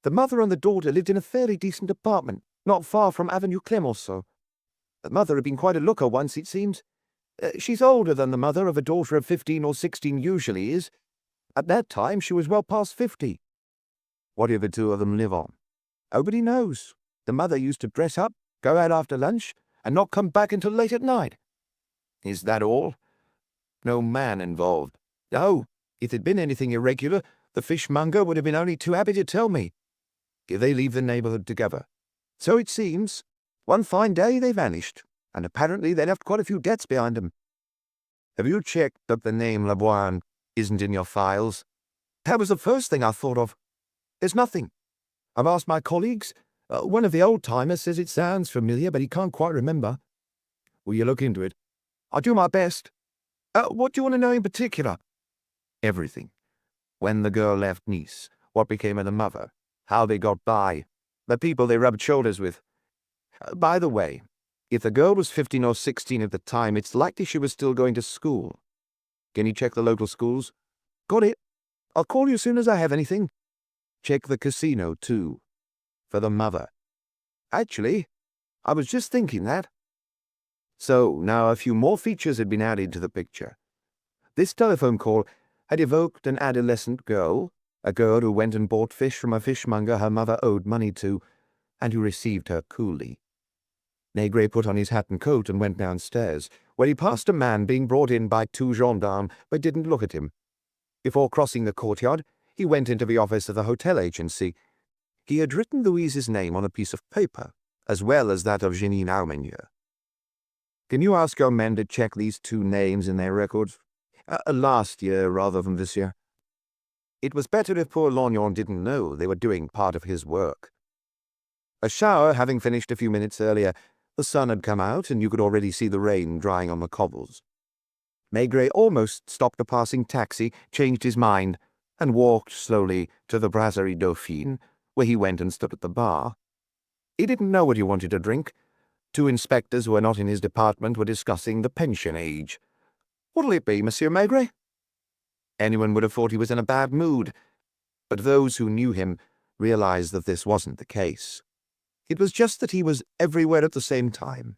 The mother and the daughter lived in a fairly decent apartment, not far from Avenue Clemenceau. The mother had been quite a looker once, it seems. She's older than the mother of a daughter of 15 or 16 usually is. At that time, she was well past 50. What did the two of them live on? Nobody knows. The mother used to dress up, go out after lunch, and not come back until late at night. Is that all? No man involved. No, if there'd been anything irregular, the fishmonger would have been only too happy to tell me. They leave the neighborhood together. So it seems. One fine day they vanished, and apparently they left quite a few debts behind them. Have you checked that the name Leboine isn't in your files? That was the first thing I thought of. There's nothing. I've asked my colleagues. One of the old-timers says it sounds familiar, but he can't quite remember. Will you look into it? I'll do my best. What do you want to know in particular? Everything. When the girl left Nice, what became of the mother, how they got by, the people they rubbed shoulders with. By the way, if the girl was 15 or 16 at the time, it's likely she was still going to school. Can you check the local schools? Got it. I'll call you as soon as I have anything. Check the casino, too. for the mother. Actually, I was just thinking that. So now a few more features had been added to the picture. This telephone call had evoked an adolescent girl, a girl who went and bought fish from a fishmonger her mother owed money to, and who received her coolly. Maigret put on his hat and coat and went downstairs, where he passed a man being brought in by 2 gendarmes, but didn't look at him. Before crossing the courtyard, he went into the office of the hotel agency. He had written Louise's name on a piece of paper, as well as that of Jeanine Armenier. "Can you ask your men to check these 2 names in their records? Last year rather than this year." It was better if poor Lognon didn't know they were doing part of his work. A shower having finished a few minutes earlier, the sun had come out and you could already see the rain drying on the cobbles. Maigret almost stopped a passing taxi, changed his mind, and walked slowly to the Brasserie Dauphine, where he went and stood at the bar. He didn't know what he wanted to drink. 2 inspectors who were not in his department were discussing the pension age. "What'll it be, Monsieur Maigret?" Anyone would have thought he was in a bad mood, but those who knew him realized that this wasn't the case. It was just that he was everywhere at the same time.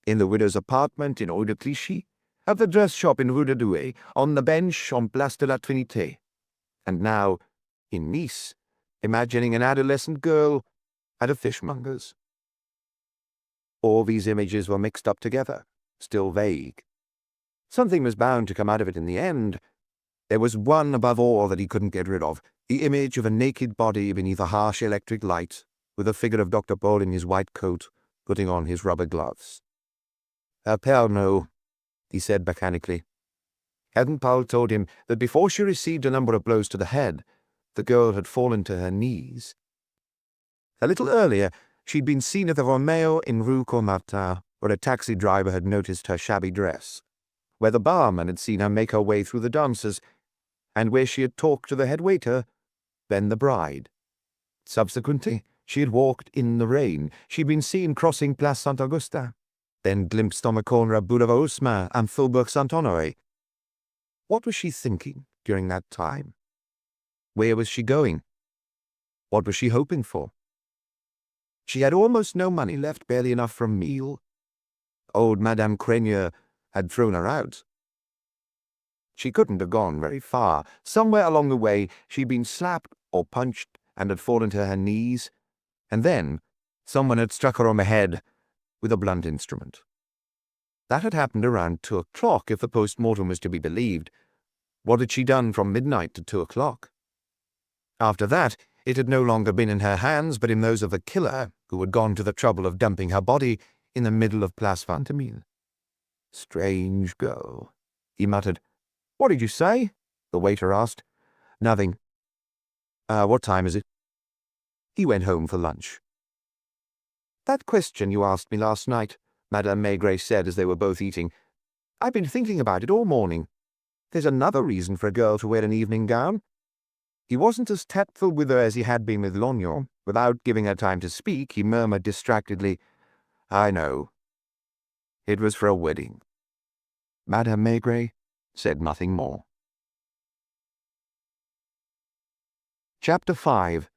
In the widow's apartment in Rue de Clichy, at the dress shop in Rue de Douai, on the bench on Place de la Trinité, and now in Nice, imagining an adolescent girl at a fishmonger's. All these images were mixed up together, still vague. Something was bound to come out of it in the end. There was one above all that he couldn't get rid of, the image of a naked body beneath a harsh electric light, with the figure of Dr. Paul in his white coat, putting on his rubber gloves. "Père, no," he said mechanically. Hadn't Paul told him that before she received a number of blows to the head, the girl had fallen to her knees? A little earlier, she'd been seen at the Romeo in Rue Comartin, where a taxi driver had noticed her shabby dress, where the barman had seen her make her way through the dancers, and where she had talked to the head waiter, then the bride. Subsequently, she had walked in the rain. She'd been seen crossing Place Saint-Augustin, then glimpsed on the corner of Boulevard Haussmann and Faubourg Saint-Honoré. What was she thinking during that time? Where was she going? What was she hoping for? She had almost no money left, barely enough for a meal. Old Madame Crenier had thrown her out. She couldn't have gone very far. Somewhere along the way, she'd been slapped or punched and had fallen to her knees, and then someone had struck her on the head with a blunt instrument. That had happened around 2 o'clock, if the post-mortem was to be believed. What had she done from midnight to 2 o'clock? After that, it had no longer been in her hands, but in those of the killer, who had gone to the trouble of dumping her body in the middle of Place Ventimille. "Strange girl," he muttered. "What did you say?" the waiter asked. "Nothing." What time is it?" He went home for lunch. "That question you asked me last night," Madame Maigret said as they were both eating. "I've been thinking about it all morning. There's another reason for a girl to wear an evening gown." He wasn't as tactful with her as he had been with Lognon. Without giving her time to speak, he murmured distractedly, "I know. It was for a wedding." Madame Maigret said nothing more. Chapter 5.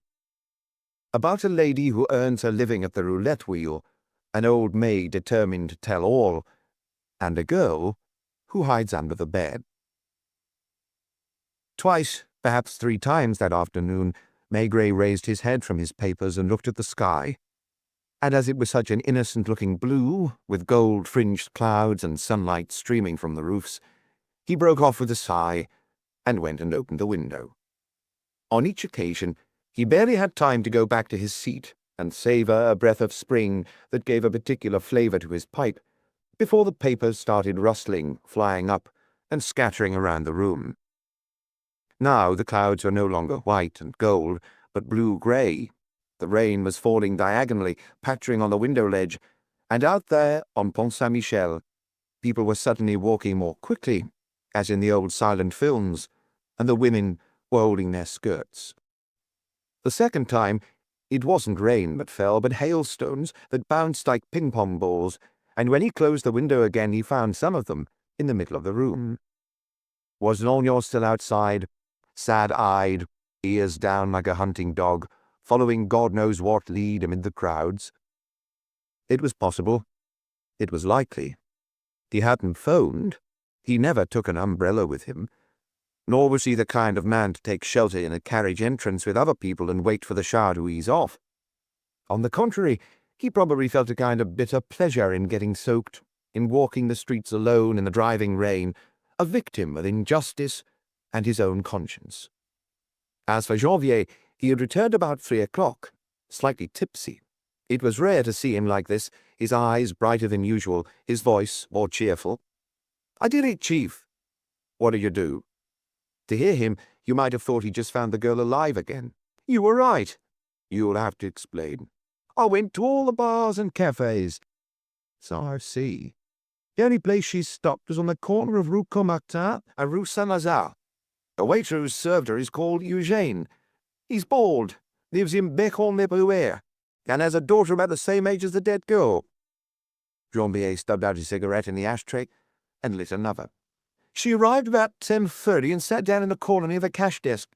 About a lady who earns her living at the roulette wheel, an old maid determined to tell all, and a girl who hides under the bed. Twice, perhaps 3 times that afternoon, Maigret raised his head from his papers and looked at the sky, and as it was such an innocent-looking blue, with gold-fringed clouds and sunlight streaming from the roofs, he broke off with a sigh and went and opened the window. On each occasion, he barely had time to go back to his seat and savor a breath of spring that gave a particular flavor to his pipe, before the papers started rustling, flying up, and scattering around the room. Now the clouds were no longer white and gold, but blue-gray. The rain was falling diagonally, pattering on the window ledge, and out there on Pont Saint-Michel, people were suddenly walking more quickly, as in the old silent films, and the women were holding their skirts. The second time, it wasn't rain that fell, but hailstones that bounced like ping-pong balls, and when he closed the window again, he found some of them in the middle of the room. Was Lognon still outside, sad-eyed, ears down like a hunting dog, following God knows what lead amid the crowds? It was possible. It was likely. He hadn't phoned. He never took an umbrella with him. Nor was he the kind of man to take shelter in a carriage entrance with other people and wait for the shower to ease off. On the contrary, he probably felt a kind of bitter pleasure in getting soaked, in walking the streets alone in the driving rain, a victim of injustice and his own conscience. As for Janvier, he had returned about 3 o'clock, slightly tipsy. It was rare to see him like this, his eyes brighter than usual, his voice more cheerful. "I did it, Chief." "What did you do?" To hear him, you might have thought he just found the girl alive again. "You were right." "You'll have to explain." "I went to all the bars and cafes." "So I see. The only place she stopped was on the corner of Rue Comartin and Rue Saint-Lazare. The waiter who served her is called Eugène. He's bald, lives in Bécon-les-Bruyères, and has a daughter about the same age as the dead girl." Janvier stubbed out his cigarette in the ashtray and lit another. "She arrived about 10:30 and sat down in the corner near the cash desk.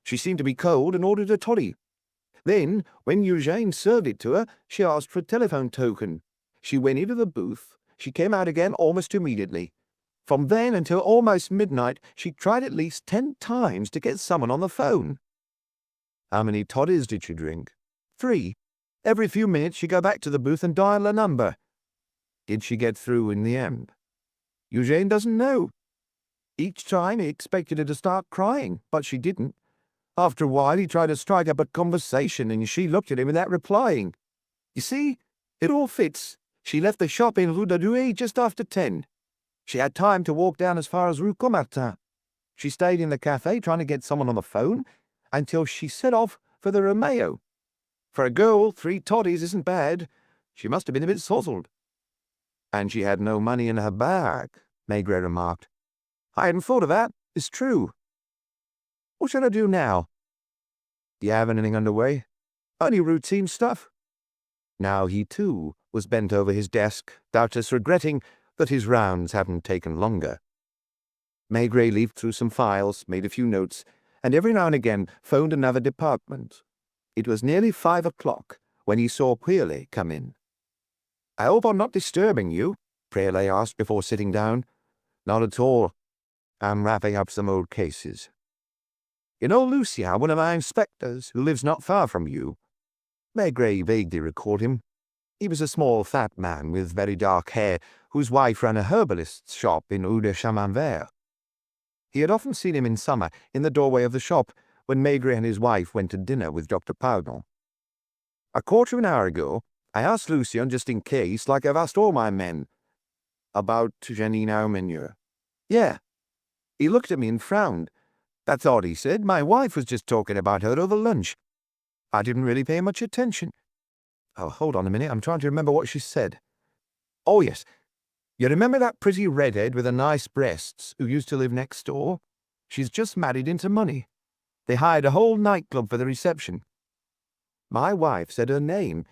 She seemed to be cold and ordered a toddy. Then, when Eugène served it to her, she asked for a telephone token. She went into the booth. She came out again almost immediately. From then until almost midnight, she tried at least 10 times to get someone on the phone." "How many toddies did she drink?" 3. Every few minutes she'd go back to the booth and dial a number." "Did she get through in the end?" "Eugène doesn't know. Each time he expected her to start crying, but she didn't. After a while he tried to strike up a conversation and she looked at him without replying. You see, it all fits. She left the shop in Rue de Douai just after 10. She had time to walk down as far as Rue Comartin. She stayed in the cafe trying to get someone on the phone until she set off for the Romeo. For a girl, 3 toddies isn't bad. She must have been a bit sozzled." "And she had no money in her bag," Maigret remarked. "I hadn't thought of that. It's true. What should I do now?" "Do you have anything underway?" "Only routine stuff." Now he, too, was bent over his desk, doubtless regretting that his rounds hadn't taken longer. Maigret leafed through some files, made a few notes, and every now and again phoned another department. It was nearly 5 o'clock when he saw Pearlet come in. "I hope I'm not disturbing you?" Pearlet asked before sitting down. "Not at all. I'm wrapping up some old cases." "You know Lucien, one of my inspectors, who lives not far from you?" Maigret vaguely recalled him. He was a small, fat man with very dark hair, whose wife ran a herbalist's shop in Rue de Chemin Vert. He had often seen him in summer in the doorway of the shop when Maigret and his wife went to dinner with Dr. Pardon. "A quarter of an hour ago, I asked Lucien just in case, like I've asked all my men." "About Janine Aumenier?" "Yeah." He looked at me and frowned. "That's odd," he said. "My wife was just talking about her over lunch. I didn't really pay much attention." "Oh, hold on a minute. I'm trying to remember what she said. Oh, yes. You remember that pretty redhead with the nice breasts who used to live next door? She's just married into money. They hired a whole nightclub for the reception. My wife said her name.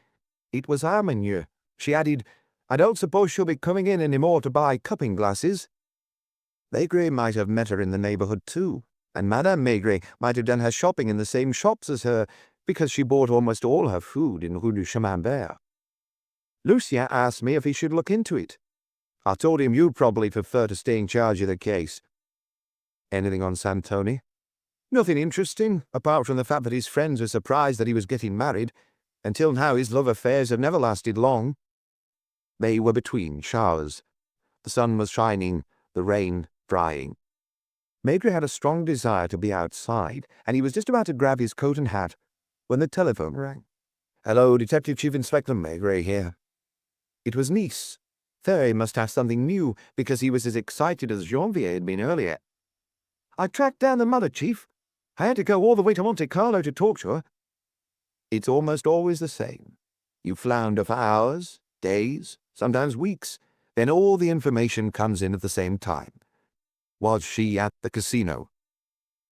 It was Aumenier. She added, 'I don't suppose she'll be coming in any more to buy cupping glasses.'" Maigret might have met her in the neighborhood too, and Madame Maigret might have done her shopping in the same shops as her, because she bought almost all her food in Rue du Chemin Vert. Lucien asked me if he should look into it. I told him you'd probably prefer to stay in charge of the case. "Anything on Santoni?" "Nothing interesting, apart from the fact that his friends were surprised that he was getting married. Until now his love affairs have never lasted long." They were between showers. The sun was shining, the rain drying. Maigret had a strong desire to be outside, and he was just about to grab his coat and hat when the telephone rang. "Hello, Detective Chief Inspector Maigret here." It was Nice. Ferry must have something new, because he was as excited as Janvier had been earlier. "I tracked down the mother, Chief. I had to go all the way to Monte Carlo to talk to her." It's almost always the same. You flounder for hours, days, sometimes weeks, then all the information comes in at the same time. Was she at the casino?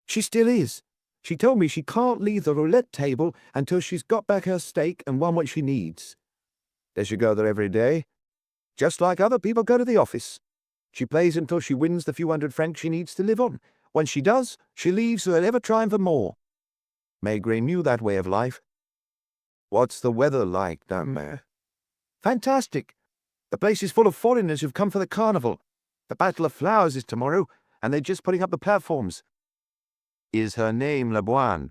"She still is. She told me she can't leave the roulette table until she's got back her stake and won what she needs." "Does she go there every day?" "Just like other people go to the office. She plays until she wins the few hundred francs she needs to live on. When she does, she leaves without ever trying for more." Maigret knew that way of life. What's the weather like down there? Fantastic. The place is full of foreigners who've come for the carnival. The Battle of Flowers is tomorrow, and they're just putting up the platforms. Is her name Leboine?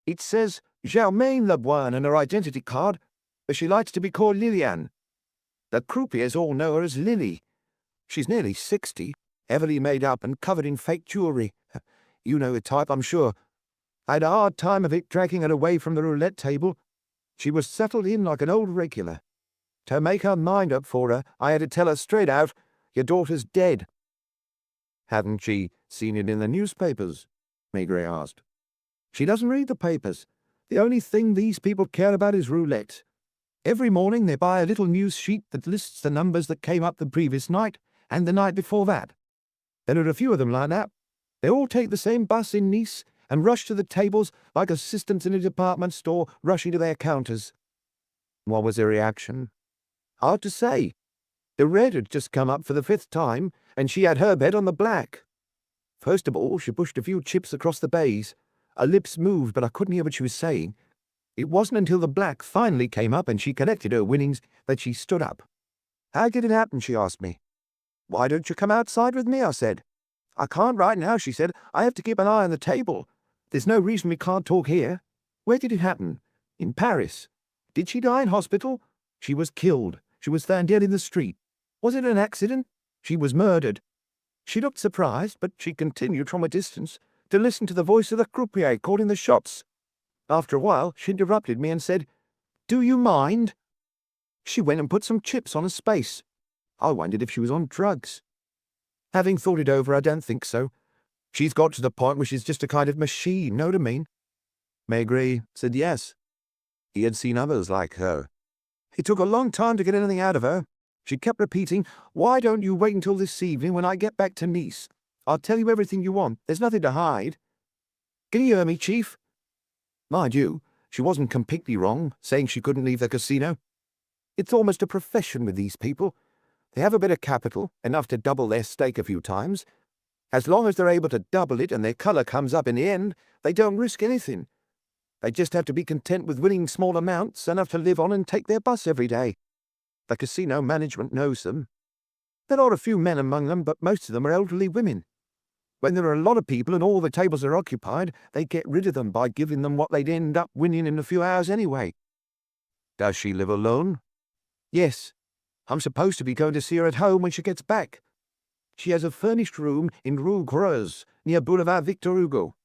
It says Germaine Leboine on her identity card, but she likes to be called Liliane. The croupiers all know her as Lily. She's nearly 60, heavily made up and covered in fake jewellery. You know the type, I'm sure. I had a hard time of it dragging her away from the roulette table. She was settled in like an old regular. To make her mind up for her, I had to tell her straight out, your daughter's dead. Hadn't she seen it in the newspapers? Maigret asked. She doesn't read the papers. The only thing these people care about is roulette. Every morning they buy a little news sheet that lists the numbers that came up the previous night and the night before that. There are a few of them like that. They all take the same bus in Nice and rush to the tables like assistants in a department store rushing to their counters. What was her reaction? Hard to say. The red had just come up for the 5th time, and she had her bet on the black. First of all, she pushed a few chips across the bays. Her lips moved, but I couldn't hear what she was saying. It wasn't until the black finally came up and she connected her winnings that she stood up. How did it happen, she asked me. Why don't you come outside with me, I said. I can't right now, she said. I have to keep an eye on the table. There's no reason we can't talk here. Where did it happen? In Paris. Did she die in hospital? She was killed. She was found dead in the street. Was it an accident? She was murdered. She looked surprised, but she continued from a distance to listen to the voice of the croupier calling the shots. After a while, she interrupted me and said, "Do you mind?" She went and put some chips on a space. I wondered if she was on drugs. Having thought it over, I don't think so. She's got to the point where she's just a kind of machine, know what I mean? Maigret said yes. He had seen others like her. It took a long time to get anything out of her. She kept repeating, "Why don't you wait until this evening when I get back to Nice? I'll tell you everything you want. There's nothing to hide." Can you hear me, Chief? Mind you, she wasn't completely wrong, saying she couldn't leave the casino. It's almost a profession with these people. They have a bit of capital, enough to double their stake a few times. As long as they're able to double it and their colour comes up in the end, they don't risk anything. They just have to be content with winning small amounts, enough to live on and take their bus every day. The casino management knows them. There are a few men among them, but most of them are elderly women. When there are a lot of people and all the tables are occupied, they get rid of them by giving them what they'd end up winning in a few hours anyway. Does she live alone? Yes. I'm supposed to be going to see her at home when she gets back. She has a furnished room in Rue Creuse, near Boulevard Victor Hugo.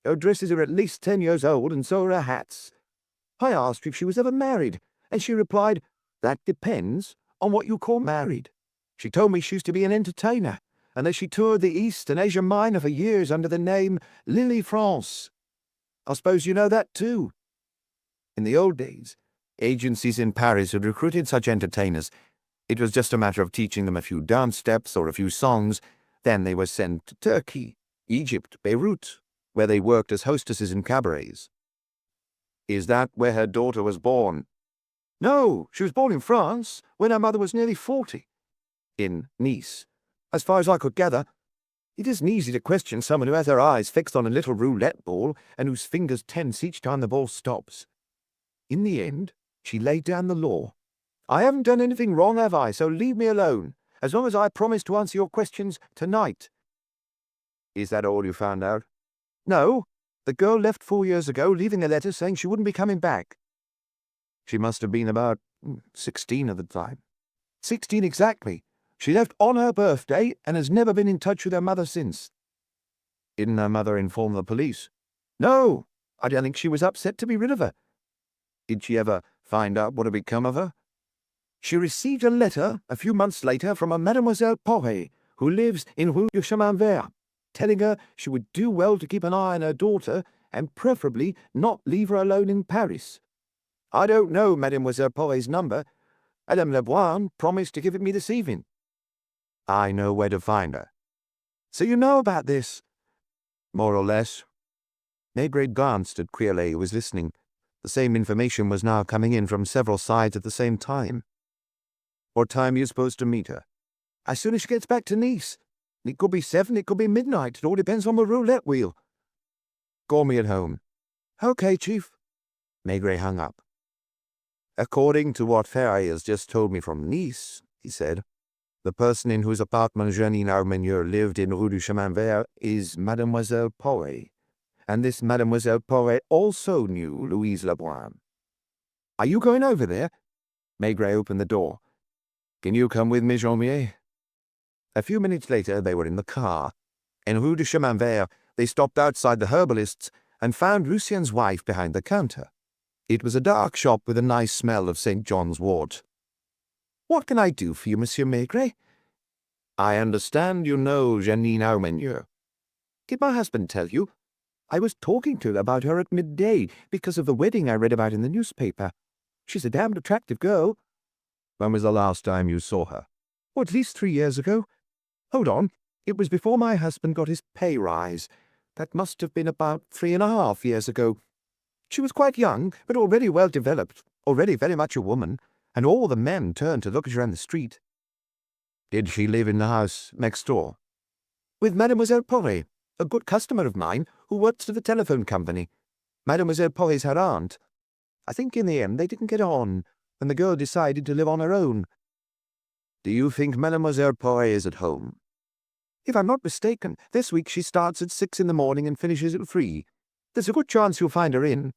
Her dresses are at least 10 years old, and so are her hats. I asked her if she was ever married, and she replied, "That depends on what you call married." She told me she used to be an entertainer, and that she toured the East and Asia Minor for years under the name Lily France. I suppose you know that too. In the old days, agencies in Paris had recruited such entertainers. It was just a matter of teaching them a few dance steps or a few songs. Then they were sent to Turkey, Egypt, Beirut, where they worked as hostesses in cabarets. Is that where her daughter was born? No, she was born in France when her mother was nearly 40. In Nice. As far as I could gather, it isn't easy to question someone who has her eyes fixed on a little roulette ball and whose fingers tense each time the ball stops. In the end, she laid down the law. I haven't done anything wrong, have I? So leave me alone, as long as I promise to answer your questions tonight. Is that all you found out? No. The girl left 4 years ago, leaving a letter saying she wouldn't be coming back. She must have been about 16 at the time. 16 exactly. She left on her birthday and has never been in touch with her mother since. Didn't her mother inform the police? No. I don't think she was upset to be rid of her. Did she ever find out what had become of her? She received a letter a few months later from a Mademoiselle Poré, who lives in Rue du Chemin Vert, telling her she would do well to keep an eye on her daughter and preferably not leave her alone in Paris. I don't know Mademoiselle Poré's number. Madame Leboine promised to give it me this evening. I know where to find her. So you know about this? More or less. Maigret glanced at Queerley, who was listening. The same information was now coming in from several sides at the same time. What time are you supposed to meet her? As soon as she gets back to Nice. It could be 7, it could be midnight. It all depends on the roulette wheel. Call me at home. Okay, Chief. Maigret hung up. According to what Ferry has just told me from Nice, he said, the person in whose apartment Janine Armenier lived in Rue du Chemin Vert is Mademoiselle Poret, and this Mademoiselle Poret also knew Louise Lebrun. Are you going over there? Maigret opened the door. Can you come with me, Jean-Mier? A few minutes later, they were in the car. In Rue du Chemin Vert, they stopped outside the herbalist's and found Lucien's wife behind the counter. It was a dark shop with a nice smell of St. John's wort. What can I do for you, Monsieur Maigret? I understand you know Janine Armenier. Did my husband tell you? I was talking to her about her at midday because of the wedding I read about in the newspaper. She's a damned attractive girl. When was the last time you saw her? Oh, at least 3 years ago. Hold on. It was before my husband got his pay rise. That must have been about 3.5 years ago. She was quite young, but already well developed, already very much a woman, and all the men turned to look at her on the street. Did she live in the house next door? With Mademoiselle Poret, a good customer of mine who works for the telephone company. Mademoiselle Poret's her aunt. I think in the end they didn't get on, and the girl decided to live on her own. Do you think Mademoiselle Poret is at home? If I'm not mistaken, this week she starts at 6 in the morning and finishes at 3. There's a good chance you'll find her in.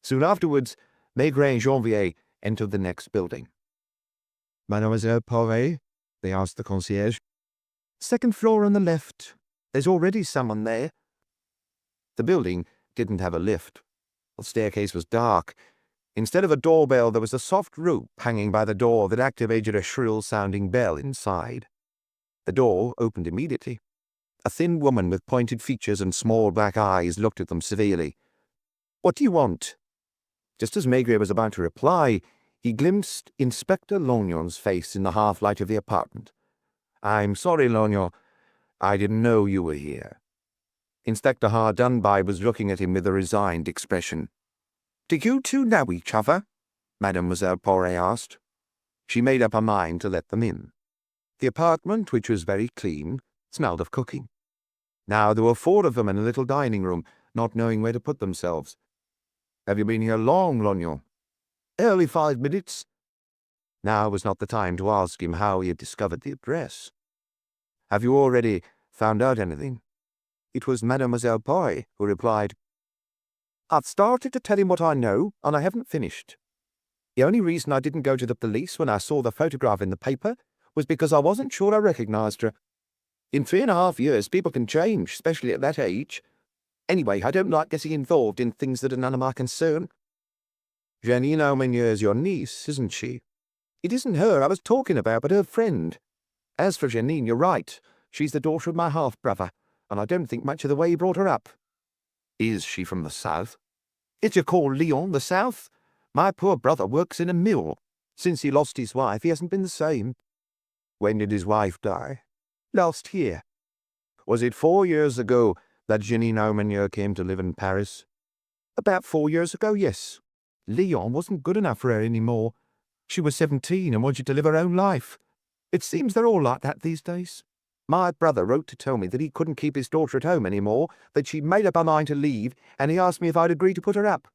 Soon afterwards, Maigret and Janvier entered the next building. Mademoiselle Poret? They asked the concierge. Second floor on the left. There's already someone there. The building didn't have a lift. The staircase was dark. Instead of a doorbell, there was a soft rope hanging by the door that activated a shrill-sounding bell inside. The door opened immediately. A thin woman with pointed features and small black eyes looked at them severely. What do you want? Just as Maigret was about to reply, he glimpsed Inspector Lognon's face in the half-light of the apartment. I'm sorry, Lognon. I didn't know you were here. Inspector Hardunby was looking at him with a resigned expression. Do you two know each other? Mademoiselle Poret asked. She made up her mind to let them in. The apartment, which was very clean, smelled of cooking. Now there were 4 of them in a little dining room, not knowing where to put themselves. Have you been here long, Lognon? Only 5 minutes. Now was not the time to ask him how he had discovered the address. Have you already found out anything? It was Mademoiselle Poret who replied, I've started to tell him what I know, and I haven't finished. The only reason I didn't go to the police when I saw the photograph in the paper was because I wasn't sure I recognized her. In 3.5 years, people can change, especially at that age. Anyway, I don't like getting involved in things that are none of my concern. Janine Armenier is your niece, isn't she? It isn't her I was talking about, but her friend. As for Janine, you're right. She's the daughter of my half-brother, and I don't think much of the way he brought her up. Is she from the south? It's you call Lyon the south? My poor brother works in a mill. Since he lost his wife, he hasn't been the same. When did his wife die? Last year. Was it 4 years ago that Janine Armenier came to live in Paris? About 4 years ago, yes. Lyon wasn't good enough for her anymore. She was 17 and wanted to live her own life. It seems they're all like that these days. My brother wrote to tell me that he couldn't keep his daughter at home anymore, that she'd made up her mind to leave, and he asked me if I'd agree to put her up.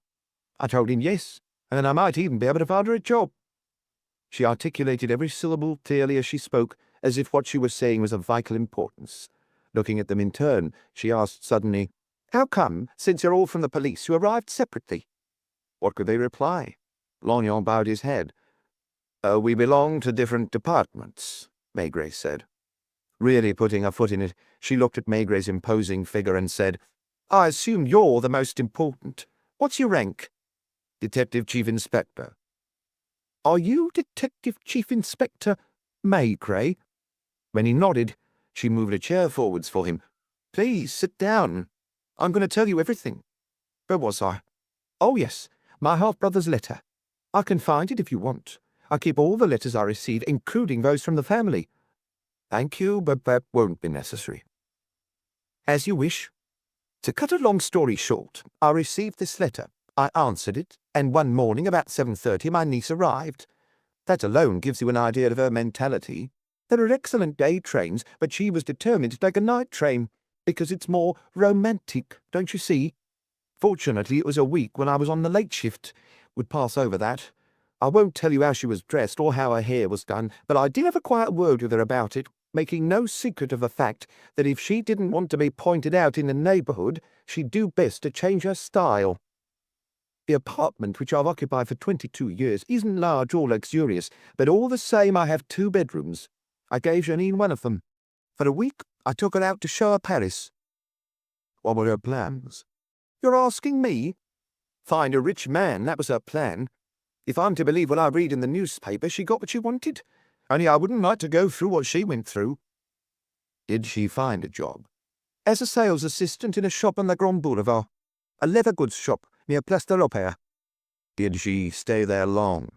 I told him yes, and then I might even be able to find her a job. She articulated every syllable clearly as she spoke, as if what she was saying was of vital importance. Looking at them in turn, she asked suddenly, How come, since you're all from the police, you arrived separately? What could they reply? Lognon bowed his head. We belong to different departments, Maigret said. Really putting her foot in it, she looked at Maigret's imposing figure and said, I assume you're the most important. What's your rank? Detective Chief Inspector. Are you Detective Chief Inspector Maigret? When he nodded, she moved a chair forwards for him. Please, sit down. I'm going to tell you everything. Where was I? Oh, yes, my half-brother's letter. I can find it if you want. I keep all the letters I receive, including those from the family. Thank you, but that won't be necessary. As you wish. To cut a long story short, I received this letter. I answered it, and one morning about 7:30 my niece arrived. That alone gives you an idea of her mentality. There are excellent day trains, but she was determined to take a night train, because it's more romantic, don't you see? Fortunately, it was a week when I was on the late shift. Would pass over that. I won't tell you how she was dressed or how her hair was done, but I did have a quiet word with her about it, making no secret of the fact that if she didn't want to be pointed out in the neighbourhood, she'd do best to change her style. The apartment, which I've occupied for 22 years, isn't large or luxurious, but all the same I have 2 bedrooms. I gave Janine one of them. For a week, I took her out to show her Paris. What were her plans? You're asking me? Find a rich man, that was her plan. If I'm to believe what I read in the newspaper, she got what she wanted. Only I wouldn't like to go through what she went through. Did she find a job? As a sales assistant in a shop on the Grand Boulevard. A leather goods shop near Place de l'Opéra. Did she stay there long?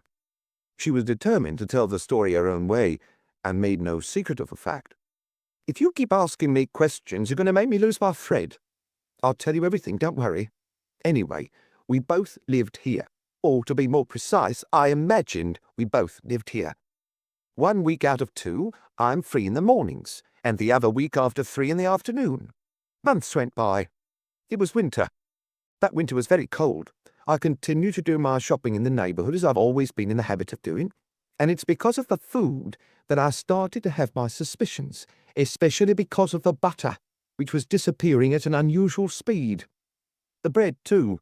She was determined to tell the story her own way, and made no secret of the fact. If you keep asking me questions, you're going to make me lose my thread. I'll tell you everything, don't worry. Anyway, we both lived here. Or, to be more precise, I imagined we both lived here. 1 week out of 2, I'm free in the mornings, and the other week after 3 in the afternoon. Months went by. It was winter. That winter was very cold. I continued to do my shopping in the neighbourhood as I've always been in the habit of doing, and it's because of the food that I started to have my suspicions, especially because of the butter, which was disappearing at an unusual speed. The bread, too.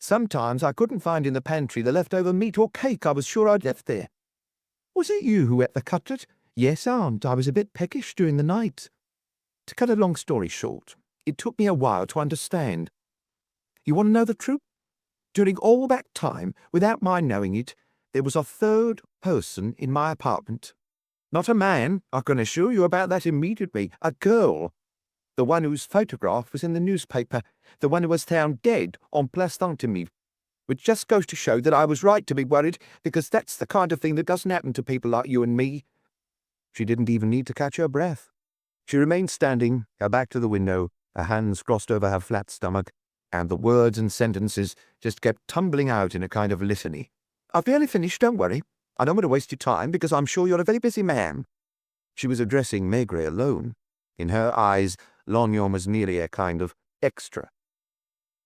Sometimes I couldn't find in the pantry the leftover meat or cake I was sure I'd left there. Was it you who ate the cutlet? Yes, Aunt, I was a bit peckish during the night. To cut a long story short, it took me a while to understand. You want to know the truth? During all that time, without my knowing it, there was a 3rd person in my apartment. Not a man, I can assure you about that immediately. A girl. The one whose photograph was in the newspaper. The one who was found dead on Place d'Antimille. Which just goes to show that I was right to be worried, because that's the kind of thing that doesn't happen to people like you and me. She didn't even need to catch her breath. She remained standing, her back to the window, her hands crossed over her flat stomach, and the words and sentences just kept tumbling out in a kind of litany. I've nearly finished, don't worry. I don't want to waste your time, because I'm sure you're a very busy man. She was addressing Maigret alone. In her eyes, Lognon was nearly a kind of extra.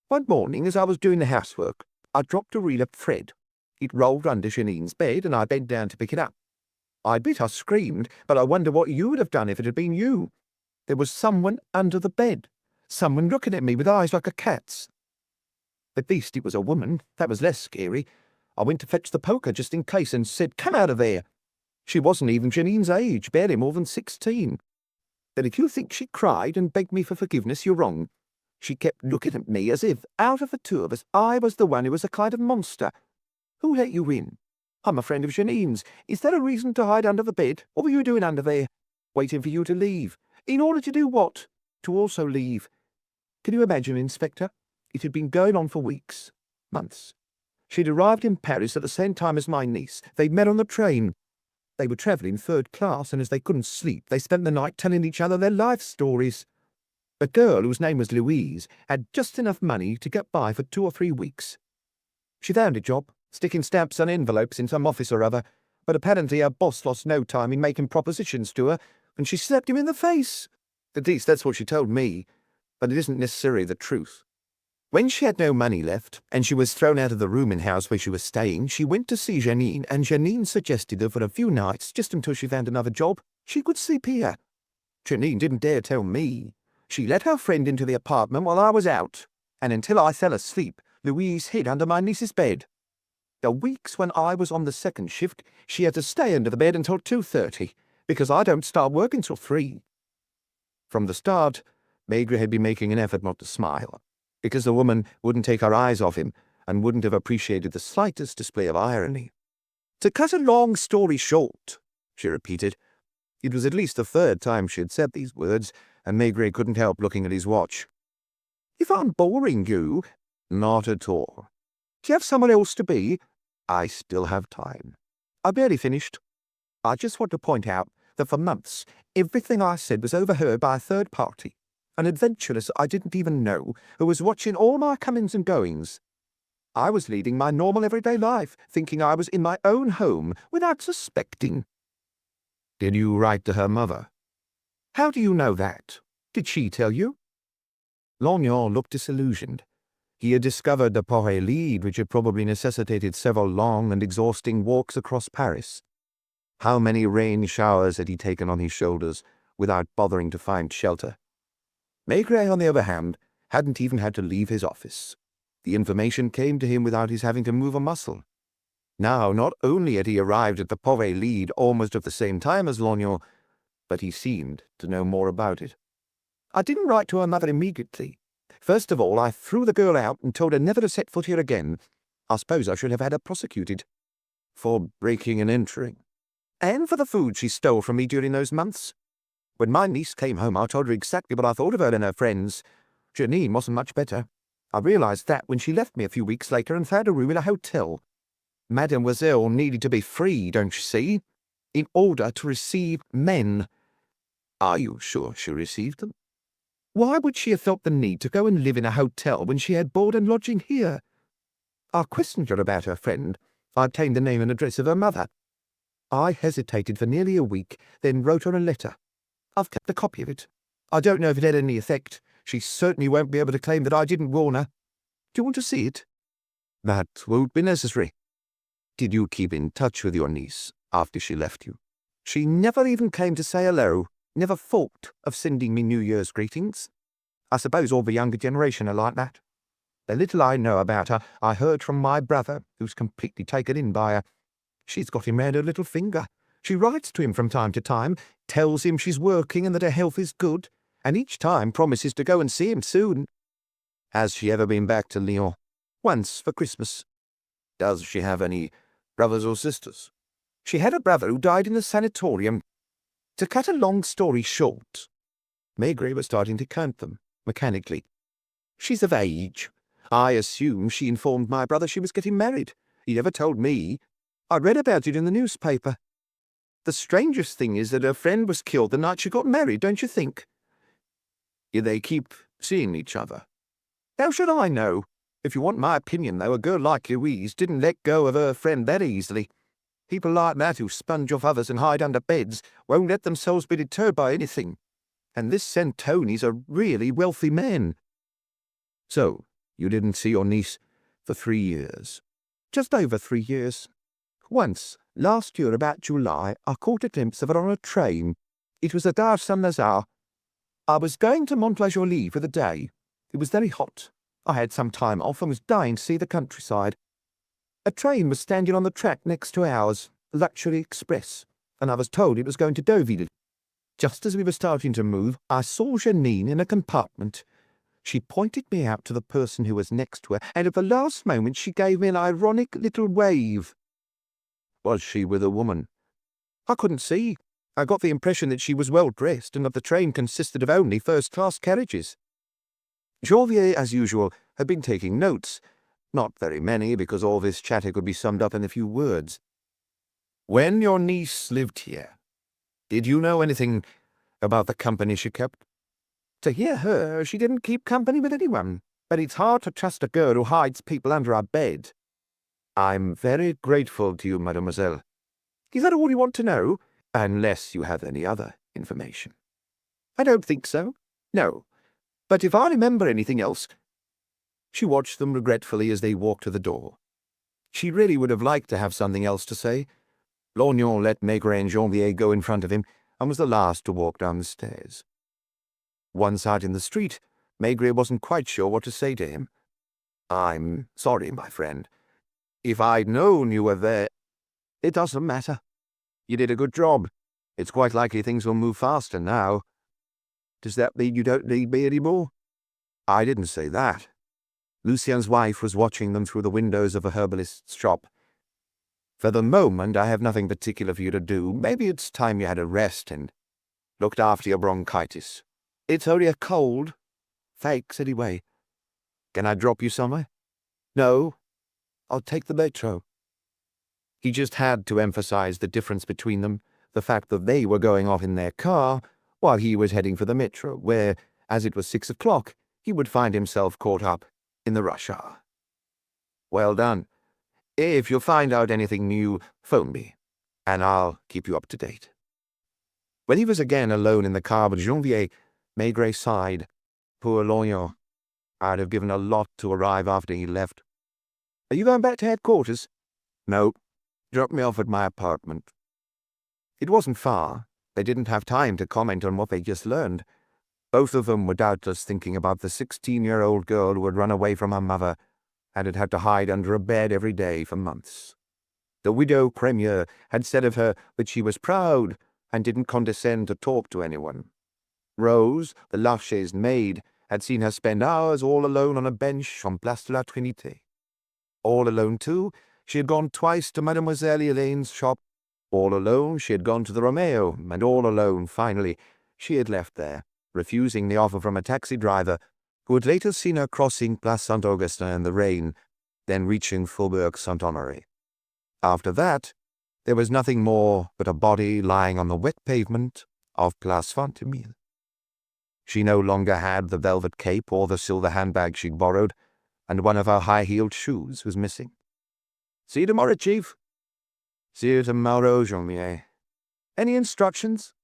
One morning, as I was doing the housework, I dropped a reel of thread. It rolled under Janine's bed, and I bent down to pick it up. I admit I screamed, but I wonder what you would have done if it had been you. There was someone under the bed, someone looking at me with eyes like a cat's. At least it was a woman. That was less scary. I went to fetch the poker just in case and said, "Come out of there." She wasn't even Janine's age, barely more than 16. Then if you think she cried and begged me for forgiveness, you're wrong. She kept looking at me as if, out of the 2 of us, I was the one who was a kind of monster. Who let you in? I'm a friend of Janine's. Is there a reason to hide under the bed? What were you doing under there? Waiting for you to leave. In order to do what? To also leave. Can you imagine, Inspector? It had been going on for weeks. Months. She'd arrived in Paris at the same time as my niece. They'd met on the train. They were travelling 3rd class, and as they couldn't sleep, they spent the night telling each other their life stories. The girl, whose name was Louise, had just enough money to get by for 2 or 3 weeks. She found a job, sticking stamps on envelopes in some office or other, but apparently her boss lost no time in making propositions to her, and she slapped him in the face. At least that's what she told me, but it isn't necessarily the truth. When she had no money left, and she was thrown out of the rooming house where she was staying, she went to see Janine, and Janine suggested that for a few nights, just until she found another job, she could sleep here. Janine didn't dare tell me. She let her friend into the apartment while I was out, and until I fell asleep, Louise hid under my niece's bed. The weeks when I was on the 2nd shift, she had to stay under the bed until 2:30, because I don't start work until 3. From the start, Maigret had been making an effort not to smile, because the woman wouldn't take her eyes off him and wouldn't have appreciated the slightest display of irony. "To cut a long story short," she repeated. It was at least the 3rd time she had said these words, and Maigret couldn't help looking at his watch. "If I'm boring you—" Not at all. "Do you have someone else to be?" I still have time. I barely finished. I just want to point out that for months, everything I said was overheard by a 3rd party, an adventuress I didn't even know, who was watching all my comings and goings. I was leading my normal everyday life, thinking I was in my own home without suspecting. Did you write to her mother? How do you know that? Did she tell you? Lognon looked disillusioned. He had discovered the Poret lead, which had probably necessitated several long and exhausting walks across Paris. How many rain showers had he taken on his shoulders without bothering to find shelter? Maigret, on the other hand, hadn't even had to leave his office. The information came to him without his having to move a muscle. Now, not only had he arrived at the Poret lead almost at the same time as Lognon, but he seemed to know more about it. I didn't write to her mother immediately. First of all, I threw the girl out and told her never to set foot here again. I suppose I should have had her prosecuted. For breaking and entering. And for the food she stole from me during those months. When my niece came home, I told her exactly what I thought of her and her friends. Janine wasn't much better. I realized that when she left me a few weeks later and found a room in a hotel. Mademoiselle needed to be free, don't you see, in order to receive men. Are you sure she received them? Why would she have felt the need to go and live in a hotel when she had board and lodging here? I questioned her about her friend. I obtained the name and address of her mother. I hesitated for nearly a week, then wrote her a letter. I've kept a copy of it. I don't know if it had any effect. She certainly won't be able to claim that I didn't warn her. Do you want to see it? That won't be necessary. Did you keep in touch with your niece after she left you? She never even came to say hello, never thought of sending me New Year's greetings. I suppose all the younger generation are like that. The little I know about her, I heard from my brother, who's completely taken in by her. She's got him round her little finger. She writes to him from time to time, tells him she's working and that her health is good, and each time promises to go and see him soon. Has she ever been back to Lyon? Once, for Christmas. Does she have any brothers or sisters? She had a brother who died in the sanatorium. To cut a long story short, Maigret was starting to count them, mechanically. She's of age. I assume she informed my brother she was getting married. He never told me. I read about it in the newspaper. The strangest thing is that her friend was killed the night she got married, don't you think? Did they keep seeing each other? How should I know? If you want my opinion, though, a girl like Louise didn't let go of her friend that easily. People like that who sponge off others and hide under beds won't let themselves be deterred by anything. And this Santoni's a really wealthy man. So, you didn't see your niece for 3 years? Just over 3 years. Once, last year about July, I caught a glimpse of her on a train. It was the Gare Saint-Lazare. I was going to Montlajolie for the day. It was very hot. I had some time off and was dying to see the countryside. A train was standing on the track next to ours, a luxury express, and I was told it was going to Deauville. Just as we were starting to move, I saw Janine in a compartment. She pointed me out to the person who was next to her, and at the last moment she gave me an ironic little wave. Was she with a woman? I couldn't see. I got the impression that she was well dressed and that the train consisted of only first-class carriages. Janvier, as usual, had been taking notes. Not very many, because all this chatter could be summed up in a few words. When your niece lived here, did you know anything about the company she kept? To hear her, she didn't keep company with anyone, but it's hard to trust a girl who hides people under her bed. I'm very grateful to you, mademoiselle. Is that all you want to know? Unless you have any other information. I don't think so. No. But if I remember anything else... She watched them regretfully as they walked to the door. She really would have liked to have something else to say. Lognon let Maigret and Janvier go in front of him and was the last to walk down the stairs. Once out in the street, Maigret wasn't quite sure what to say to him. I'm sorry, my friend. If I'd known you were there... It doesn't matter. You did a good job. It's quite likely things will move faster now. Does that mean you don't need me anymore? I didn't say that. Lucien's wife was watching them through the windows of a herbalist's shop. For the moment, I have nothing particular for you to do. Maybe it's time you had a rest and looked after your bronchitis. It's only a cold. Thanks, anyway. Can I drop you somewhere? No. I'll take the metro. He just had to emphasize the difference between them, the fact that they were going off in their car, while he was heading for the metro, where, as it was 6 o'clock, he would find himself caught up in the rush hour. Well done. If you find out anything new, phone me, and I'll keep you up to date. When he was again alone in the car with Janvier, Maigret sighed. Poor Lognon. I'd have given a lot to arrive after he left. Are you going back to headquarters? No, dropped me off at my apartment. It wasn't far. They didn't have time to comment on what they just learned. Both of them were doubtless thinking about the 16-year-old girl who had run away from her mother and had had to hide under a bed every day for months. The widow premier had said of her that she was proud and didn't condescend to talk to anyone. Rose, the Lachet's maid, had seen her spend hours all alone on a bench on Place de la Trinité. All alone, too, she had gone twice to Mademoiselle Elaine's shop. All alone, she had gone to the Romeo, and all alone, finally, she had left there, refusing the offer from a taxi driver, who had later seen her crossing Place Saint-Augustin in the rain, then reaching Faubourg Saint-Honoré. After that, there was nothing more but a body lying on the wet pavement of Place Fontenelle. She no longer had the velvet cape or the silver handbag she'd borrowed, and one of her high-heeled shoes was missing. See you tomorrow, Chief. See you tomorrow, Jean-Mier. Any instructions?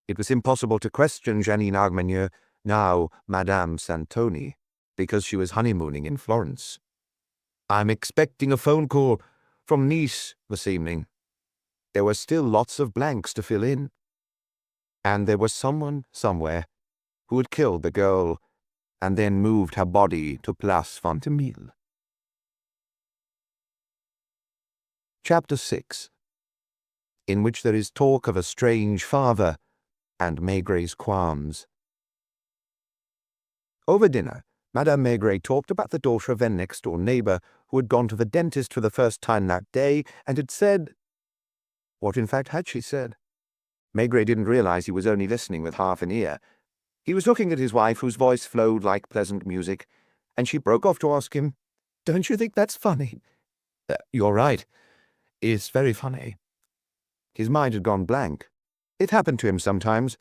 It was impossible to question Janine Armenier, now Madame Santoni, because she was honeymooning in Florence. I'm expecting a phone call from Nice this evening. There were still lots of blanks to fill in. And there was someone, somewhere, who had killed the girl and then moved her body to Place Fontenelle. Chapter 6, in which there is talk of a strange father and Maigret's qualms. Over dinner, Madame Maigret talked about the daughter of their next-door neighbor who had gone to the dentist for the first time that day and had said— What in fact had she said? Maigret didn't realize he was only listening with half an ear. He was looking at his wife, whose voice flowed like pleasant music, and she broke off to ask him, "Don't you think that's funny?" "You're right. It's very funny." His mind had gone blank. It happened to him sometimes.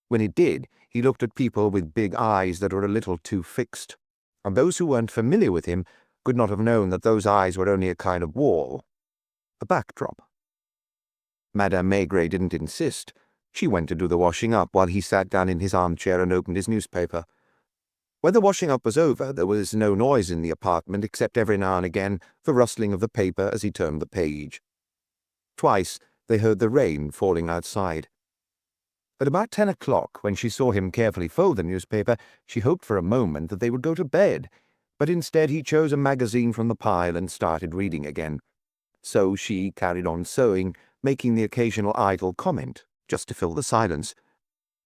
When it did, he looked at people with big eyes that were a little too fixed, and those who weren't familiar with him could not have known that those eyes were only a kind of wall, a backdrop. Madame Maigret didn't insist. She went to do the washing up while he sat down in his armchair and opened his newspaper. When the washing up was over, there was no noise in the apartment except every now and again the rustling of the paper as he turned the page. Twice they heard the rain falling outside. At about 10 o'clock, when she saw him carefully fold the newspaper, she hoped for a moment that they would go to bed, but instead he chose a magazine from the pile and started reading again. So she carried on sewing, making the occasional idle comment, just to fill the silence.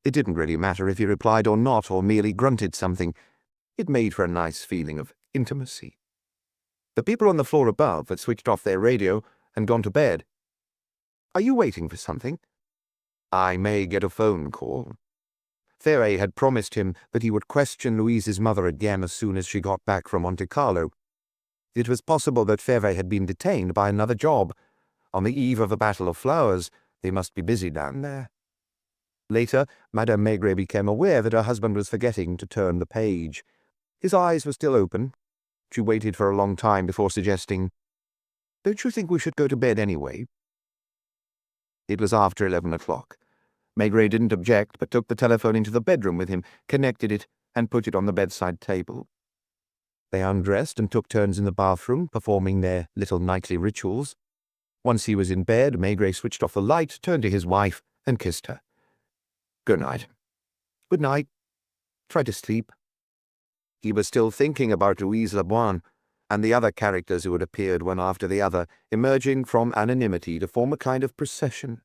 It didn't really matter if he replied or not, or merely grunted something. It made for a nice feeling of intimacy. The people on the floor above had switched off their radio and gone to bed. "Are you waiting for something?" "I may get a phone call." Ferret had promised him that he would question Louise's mother again as soon as she got back from Monte Carlo. It was possible that Ferret had been detained by another job. On the eve of the Battle of Flowers, they must be busy down there. Later, Madame Maigret became aware that her husband was forgetting to turn the page. His eyes were still open. She waited for a long time before suggesting, "Don't you think we should go to bed anyway?" It was after 11 o'clock. Maigret didn't object, but took the telephone into the bedroom with him, connected it, and put it on the bedside table. They undressed and took turns in the bathroom, performing their little nightly rituals. Once he was in bed, Maigret switched off the light, turned to his wife, and kissed her. "Good night." "Good night. Try to sleep." He was still thinking about Louise Leboine and the other characters who had appeared one after the other, emerging from anonymity to form a kind of procession.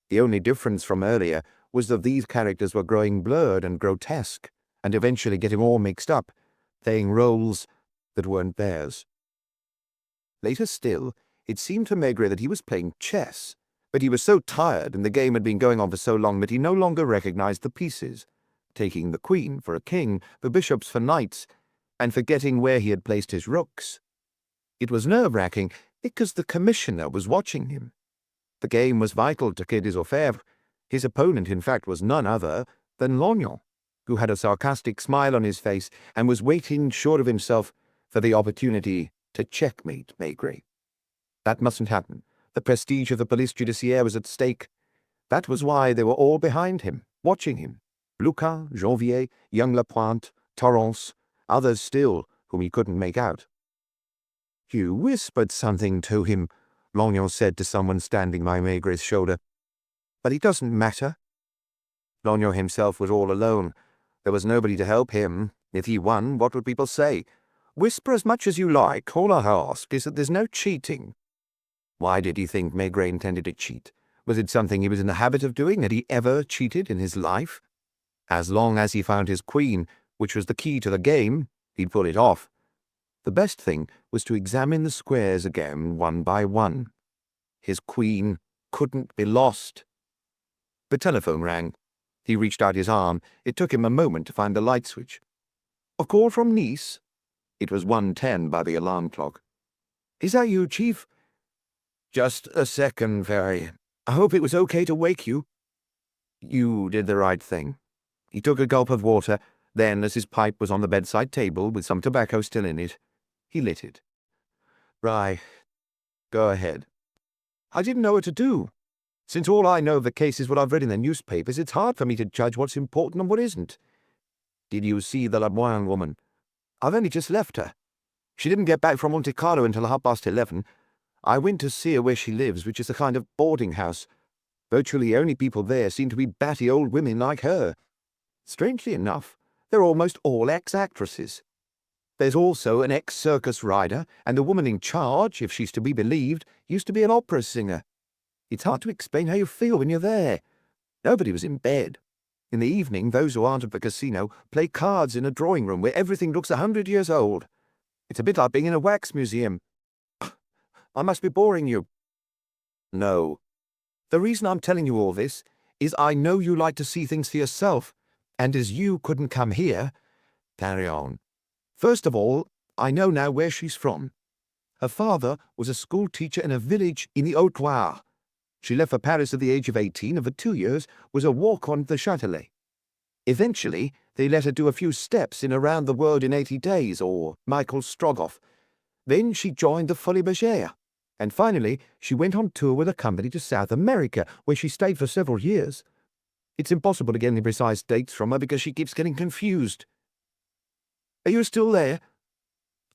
The only difference from earlier was that these characters were growing blurred and grotesque, and eventually getting all mixed up, playing roles that weren't theirs. Later still, it seemed to Maigret that he was playing chess, but he was so tired and the game had been going on for so long that he no longer recognized the pieces, taking the queen for a king, the bishops for knights, and forgetting where he had placed his rooks. It was nerve-wracking because the commissioner was watching him. The game was vital to Quai des Orfèvres. His opponent, in fact, was none other than Lognon, who had a sarcastic smile on his face and was waiting, sure of himself, for the opportunity to checkmate Maigret. That mustn't happen. The prestige of the police judiciaire was at stake. That was why they were all behind him, watching him. Lucan, Janvier, young Lapointe, Torrance, others still whom he couldn't make out. "You whispered something to him," Lognon said to someone standing by Maigret's shoulder. "But it doesn't matter." Lognon himself was all alone. There was nobody to help him. If he won, what would people say? "Whisper as much as you like. All I ask is that there's no cheating." Why did he think Maigret intended to cheat? Was it something he was in the habit of doing? Had he ever cheated in his life? As long as he found his queen, which was the key to the game, he'd pull it off. The best thing was to examine the squares again one by one. His queen couldn't be lost. The telephone rang. He reached out his arm. It took him a moment to find the light switch. "A call from Nice?" It was 1:10 by the alarm clock. "Is that you, Chief?" "Just a second, Ferry. I hope it was okay to wake you." "You did the right thing." He took a gulp of water. Then, as his pipe was on the bedside table with some tobacco still in it, he lit it. "Right. Go ahead." "I didn't know what to do. Since all I know of the case is what I've read in the newspapers, it's hard for me to judge what's important and what isn't." "Did you see the Lemoine woman?" "I've only just left her. She didn't get back from Monte Carlo until 11:30. I went to see her where she lives, which is a kind of boarding house. Virtually the only people there seem to be batty old women like her. Strangely enough, they're almost all ex-actresses. There's also an ex-circus rider, and the woman in charge, if she's to be believed, used to be an opera singer. It's hard to explain how you feel when you're there. Nobody was in bed. In the evening, those who aren't at the casino play cards in a drawing room where everything looks 100 years old. It's a bit like being in a wax museum. I must be boring you." "No. The reason I'm telling you all this is I know you like to see things for yourself, and as you couldn't come here—" "Carry on." "First of all, I know now where she's from. Her father was a school teacher in a village in the Haute-Loire. She left for Paris at the age of 18 and for 2 years was a walk-on at the Châtelet. Eventually, they let her do a few steps in Around the World in 80 Days, or Michael Strogoff. Then she joined the Folies Bergère. And finally, she went on tour with a company to South America, where she stayed for several years. It's impossible to get any precise dates from her because she keeps getting confused." "Are you still there?"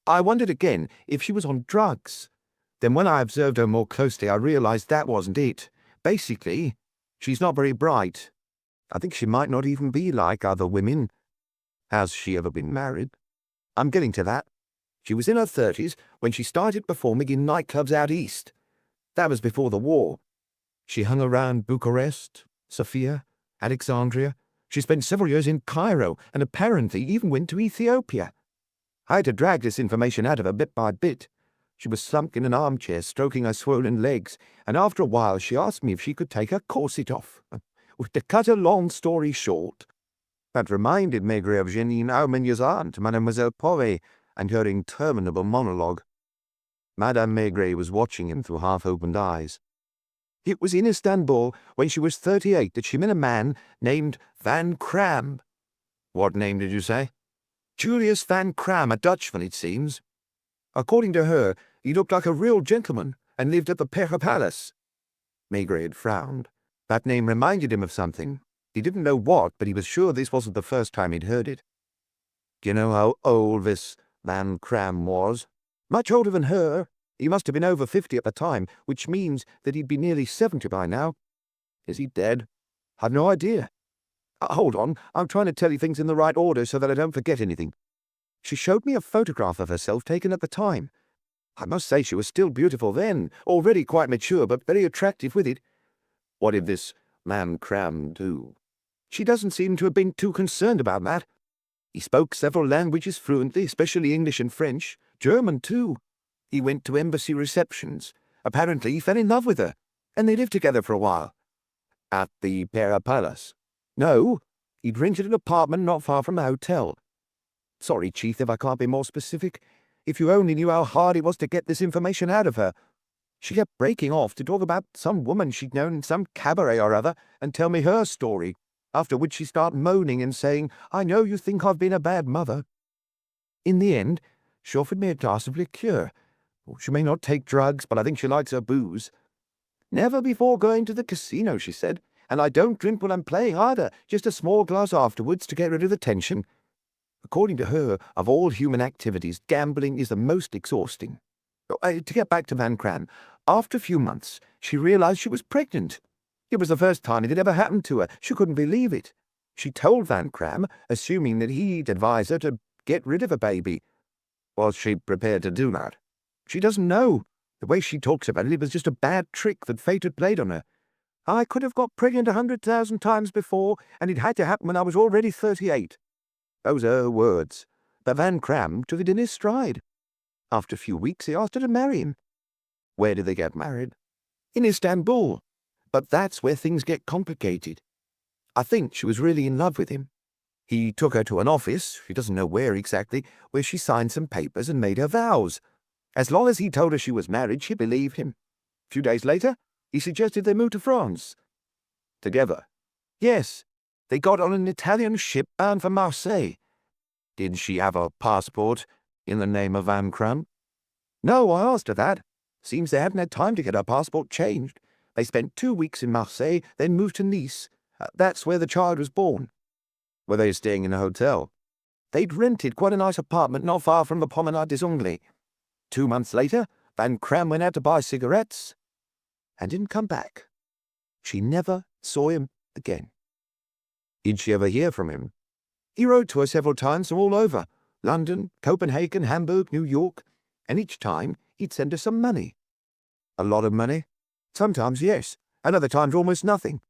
"I wondered again if she was on drugs. Then when I observed her more closely, I realized that wasn't it. Basically, she's not very bright. I think she might not even be like other women." "Has she ever been married?" "I'm getting to that. She was in her 30s when she started performing in nightclubs out east. That was before the war. She hung around Bucharest, Sofia, Alexandria. She spent several years in Cairo and apparently even went to Ethiopia. I had to drag this information out of her bit by bit. She was sunk in an armchair stroking her swollen legs, and after a while she asked me if she could take her corset off. To cut a long story short—" That reminded Maigret of Jeanine Aumegne's aunt, Mademoiselle Pauret, and her interminable monologue. Madame Maigret was watching him through half-opened eyes. "It was in Istanbul, when she was 38, that she met a man named Van Cram." "What name did you say?" "Julius Van Cram, a Dutchman, it seems. According to her, he looked like a real gentleman and lived at the Pere Palace." Maigret had frowned. That name reminded him of something. He didn't know what, but he was sure this wasn't the first time he'd heard it. "Do you know how old this Van Cram was?" "Much older than her. He must have been over 50 at the time, which means that he'd be nearly 70 by now." "Is he dead?" "I've no idea. Hold on, I'm trying to tell you things in the right order so that I don't forget anything. She showed me a photograph of herself taken at the time. I must say she was still beautiful then, already quite mature, but very attractive with it." "What did this Van Cram do?" "She doesn't seem to have been too concerned about that. He spoke several languages fluently, especially English and French. German, too. He went to embassy receptions. Apparently he fell in love with her, and they lived together for a while." "At the Pere Palace?" "No. He'd rented an apartment not far from the hotel. Sorry, Chief, if I can't be more specific. If you only knew how hard it was to get this information out of her. She kept breaking off to talk about some woman she'd known in some cabaret or other and tell me her story, after which she started moaning and saying, 'I know you think I've been a bad mother.' In the end, she offered me a glass of liqueur. She may not take drugs, but I think she likes her booze. 'Never before going to the casino,' she said, 'and I don't drink when I'm playing either, just a small glass afterwards to get rid of the tension.' According to her, of all human activities, gambling is the most exhausting. To get back to Van Cram, after a few months, she realized she was pregnant. It was the first time it had ever happened to her. She couldn't believe it. She told Van Cram, assuming that he'd advise her to get rid of a baby. Was she prepared to do that? She doesn't know. The way she talks about it, it was just a bad trick that fate had played on her. I could have got pregnant 100,000 times before, and it had to happen when I was already 38. Those are her words. But Van Cram took it in his stride. After a few weeks, he asked her to marry him. Where did they get married? In Istanbul. But that's where things get complicated. I think she was really in love with him. He took her to an office, she doesn't know where exactly, where she signed some papers and made her vows. As long as he told her she was married, she believed him. A few days later, he suggested they move to France. Together? Yes. They got on an Italian ship bound for Marseille. Did she have a passport in the name of Van Cram? No, I asked her that. Seems they hadn't had time to get her passport changed. They spent 2 weeks in Marseille, then moved to Nice. That's where the child was born. Were they staying in a hotel? They'd rented quite a nice apartment not far from the Promenade des Anglais. 2 months later, Van Cram went out to buy cigarettes and didn't come back. She never saw him again. Did she ever hear from him? He wrote to her several times from all over, London, Copenhagen, Hamburg, New York, and each time he'd send her some money. A lot of money? Sometimes, yes, and other times almost nothing.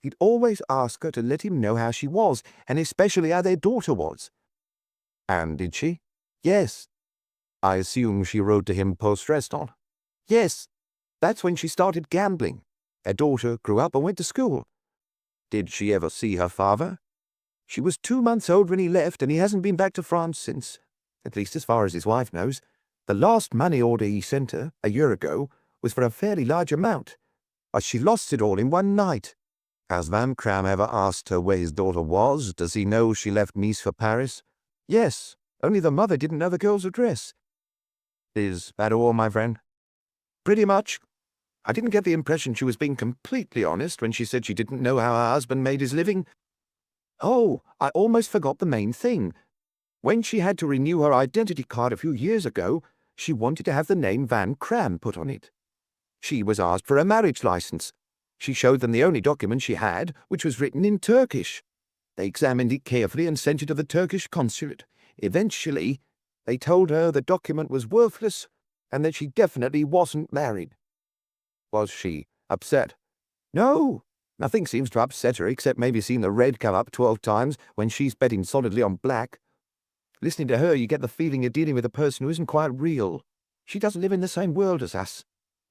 He'd always ask her to let him know how she was, and especially how their daughter was. And did she? Yes. I assume she wrote to him post-restaurant. Yes. That's when she started gambling. Their daughter grew up and went to school. Did she ever see her father? She was 2 months old when he left, and he hasn't been back to France since, at least as far as his wife knows. The last money order he sent her, a year ago, was for a fairly large amount, but she lost it all in one night. Has Van Cram ever asked her where his daughter was? Does he know she left Nice for Paris? Yes, only the mother didn't know the girl's address. Is that all, my friend? Pretty much. I didn't get the impression she was being completely honest when she said she didn't know how her husband made his living. Oh, I almost forgot the main thing. When she had to renew her identity card a few years ago, she wanted to have the name Van Cram put on it. She was asked for a marriage license. She showed them the only document she had, which was written in Turkish. They examined it carefully and sent it to the Turkish consulate. Eventually, they told her the document was worthless and that she definitely wasn't married. Was she upset? No, nothing seems to upset her except maybe seeing the red come up 12 times when she's betting solidly on black. Listening to her, you get the feeling you're dealing with a person who isn't quite real. She doesn't live in the same world as us.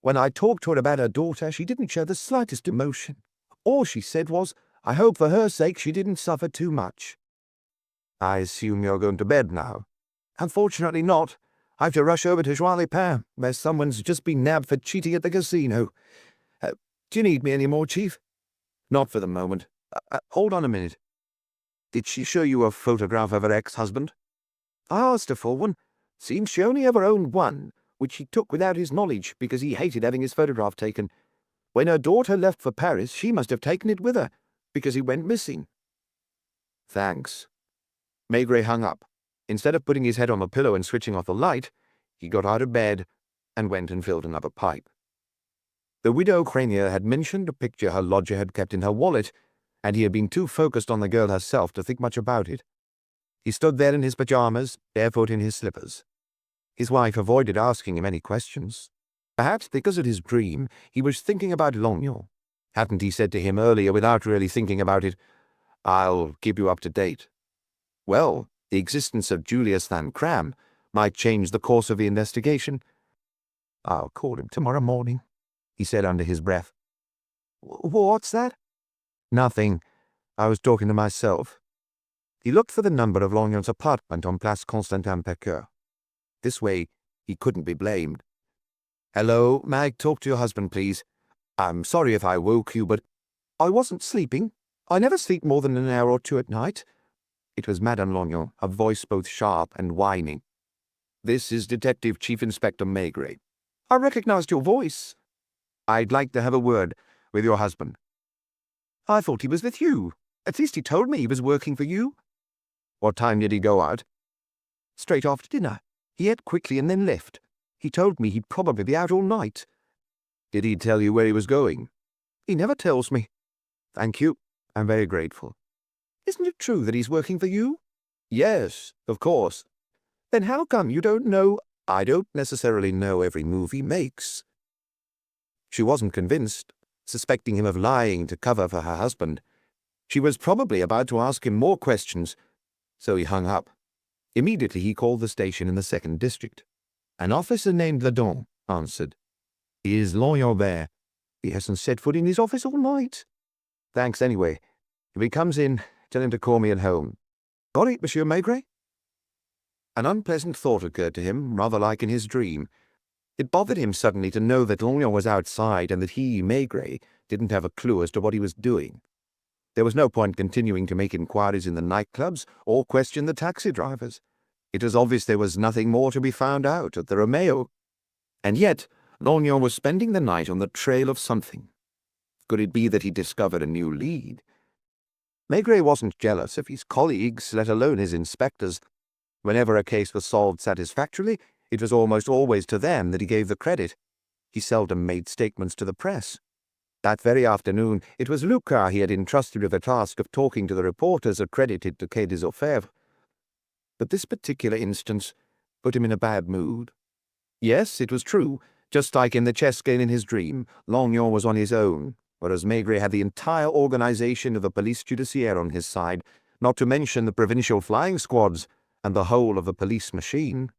When I talked to her about her daughter, she didn't show the slightest emotion. All she said was, I hope for her sake she didn't suffer too much. I assume you're going to bed now? Unfortunately not. I have to rush over to Joie les Pins, where someone's just been nabbed for cheating at the casino. Do you need me any more, Chief? Not for the moment. Hold on a minute. Did she show you a photograph of her ex-husband? I asked her for one. Seems she only ever owned one, which he took without his knowledge because he hated having his photograph taken. When her daughter left for Paris, she must have taken it with her, because he went missing. Thanks. Maigret hung up. Instead of putting his head on the pillow and switching off the light, he got out of bed and went and filled another pipe. The widow Cranier had mentioned a picture her lodger had kept in her wallet, and he had been too focused on the girl herself to think much about it. He stood there in his pajamas, barefoot in his slippers. His wife avoided asking him any questions. Perhaps because of his dream, he was thinking about Lognon. Hadn't he said to him earlier, without really thinking about it, I'll keep you up to date? Well, the existence of Julius Van Cram might change the course of the investigation. I'll call him tomorrow morning, he said under his breath. What's that? Nothing. I was talking to myself. He looked for the number of Lognon's apartment on Place Constantin-Pecqueur. This way, he couldn't be blamed. Hello, may I talk to your husband, please? I'm sorry if I woke you, but I wasn't sleeping. I never sleep more than an hour or two at night. It was Madame Lognon, her voice both sharp and whining. This is Detective Chief Inspector Maigret. I recognized your voice. I'd like to have a word with your husband. I thought he was with you. At least he told me he was working for you. What time did he go out? Straight after dinner. He ate quickly and then left. He told me he'd probably be out all night. Did he tell you where he was going? He never tells me. Thank you. I'm very grateful. Isn't it true that he's working for you? Yes, of course. Then how come you don't know? I don't necessarily know every move he makes. She wasn't convinced, suspecting him of lying to cover for her husband. She was probably about to ask him more questions, so he hung up. Immediately he called the station in the 2nd District. An officer named Ledon answered. Is Lognon there? He hasn't set foot in his office all night. Thanks anyway. If he comes in, tell him to call me at home. Got it, Monsieur Maigret? An unpleasant thought occurred to him, rather like in his dream. It bothered him suddenly to know that Lognon was outside and that he, Maigret, didn't have a clue as to what he was doing. There was no point continuing to make inquiries in the nightclubs or question the taxi drivers. It was obvious there was nothing more to be found out at the Romeo. And yet, Lognon was spending the night on the trail of something. Could it be that he discovered a new lead? Maigret wasn't jealous of his colleagues, let alone his inspectors. Whenever a case was solved satisfactorily, it was almost always to them that he gave the credit. He seldom made statements to the press. That very afternoon, it was Lucas he had entrusted with the task of talking to the reporters accredited to Quai des Orfèvres. But this particular instance put him in a bad mood. Yes, it was true. Just like in the chess game in his dream, Lognon was on his own, whereas Maigret had the entire organization of the police judiciaire on his side, not to mention the provincial flying squads and the whole of the police machine.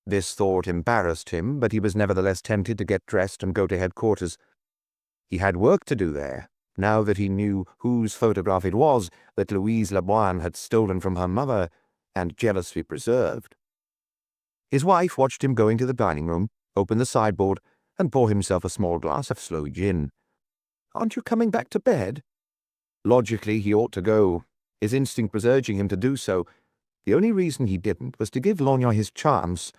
This thought embarrassed him, but he was nevertheless tempted to get dressed and go to headquarters. He had work to do there, now that he knew whose photograph it was that Louise Leboine had stolen from her mother and jealously preserved. His wife watched him go into the dining room, open the sideboard, and pour himself a small glass of sloe gin. Aren't you coming back to bed? Logically, he ought to go. His instinct was urging him to do so. The only reason he didn't was to give Lognon his chance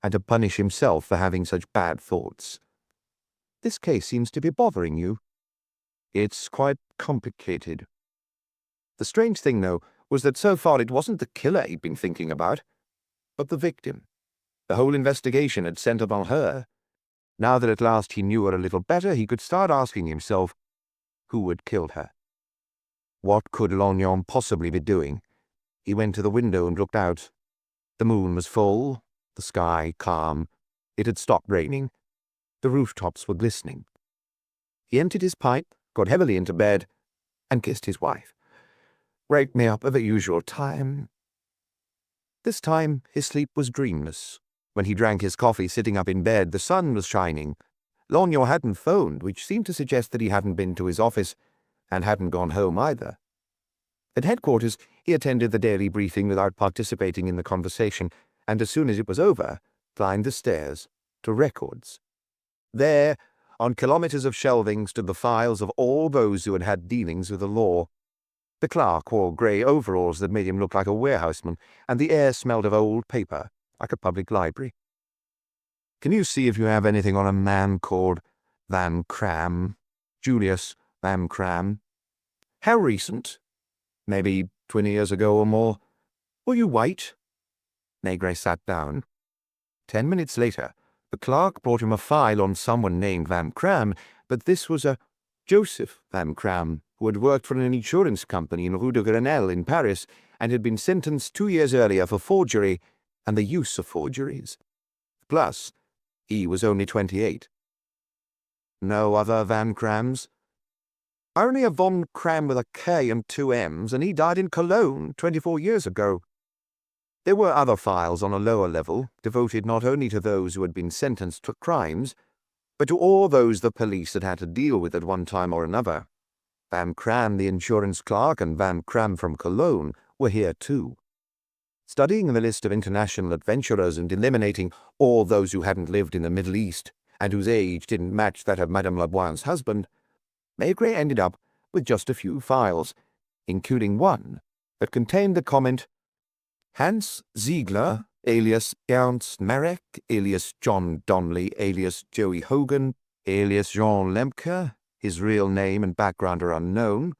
and to punish himself for having such bad thoughts. This case seems to be bothering you. It's quite complicated. The strange thing, though, was that so far it wasn't the killer he'd been thinking about, but the victim. The whole investigation had centered on her. Now that at last he knew her a little better, he could start asking himself, who had killed her? What could Lognon possibly be doing? He went to the window and looked out. The moon was full, the sky calm. It had stopped raining. The rooftops were glistening. He emptied his pipe, got heavily into bed, and kissed his wife. Wake me up at the usual time. This time his sleep was dreamless. When he drank his coffee sitting up in bed, the sun was shining. Lognon hadn't phoned, which seemed to suggest that he hadn't been to his office, and hadn't gone home either. At headquarters, he attended the daily briefing without participating in the conversation, and as soon as it was over, climbed the stairs to records. There, on kilometers of shelving, stood the files of all those who had had dealings with the law. The clerk wore grey overalls that made him look like a warehouseman, and the air smelled of old paper, like a public library. Can you see if you have anything on a man called Van Cram? Julius Van Cram. How recent? Maybe 20 years ago or more. Will you wait? Maigret sat down. 10 minutes later, the clerk brought him a file on someone named Van Cram, but this was a Joseph Van Cram, who had worked for an insurance company in Rue de Grenelle in Paris and had been sentenced 2 years earlier for forgery and the use of forgeries. Plus, he was only 28. No other Van Crams? Only a Von Cram with a K and 2 M's, and he died in Cologne 24 years ago. There were other files on a lower level, devoted not only to those who had been sentenced for crimes, but to all those the police had had to deal with at one time or another. Van Cram, the insurance clerk, and Van Cram from Cologne were here too. Studying the list of international adventurers and eliminating all those who hadn't lived in the Middle East and whose age didn't match that of Madame Leboine's husband, Maigret ended up with just a few files, including one that contained the comment, Hans Ziegler, alias Ernst Marek, alias John Donnelly, alias Joey Hogan, alias Jean Lemke, his real name and background are unknown,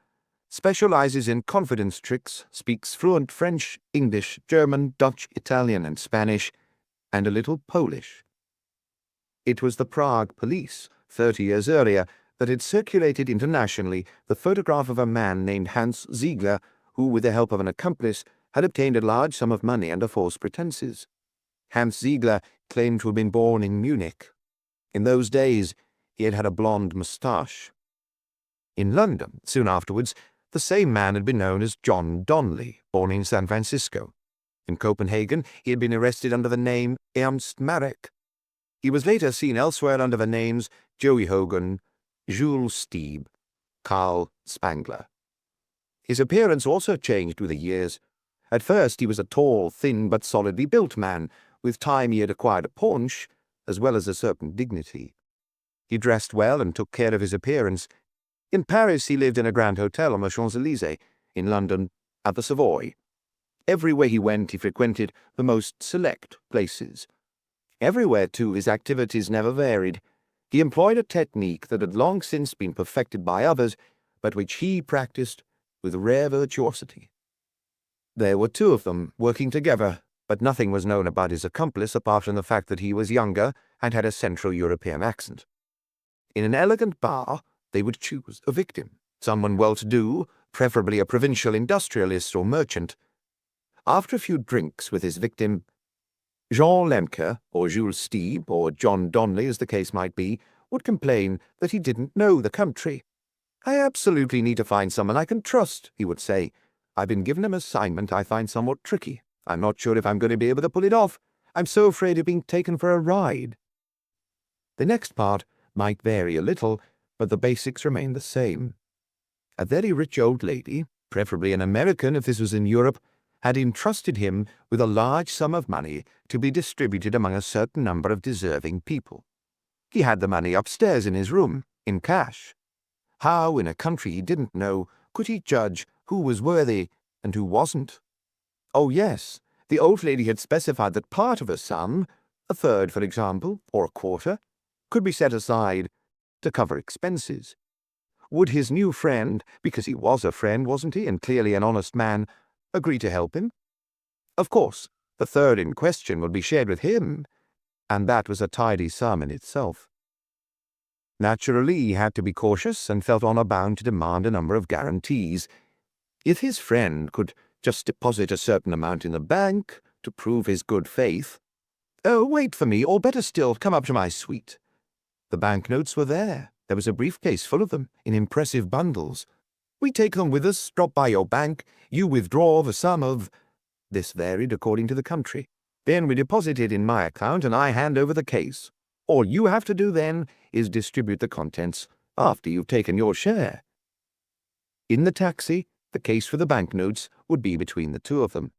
specializes in confidence tricks, speaks fluent French, English, German, Dutch, Italian, and Spanish, and a little Polish. It was the Prague police, 30 years earlier, that had circulated internationally the photograph of a man named Hans Ziegler, who, with the help of an accomplice, had obtained a large sum of money under false pretenses. Hans Ziegler claimed to have been born in Munich. In those days, he had had a blonde moustache. In London, soon afterwards, the same man had been known as John Donnelly, born in San Francisco. In Copenhagen, he had been arrested under the name Ernst Marek. He was later seen elsewhere under the names Joey Hogan, Jules Stieb, Karl Spangler. His appearance also changed with the years. At first he was a tall, thin, but solidly built man. With time he had acquired a paunch, as well as a certain dignity. He dressed well and took care of his appearance. In Paris he lived in a grand hotel on the Champs-Élysées, in London at the Savoy. Everywhere he went he frequented the most select places. Everywhere, too, his activities never varied. He employed a technique that had long since been perfected by others, but which he practiced with rare virtuosity. There were two of them working together, but nothing was known about his accomplice apart from the fact that he was younger and had a Central European accent. In an elegant bar, they would choose a victim, someone well-to-do, preferably a provincial industrialist or merchant. After a few drinks with his victim, Jean Lemke, or Jules Stieb, or John Donnelly, as the case might be, would complain that he didn't know the country. "I absolutely need to find someone I can trust," he would say. "I've been given an assignment I find somewhat tricky. I'm not sure if I'm going to be able to pull it off. I'm so afraid of being taken for a ride." The next part might vary a little, but the basics remain the same. A very rich old lady, preferably an American if this was in Europe, had entrusted him with a large sum of money to be distributed among a certain number of deserving people. He had the money upstairs in his room, in cash. How, in a country he didn't know, could he judge who was worthy and who wasn't? Oh yes, the old lady had specified that part of a sum, a third, for example, or a quarter, could be set aside to cover expenses. Would his new friend, because he was a friend, wasn't he, and clearly an honest man, agree to help him? Of course, the third in question would be shared with him, and that was a tidy sum in itself. Naturally, he had to be cautious and felt honor bound to demand a number of guarantees. If his friend could just deposit a certain amount in the bank to prove his good faith— "Oh, wait for me, or better still, come up to my suite." The banknotes were there. There was a briefcase full of them, in impressive bundles. "We take them with us, drop by your bank, you withdraw the sum of—" This varied according to the country. "Then we deposit it in my account and I hand over the case. All you have to do then is distribute the contents after you've taken your share." In the taxi, the case for the banknotes would be between the two of them.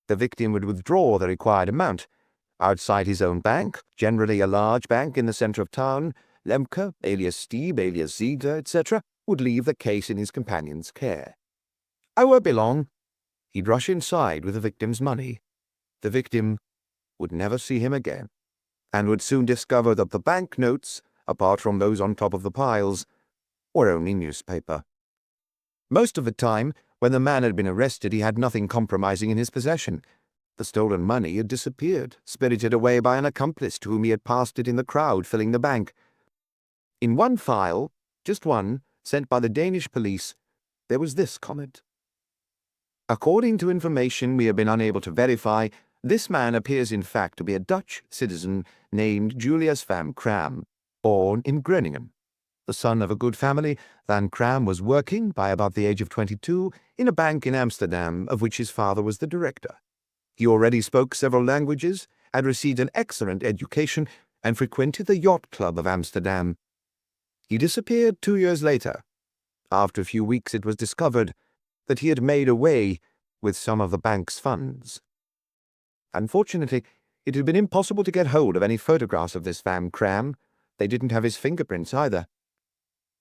The victim would withdraw the required amount. Outside his own bank, generally a large bank in the center of town, Lemke, alias Stieb, alias Ziegler, etc., would leave the case in his companion's care. "I won't be long." He'd rush inside with the victim's money. The victim would never see him again, and would soon discover that the banknotes, apart from those on top of the piles, were only newspaper. Most of the time, when the man had been arrested, he had nothing compromising in his possession. The stolen money had disappeared, spirited away by an accomplice to whom he had passed it in the crowd filling the bank. In one file, just one, sent by the Danish police, there was this comment: "According to information we have been unable to verify, this man appears in fact to be a Dutch citizen named Julius van Cram, born in Groningen. The son of a good family, Van Cram was working, by about the age of 22, in a bank in Amsterdam, of which his father was the director. He already spoke several languages, had received an excellent education, and frequented the yacht club of Amsterdam. He disappeared 2 years later. After a few weeks it was discovered that he had made away with some of the bank's funds. Unfortunately, it had been impossible to get hold of any photographs of this Van Cram. They didn't have his fingerprints either.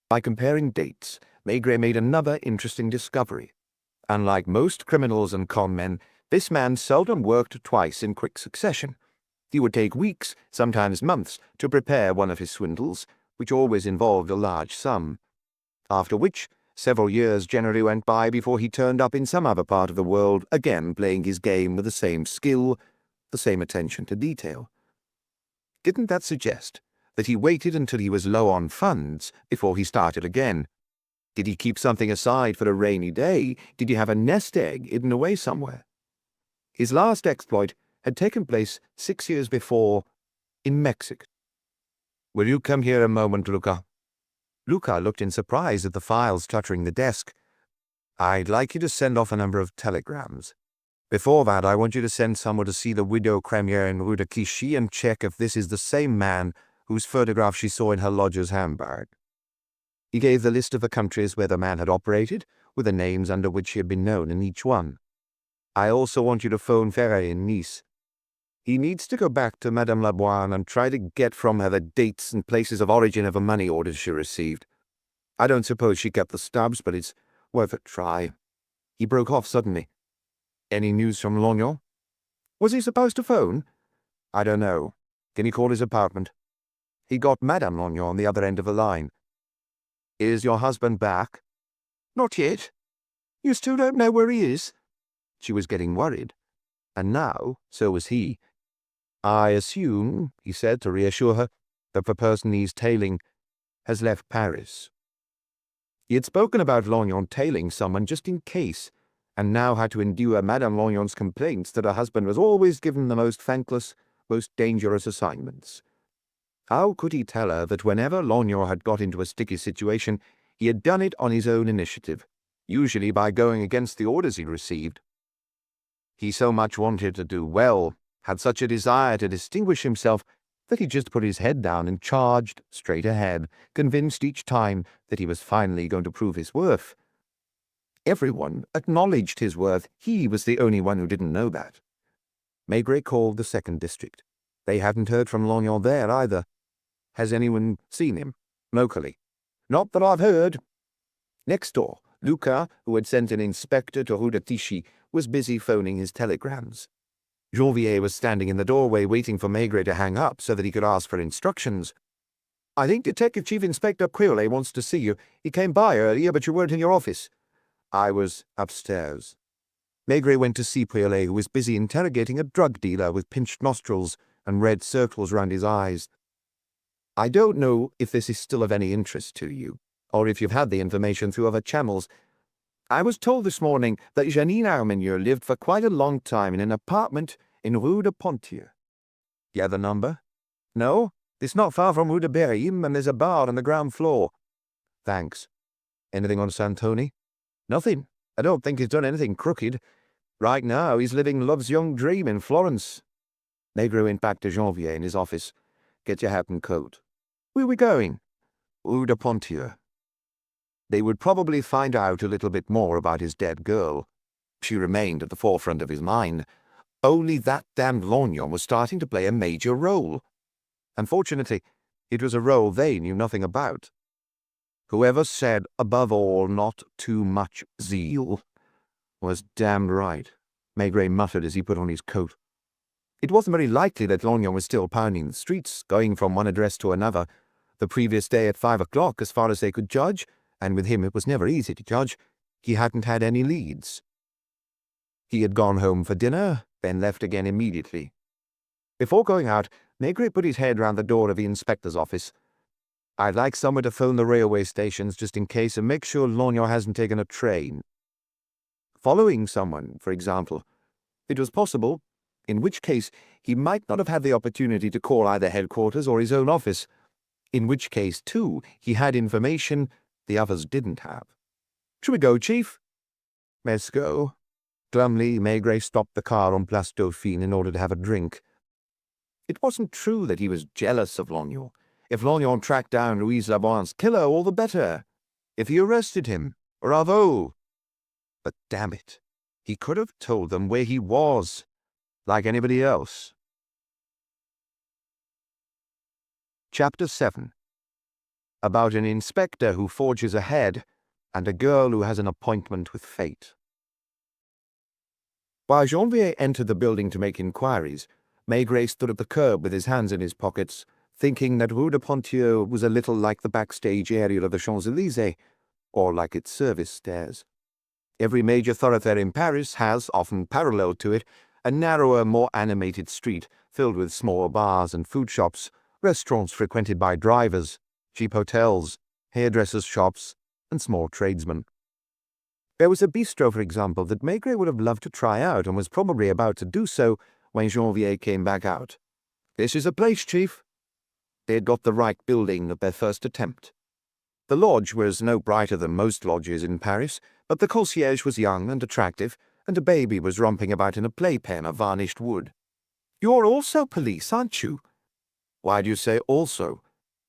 By comparing dates, Maigret made another interesting discovery. Unlike most criminals and con men, this man seldom worked twice in quick succession. He would take weeks, sometimes months, to prepare one of his swindles, which always involved a large sum. After which, Several years generally went by before he turned up in some other part of the world, again playing his game with the same skill, the same attention to detail. Didn't that suggest that he waited until he was low on funds before he started again? Did he keep something aside for a rainy day? Did he have a nest egg hidden away somewhere? His last exploit had taken place 6 years before in Mexico. "Will you come here a moment, Luca?" Luca looked in surprise at the files cluttering the desk. "I'd like you to send off a number of telegrams. Before that, I want you to send someone to see the widow Cremier in Rue de Clichy and check if this is the same man whose photograph she saw in her lodger's handbag." He gave the list of the countries where the man had operated, with the names under which he had been known in each one. "I also want you to phone Ferret in Nice. He needs to go back to Madame Laboine and try to get from her the dates and places of origin of the money orders she received. I don't suppose she kept the stubs, but it's worth a try." He broke off suddenly. "Any news from Lognon?" "Was he supposed to phone?" "I don't know. Can you call his apartment?" He got Madame Lognon on the other end of the line. "Is your husband back?" "Not yet. You still don't know where he is?" She was getting worried. And now, so was he. "I assume," he said to reassure her, "that the person he's tailing has left Paris." He had spoken about Lognon tailing someone just in case, and now had to endure Madame Lognon's complaints that her husband was always given the most thankless, most dangerous assignments. How could he tell her that whenever Lognon had got into a sticky situation, he had done it on his own initiative, usually by going against the orders he received? He so much wanted to do well, had such a desire to distinguish himself, that he just put his head down and charged straight ahead, convinced each time that he was finally going to prove his worth. Everyone acknowledged his worth. He was the only one who didn't know that. Maigret called the 2nd District. They hadn't heard from Lognon there either. "Has anyone seen him? Locally?" "Not that I've heard." Next door, Luca, who had sent an inspector to Rue de Clichy, was busy phoning his telegrams. Janvier was standing in the doorway waiting for Maigret to hang up so that he could ask for instructions. "I think Detective Chief Inspector Maigret wants to see you. He came by earlier, but you weren't in your office." "I was upstairs." Maigret went to see Maigret, who was busy interrogating a drug dealer with pinched nostrils and red circles round his eyes. "I don't know if this is still of any interest to you, or if you've had the information through other channels. I was told this morning that Janine Armenier lived for quite a long time in an apartment in Rue de Pontier." "You have the number?" "No. It's not far from Rue de Berry, and there's a bar on the ground floor." "Thanks. Anything on Santoni?" "Nothing. I don't think he's done anything crooked. Right now he's living love's young dream in Florence." Maigret went back to Janvier in his office. "Get your hat and coat." "Where are we going?" "Rue de Pontier." They would probably find out a little bit more about his dead girl. She remained at the forefront of his mind. Only that damned Lognon was starting to play a major role. Unfortunately, it was a role they knew nothing about. Whoever said, above all, not too much zeal, was damned right, Maigret muttered as he put on his coat. It wasn't very likely that Lognon was still pounding the streets, going from one address to another. The previous day at 5 o'clock, as far as they could judge, and with him it was never easy to judge, he hadn't had any leads. He had gone home for dinner, then left again immediately. Before going out, Maigret put his head round the door of the inspector's office. "I'd like someone to phone the railway stations just in case and make sure Lognon hasn't taken a train. Following someone, for example. It was possible, in which case he might not have had the opportunity to call either headquarters or his own office, in which case, too, he had information the others didn't have. Shall we go, Chief?" "Let's go." Glumly, Maigret stopped the car on Place Dauphine in order to have a drink. It wasn't true that he was jealous of Lognon. If Lognon tracked down Louise Laboine's killer, all the better. If he arrested him, bravo. But damn it, he could have told them where he was, like anybody else. Chapter 7. About an inspector who forges ahead and a girl who has an appointment with fate. While Janvier entered the building to make inquiries, Maigret stood at the curb with his hands in his pockets, thinking that Rue de Pontier was a little like the backstage area of the Champs-Élysées. or like its service stairs. Every major thoroughfare in Paris has, often parallel to it, a narrower, more animated street filled with small bars and food shops, restaurants frequented by drivers, cheap hotels, hairdressers' shops, and small tradesmen. There was a bistro, for example, that Maigret would have loved to try out and was probably about to do so when Janvier came back out. "This is a place, Chief." They had got the right building at their first attempt. The lodge was no brighter than most lodges in Paris, but the concierge was young and attractive, and a baby was romping about in a playpen of varnished wood. "You're also police, aren't you?" "Why do you say also?"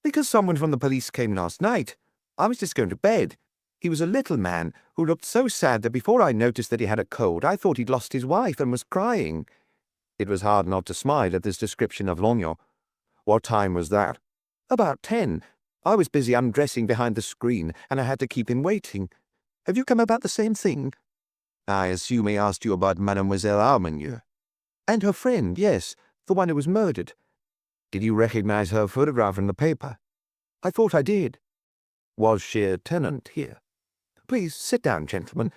"Because someone from the police came last night. I was just going to bed. He was a little man who looked so sad that before I noticed that he had a cold, I thought he'd lost his wife and was crying." It was hard not to smile at this description of Lognan. "What time was that?" "About 10. I was busy undressing behind the screen, and I had to keep him waiting. Have you come about the same thing?" "I assume he asked you about Mademoiselle Armagnac." "And her friend, yes, the one who was murdered." "Did you recognize her photograph in the paper?" "I thought I did." "Was she a tenant here?" "Please sit down, gentlemen.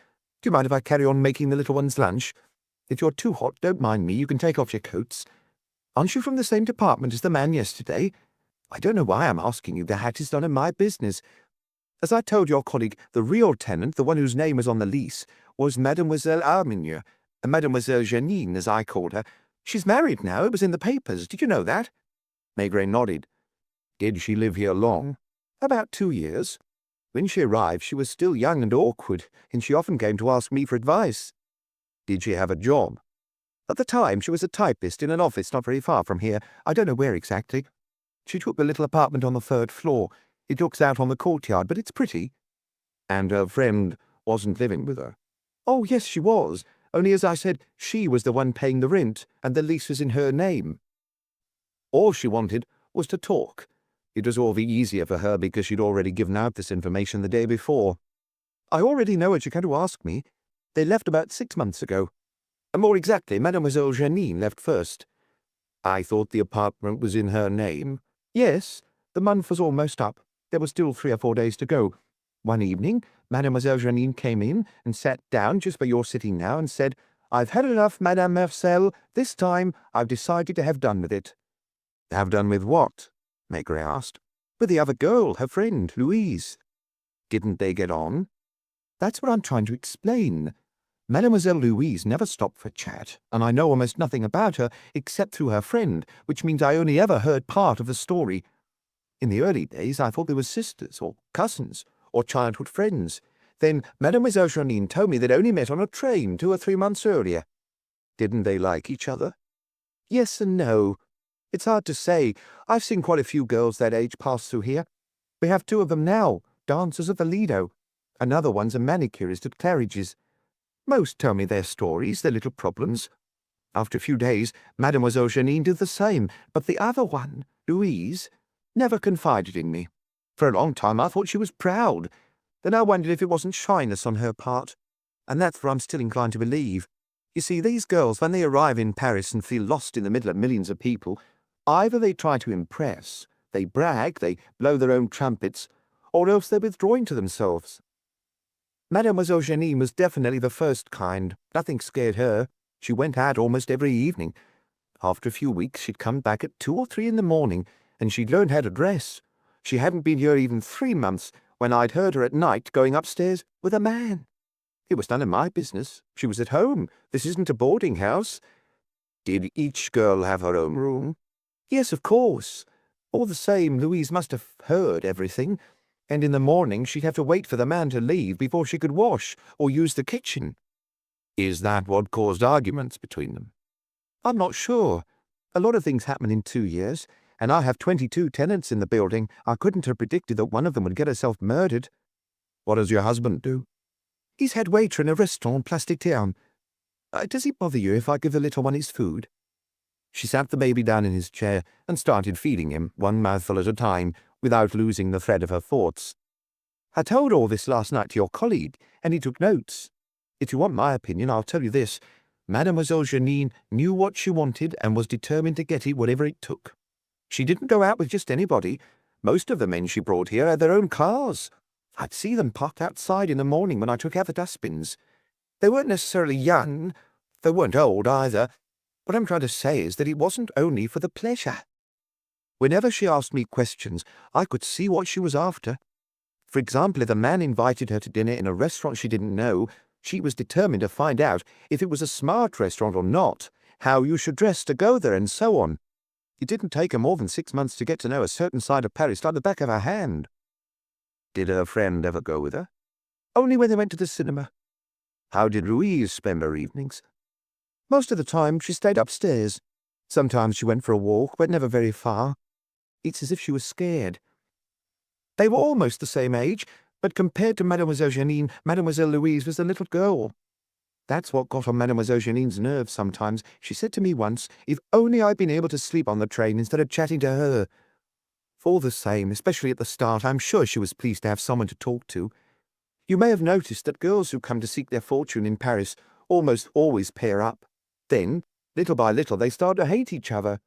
Do you mind if I carry on making the little one's lunch? If you're too hot, don't mind me. You can take off your coats. Aren't you from the same department as the man yesterday? I don't know why I'm asking you. The hat is none of my business. As I told your colleague, the real tenant, the one whose name was on the lease, was Mademoiselle Armagnac, Mademoiselle Janine, as I called her. She's married now. It was in the papers. Did you know that?" Maigret nodded. "Did she live here long?" "About 2 years. When she arrived, she was still young and awkward, and she often came to ask me for advice." "Did she have a job?" "At the time, she was a typist in an office not very far from here. I don't know where exactly. She took the little apartment on the 3rd floor. It looks out on the courtyard, but it's pretty." "And her friend wasn't living with her?" "Oh, yes, she was. Only, as I said, she was the one paying the rent, and the lease was in her name. All she wanted was to talk. It was all the easier for her because she'd already given out this information the day before." "I already know what you're going to ask me. They left about 6 months ago. More exactly, Mademoiselle Janine left first." "I thought the apartment was in her name." "Yes, the month was almost up. There were still 3 or 4 days to go. One evening, Mademoiselle Janine came in and sat down just where you're sitting now and said, 'I've had enough, Madame Marcel. This time I've decided to have done with it.'" "Have done with what?" Maigret asked. "With the other girl, her friend, Louise." "Didn't they get on?" "That's what I'm trying to explain. Mademoiselle Louise never stopped for chat, and I know almost nothing about her except through her friend, which means I only ever heard part of the story. In the early days, I thought they were sisters, or cousins, or childhood friends. Then Mademoiselle Janine told me they'd only met on a train 2 or 3 months earlier." "Didn't they like each other?" "Yes and no. It's hard to say. I've seen quite a few girls that age pass through here. We have 2 of them now, dancers at the Lido. Another one's a manicurist at Claridge's. Most tell me their stories, their little problems. After a few days, Mademoiselle Janine did the same, but the other one, Louise, never confided in me. For a long time I thought she was proud. Then I wondered if it wasn't shyness on her part. And that's what I'm still inclined to believe. You see, these girls, when they arrive in Paris and feel lost in the middle of millions of people, either they try to impress, they brag, they blow their own trumpets, or else they're withdrawing to themselves. Mademoiselle Janine was definitely the first kind. Nothing scared her. She went out almost every evening. After a few weeks, she'd come back at 2 or 3 in the morning, and she'd learned how to dress. She hadn't been here even 3 months when I'd heard her at night going upstairs with a man. It was none of my business. She was at home. This isn't a boarding house." "Did each girl have her own room?" "Yes, of course. All the same, Louise must have heard everything, and in the morning she'd have to wait for the man to leave before she could wash or use the kitchen." "Is that what caused arguments between them?" "I'm not sure. A lot of things happen in 2 years, and I have 22 tenants in the building. I couldn't have predicted that one of them would get herself murdered." "What does your husband do?" "He's head waiter in a restaurant, Plastic Town. Does it bother you if I give the little one his food?" She sat the baby down in his chair and started feeding him, one mouthful at a time, without losing the thread of her thoughts. "I told all this last night to your colleague, and he took notes. If you want my opinion, I'll tell you this. Mademoiselle Janine knew what she wanted and was determined to get it whatever it took. She didn't go out with just anybody. Most of the men she brought here had their own cars. I'd see them parked outside in the morning when I took out the dustbins. They weren't necessarily young. They weren't old either. What I'm trying to say is that it wasn't only for the pleasure. Whenever she asked me questions, I could see what she was after. For example, if a man invited her to dinner in a restaurant she didn't know, she was determined to find out if it was a smart restaurant or not, how you should dress to go there, and so on. It didn't take her more than 6 months to get to know a certain side of Paris like the back of her hand. Did her friend ever go with her? Only when they went to the cinema. How did Louise spend her evenings? Most of the time she stayed upstairs. Sometimes she went for a walk, but never very far. It's as if she was scared. They were almost the same age, but compared to Mademoiselle Janine, Mademoiselle Louise was a little girl. That's what got on Mademoiselle Janine's nerves sometimes. She said to me once, if only I'd been able to sleep on the train instead of chatting to her. All the same, especially at the start, I'm sure she was pleased to have someone to talk to. You may have noticed that girls who come to seek their fortune in Paris almost always pair up. Then, little by little, they start to hate each other.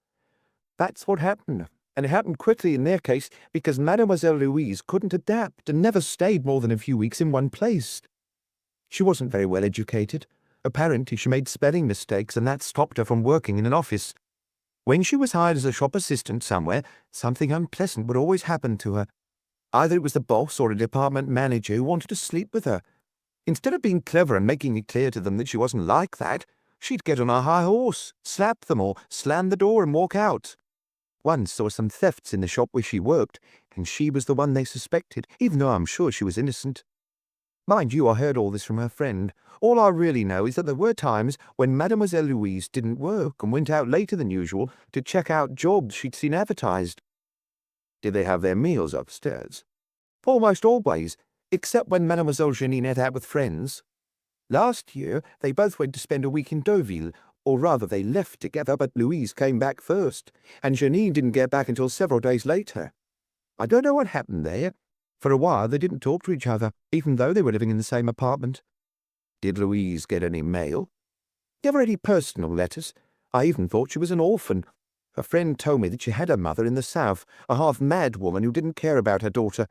That's what happened, and it happened quickly in their case because Mademoiselle Louise couldn't adapt and never stayed more than a few weeks in one place. She wasn't very well educated. Apparently she made spelling mistakes, and that stopped her from working in an office. When she was hired as a shop assistant somewhere, something unpleasant would always happen to her. Either it was the boss or a department manager who wanted to sleep with her. Instead of being clever and making it clear to them that she wasn't like that, she'd get on a high horse, slap them, or slam the door and walk out. Once there were some thefts in the shop where she worked, and she was the one they suspected, even though I'm sure she was innocent. Mind you, I heard all this from her friend. All I really know is that there were times when Mademoiselle Louise didn't work and went out later than usual to check out jobs she'd seen advertised. Did they have their meals upstairs? Almost always, except when Mademoiselle Janine ate out with friends. Last year, they both went to spend a week in Deauville, or rather they left together, but Louise came back first, and Janine didn't get back until several days later. I don't know what happened there. For a while they didn't talk to each other, even though they were living in the same apartment. Did Louise get any mail? Never any personal letters. I even thought she was an orphan. A friend told me that she had a mother in the south, a half-mad woman who didn't care about her daughter.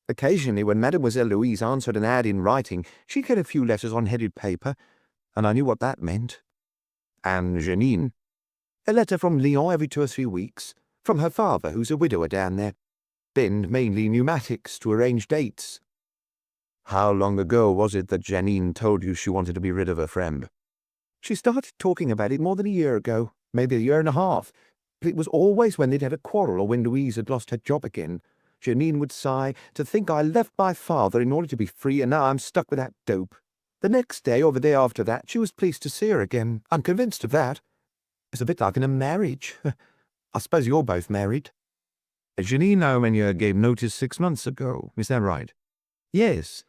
Occasionally, when Mademoiselle Louise answered an ad in writing, she'd get a few letters on headed paper, and I knew what that meant. And Janine? A letter from Lyon every 2 or 3 weeks, from her father, who's a widower down there. Then mainly pneumatics to arrange dates. How long ago was it that Janine told you she wanted to be rid of her friend? She started talking about it more than a year ago, maybe a year and a half. But it was always when they'd had a quarrel or when Louise had lost her job again. Janine would sigh, to think I left my father in order to be free, and now I'm stuck with that dope. The next day or the day after that, she was pleased to see her again. I'm convinced of that. It's a bit like in a marriage. I suppose you're both married. Janine Aumenier gave notice 6 months ago, is that right? Yes.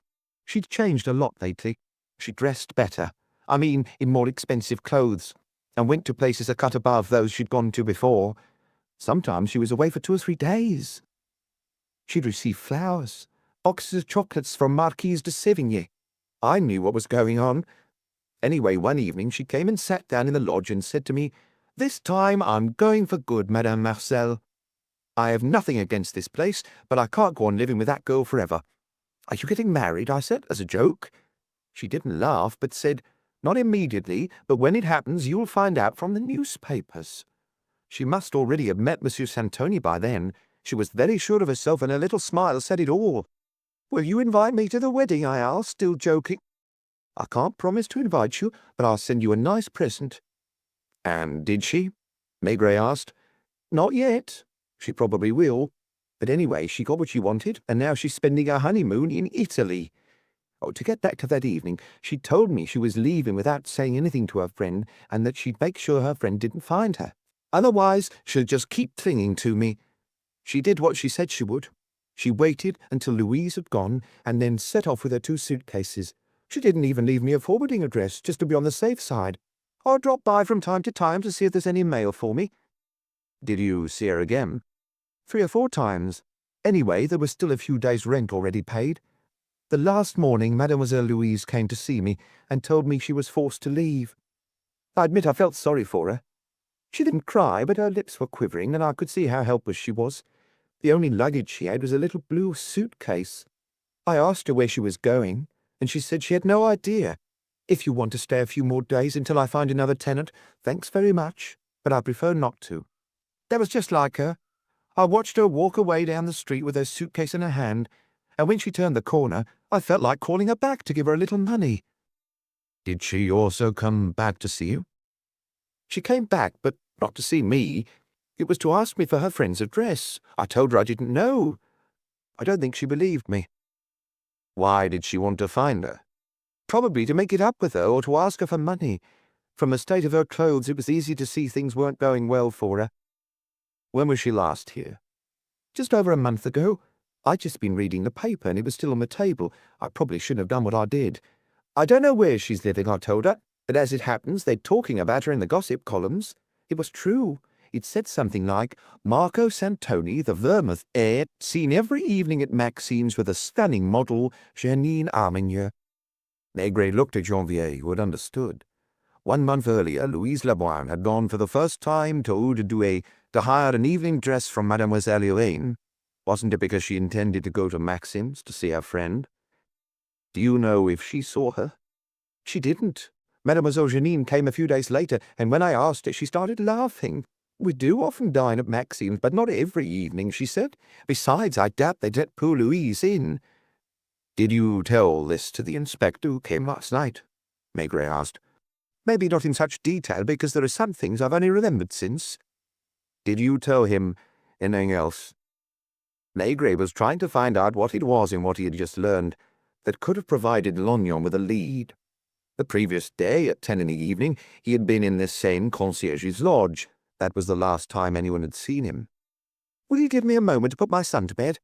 She'd changed a lot lately. She dressed better. I mean, in more expensive clothes, and went to places a cut above those she'd gone to before. Sometimes she was away for 2 or 3 days. She'd receive flowers, boxes of chocolates from Marquise de Sévigné. I knew what was going on. Anyway, one evening she came and sat down in the lodge and said to me, "This time I'm going for good, Madame Marcel. I have nothing against this place, but I can't go on living with that girl forever." "Are you getting married?" I said, as a joke. She didn't laugh, but said, "Not immediately, but when it happens you'll find out from the newspapers." She must already have met Monsieur Santoni by then. She was very sure of herself, and her little smile said it all. "Will you invite me to the wedding?" I asked, still joking. "I can't promise to invite you, but I'll send you a nice present." And did she? Maigret asked. "Not yet. She probably will. But anyway, she got what she wanted, and now she's spending her honeymoon in Italy. Oh, to get back to that evening, she told me she was leaving without saying anything to her friend, and that she'd make sure her friend didn't find her. Otherwise, she'll just keep clinging to me. She did what she said she would. She waited until Louise had gone, and then set off with her 2 suitcases. She didn't even leave me a forwarding address, just to be on the safe side. I'll drop by from time to time to see if there's any mail for me." Did you see her again? 3 or 4 times. Anyway, there was still a few days' rent already paid. The last morning Mademoiselle Louise came to see me and told me she was forced to leave. I admit I felt sorry for her. She didn't cry, but her lips were quivering, and I could see how helpless she was. The only luggage she had was a little blue suitcase. I asked her where she was going, and she said she had no idea. If you want to stay a few more days until I find another tenant, thanks very much, but I prefer not to. That was just like her. I watched her walk away down the street with her suitcase in her hand, and when she turned the corner, I felt like calling her back to give her a little money. Did she also come back to see you? She came back, but not to see me. It was to ask me for her friend's address. I told her I didn't know. I don't think she believed me. Why did she want to find her? Probably to make it up with her or to ask her for money. From the state of her clothes, it was easy to see things weren't going well for her. When was she last here? Just over a month ago. I'd just been reading the paper and it was still on the table. I probably shouldn't have done what I did. I don't know where she's living, I told her, but as it happens, they're talking about her in the gossip columns. It was true. It said something like, Marco Santoni, the Vermouth heir, seen every evening at Maxime's with a stunning model, Janine Armenier. Maigret looked at Janvier, who had understood. 1 month earlier, Louise Leboine had gone for the first time to Eau de Douai to hire an evening dress from Mademoiselle Hélène. Wasn't it because she intended to go to Maxime's to see her friend? Do you know if she saw her? She didn't. Mademoiselle Janine came a few days later, and when I asked her, she started laughing. We do often dine at Maxime's, but not every evening, she said. Besides, I doubt they'd let poor Louise in. Did you tell this to the inspector who came last night? Maigret asked. Maybe not in such detail, because there are some things I've only remembered since. Did you tell him anything else? Maigret was trying to find out what it was in what he had just learned that could have provided Lognon with a lead. The previous day, at 10 in the evening, he had been in this same concierge's lodge. That was the last time anyone had seen him. Will you give me a moment to put my son to bed?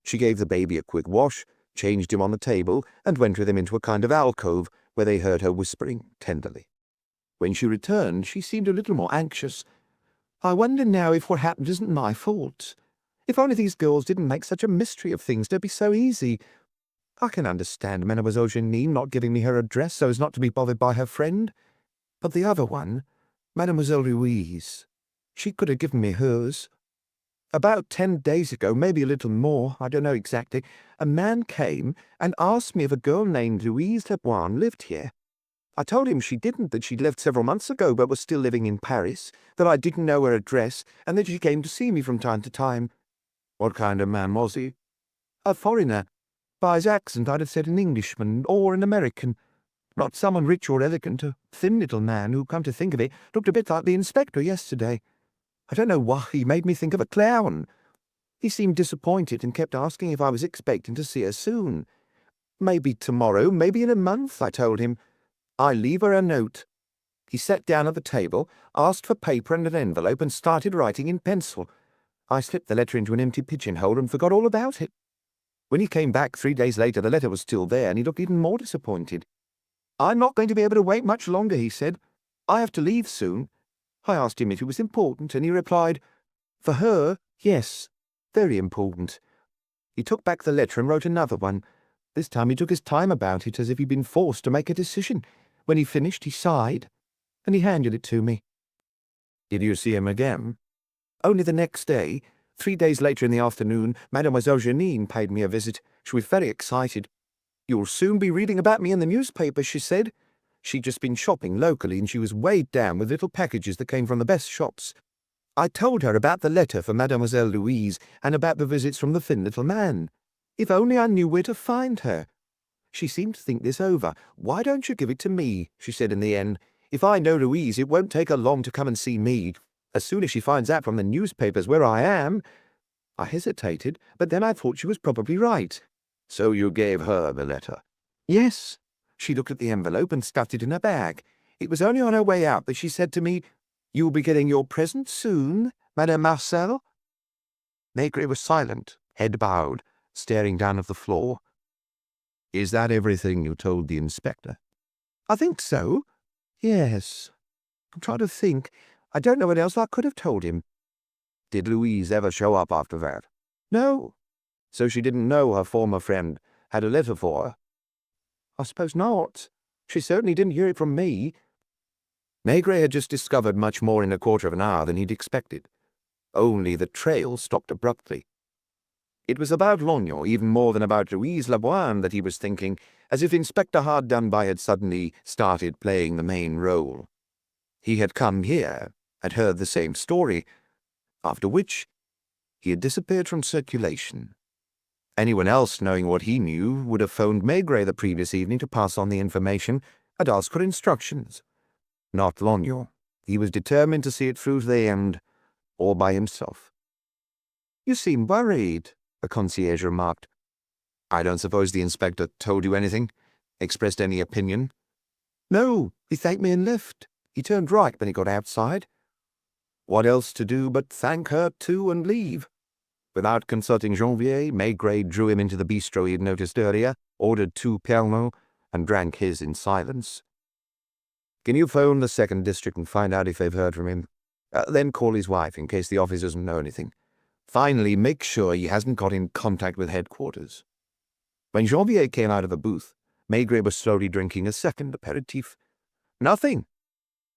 She gave the baby a quick wash, changed him on the table, and went with him into a kind of alcove where they heard her whispering tenderly. When she returned, she seemed a little more anxious. I wonder now if what happened isn't my fault. If only these girls didn't make such a mystery of things, they'd be so easy. I can understand Mademoiselle Janine not giving me her address so as not to be bothered by her friend. But the other one, Mademoiselle Louise, she could have given me hers. About 10 days ago, maybe a little more, I don't know exactly, a man came and asked me if a girl named Louise Leboine lived here. I told him she didn't, that she'd left several months ago but was still living in Paris, that I didn't know her address, and that she came to see me from time to time. What kind of man was he? A foreigner. By his accent, I'd have said an Englishman or an American. Not someone rich or elegant, a thin little man who, come to think of it, looked a bit like the inspector yesterday. I don't know why he made me think of a clown. He seemed disappointed and kept asking if I was expecting to see her soon. Maybe tomorrow, maybe in a month, I told him. I leave her a note. He sat down at the table, asked for paper and an envelope, and started writing in pencil. I slipped the letter into an empty pigeonhole and forgot all about it. When he came back 3 days later, the letter was still there, and he looked even more disappointed. I'm not going to be able to wait much longer, he said. I have to leave soon. I asked him if it was important, and he replied, For her, yes, very important. He took back the letter and wrote another one. This time he took his time about it, as if he'd been forced to make a decision. When he finished, he sighed, and he handed it to me. Did you see him again? Only the next day. 3 days later in the afternoon, Mademoiselle Janine paid me a visit. She was very excited. You'll soon be reading about me in the newspaper, she said. She'd just been shopping locally, and she was weighed down with little packages that came from the best shops. I told her about the letter for Mademoiselle Louise and about the visits from the thin little man. If only I knew where to find her. She seemed to think this over. Why don't you give it to me, she said in the end. If I know Louise, it won't take her long to come and see me. As soon as she finds out from the newspapers where I am. I hesitated, but then I thought she was probably right. So you gave her the letter? Yes. She looked at the envelope and stuffed it in her bag. It was only on her way out that she said to me, You'll be getting your present soon, Madame Marcel? Maigret was silent, head bowed, staring down at the floor. Is that everything you told the inspector? I think so. Yes. I'm trying to think. I don't know what else I could have told him. Did Louise ever show up after that? No. So she didn't know her former friend had a letter for her? I suppose not. She certainly didn't hear it from me. Maigret had just discovered much more in a quarter of an hour than he'd expected. Only the trail stopped abruptly. It was about Lognon even more than about Louise Laboine that he was thinking, as if Inspector Hard-Done-By had suddenly started playing the main role. He had come here, had heard the same story, after which he had disappeared from circulation. Anyone else knowing what he knew would have phoned Maigret the previous evening to pass on the information and ask for instructions. Not Lognon. He was determined to see it through to the end, all by himself. "You seem worried," the concierge remarked. "I don't suppose the inspector told you anything? Expressed any opinion?" "No, he thanked me and left. He turned right when he got outside." What else to do but thank her too and leave? Without consulting Janvier, Maigret drew him into the bistro he had noticed earlier, ordered 2 Pernod, and drank his in silence. "Can you phone the 2nd District and find out if they've heard from him? Then call his wife in case the office doesn't know anything. Finally, make sure he hasn't got in contact with headquarters." When Janvier came out of the booth, Maigret was slowly drinking a second aperitif. "Nothing.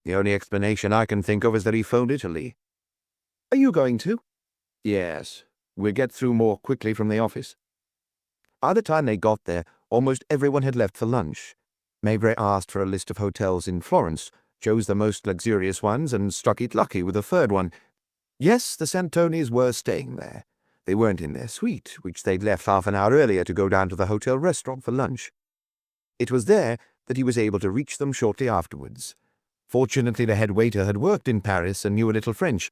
The only explanation I can think of is that he phoned Italy." "Are you going to?" "Yes. We'll get through more quickly from the office." By the time they got there, almost everyone had left for lunch. Maigret asked for a list of hotels in Florence, chose the most luxurious ones, and struck it lucky with the third one. Yes, the Santonis were staying there. They weren't in their suite, which they'd left half an hour earlier to go down to the hotel restaurant for lunch. It was there that he was able to reach them shortly afterwards. Fortunately, the head waiter had worked in Paris and knew a little French.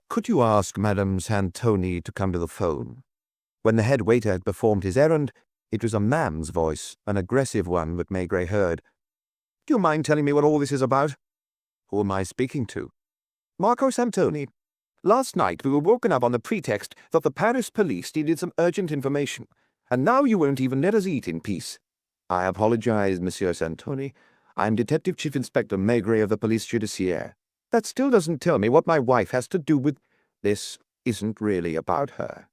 "Could you ask Madame Santoni to come to the phone?" When the head waiter had performed his errand, it was a man's voice, an aggressive one that Maigret heard. "Do you mind telling me what all this is about?" "Who am I speaking to?" "Marco Santoni. Last night we were woken up on the pretext that the Paris police needed some urgent information, and now you won't even let us eat in peace." "I apologize, Monsieur Santoni. I'm Detective Chief Inspector Maigret of the Police Judiciaire." "That still doesn't tell me what my wife has to do with—" "This isn't really about her.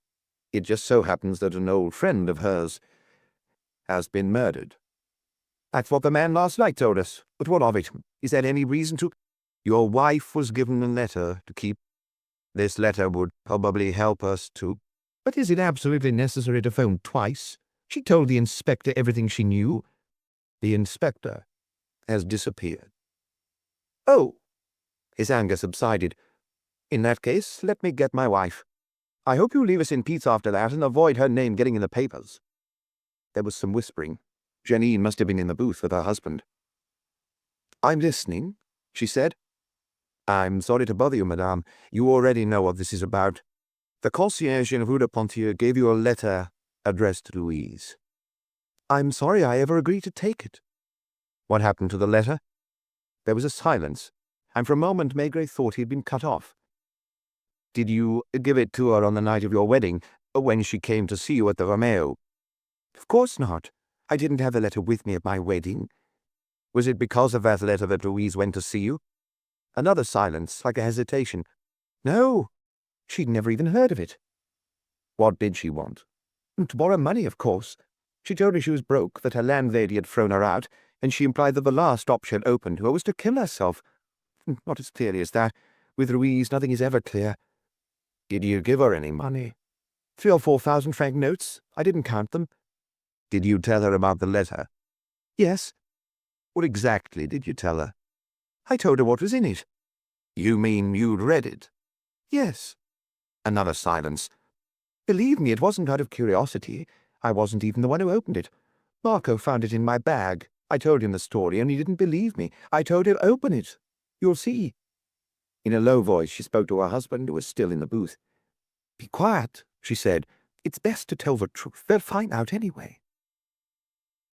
It just so happens that an old friend of hers has been murdered." "That's what the man last night told us. But what of it? Is there any reason to—" "Your wife was given a letter to keep. This letter would probably help us to—" "But is it absolutely necessary to phone twice? She told the inspector everything she knew." "The inspector has disappeared." "Oh." His anger subsided. "In that case, let me get my wife. I hope you'll leave us in peace after that and avoid her name getting in the papers." There was some whispering. Janine must have been in the booth with her husband. "I'm listening," she said. "I'm sorry to bother you, madame. You already know what this is about. The concierge in Rue de Pontier gave you a letter addressed to Louise." "I'm sorry I ever agreed to take it." "What happened to the letter?" There was a silence, and for a moment Maigret thought he had been cut off. "Did you give it to her on the night of your wedding, when she came to see you at the Romeo?" "Of course not. I didn't have the letter with me at my wedding." "Was it because of that letter that Louise went to see you?" Another silence, like a hesitation. "No. She'd never even heard of it." "What did she want?" "To borrow money, of course. She told me she was broke, that her landlady had thrown her out, and she implied that the last option open to her was to kill herself. Not as clearly as that. With Louise, nothing is ever clear." "Did you give her any money?" 3 or 4,000 franc notes. I didn't count them." "Did you tell her about the letter?" "Yes." "What exactly did you tell her?" "I told her what was in it." "You mean you'd read it?" "Yes." Another silence. "Believe me, it wasn't out of curiosity. I wasn't even the one who opened it. Marco found it in my bag. I told him the story, and he didn't believe me. I told him, open it. You'll see." In a low voice she spoke to her husband, who was still in the booth. "Be quiet," she said. "It's best to tell the truth. They'll find out anyway."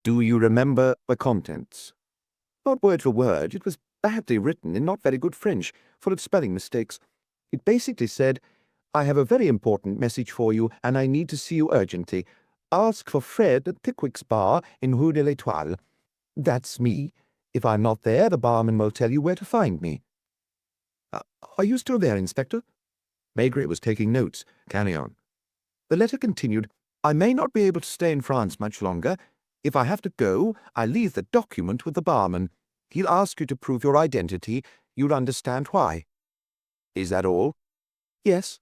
"Do you remember the contents?" "Not word for word. It was badly written in not very good French, full of spelling mistakes. It basically said, 'I have a very important message for you, and I need to see you urgently. Ask for Fred at Pickwick's bar in Rue de l'Étoile. That's me. If I'm not there, the barman will tell you where to find me.'" "Are you still there, Inspector?" Maigret was taking notes. "Carry on." The letter continued, "I may not be able to stay in France much longer. If I have to go, I leave the document with the barman. He'll ask you to prove your identity. You'll understand why." "Is that all?" "Yes."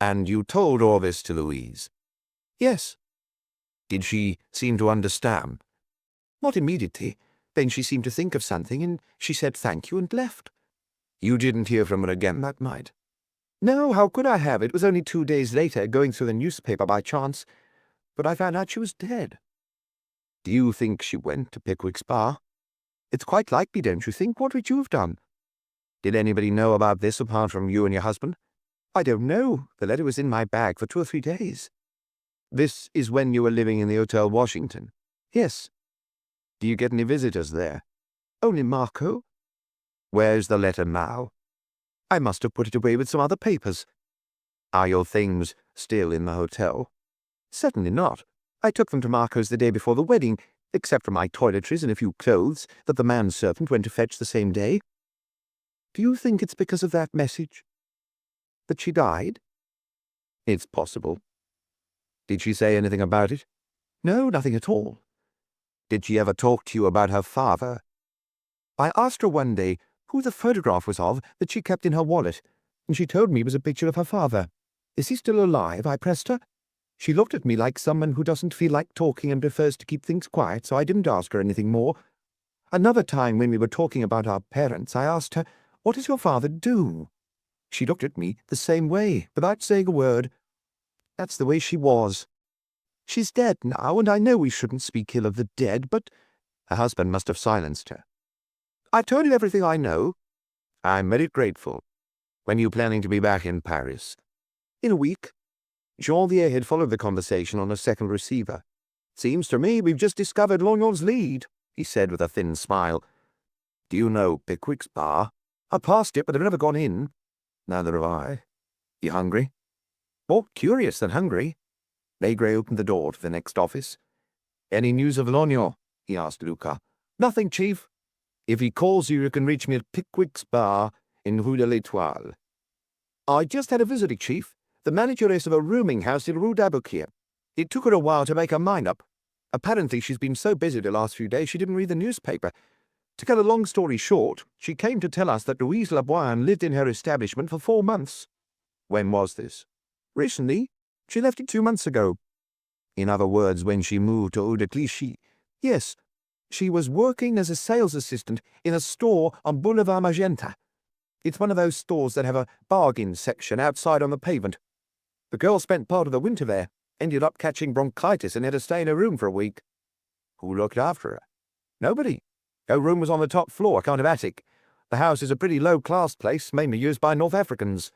"And you told all this to Louise?" Yes. Did she seem to understand? Not immediately. Then she seemed to think of something, and she said thank you and left. You didn't hear from her again that night? No, how could I have? It was only 2 days later, going through the newspaper by chance. But I found out she was dead. Do you think she went to Pickwick's bar? It's quite likely, don't you think? What would you have done? Did anybody know about this apart from you and your husband? I don't know. The letter was in my bag for 2 or 3 days. This is when you were living in the Hotel Washington? Yes. Do you get any visitors there? Only Marco. Where's the letter now? I must have put it away with some other papers. Are your things still in the hotel? Certainly not. I took them to Marco's the day before the wedding, except for my toiletries and a few clothes that the manservant went to fetch the same day. Do you think it's because of that message that she died? It's possible. Did she say anything about it? No, nothing at all. Did she ever talk to you about her father? I asked her one day who the photograph was of that she kept in her wallet, and she told me it was a picture of her father. Is he still alive? I pressed her. She looked at me like someone who doesn't feel like talking and prefers to keep things quiet, so I didn't ask her anything more. Another time, when we were talking about our parents, I asked her, "What does your father do?" She looked at me the same way, without saying a word. That's the way she was. She's dead now, and I know we shouldn't speak ill of the dead, but Her husband must have silenced her. I've told you everything I know. I'm very grateful. When are you planning to be back in Paris? In a week. Janvier had followed the conversation on a second receiver. Seems to me we've just discovered Lognon's lead, he said with a thin smile. Do you know Pickwick's bar? I passed it, but I've never gone in. Neither have I. You hungry? More curious than hungry. Maigret opened the door to the next office. Any news of Lognon? He asked Luca. Nothing, Chief. If he calls you, you can reach me at Pickwick's bar in Rue de l'Étoile. I just had a visitor, Chief. The manageress of a rooming house in Rue d'Aboukir. It took her a while to make her mind up. Apparently she's been so busy the last few days she didn't read the newspaper. To cut a long story short, she came to tell us that Louise Laboine lived in her establishment for 4 months. When was this? Recently. She left it 2 months ago. In other words, when she moved to Eau de Clichy? Yes. She was working as a sales assistant in a store on Boulevard Magenta. It's one of those stores that have a bargain section outside on the pavement. The girl spent part of the winter there, ended up catching bronchitis and had to stay in her room for a week. Who looked after her? Nobody. Her room was on the top floor, a kind of attic. The house is a pretty low-class place, mainly used by North Africans.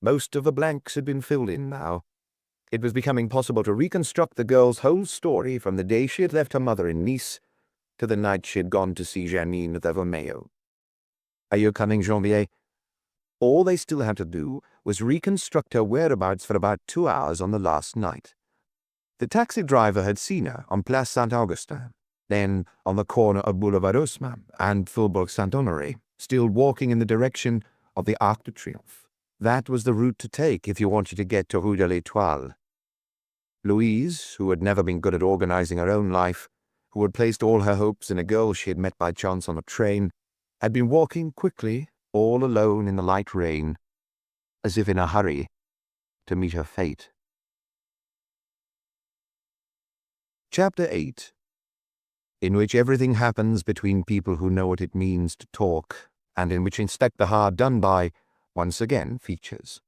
Most of the blanks had been filled in now. It was becoming possible to reconstruct the girl's whole story from the day she had left her mother in Nice to the night she had gone to see Janine at the Vermeil. Are you coming, Janvier? All they still had to do was reconstruct her whereabouts for about 2 hours on the last night. The taxi driver had seen her on Place Saint-Augustin, then on the corner of Boulevard Haussmann and Faubourg Saint-Honoré, still walking in the direction of the Arc de Triomphe. That was the route to take if you wanted to get to Rue de l'Étoile. Louise, who had never been good at organizing her own life, who had placed all her hopes in a girl she had met by chance on a train, had been walking quickly, all alone in the light rain, as if in a hurry to meet her fate. Chapter 8, in which everything happens between people who know what it means to talk, and in which Inspector Dunby once again features.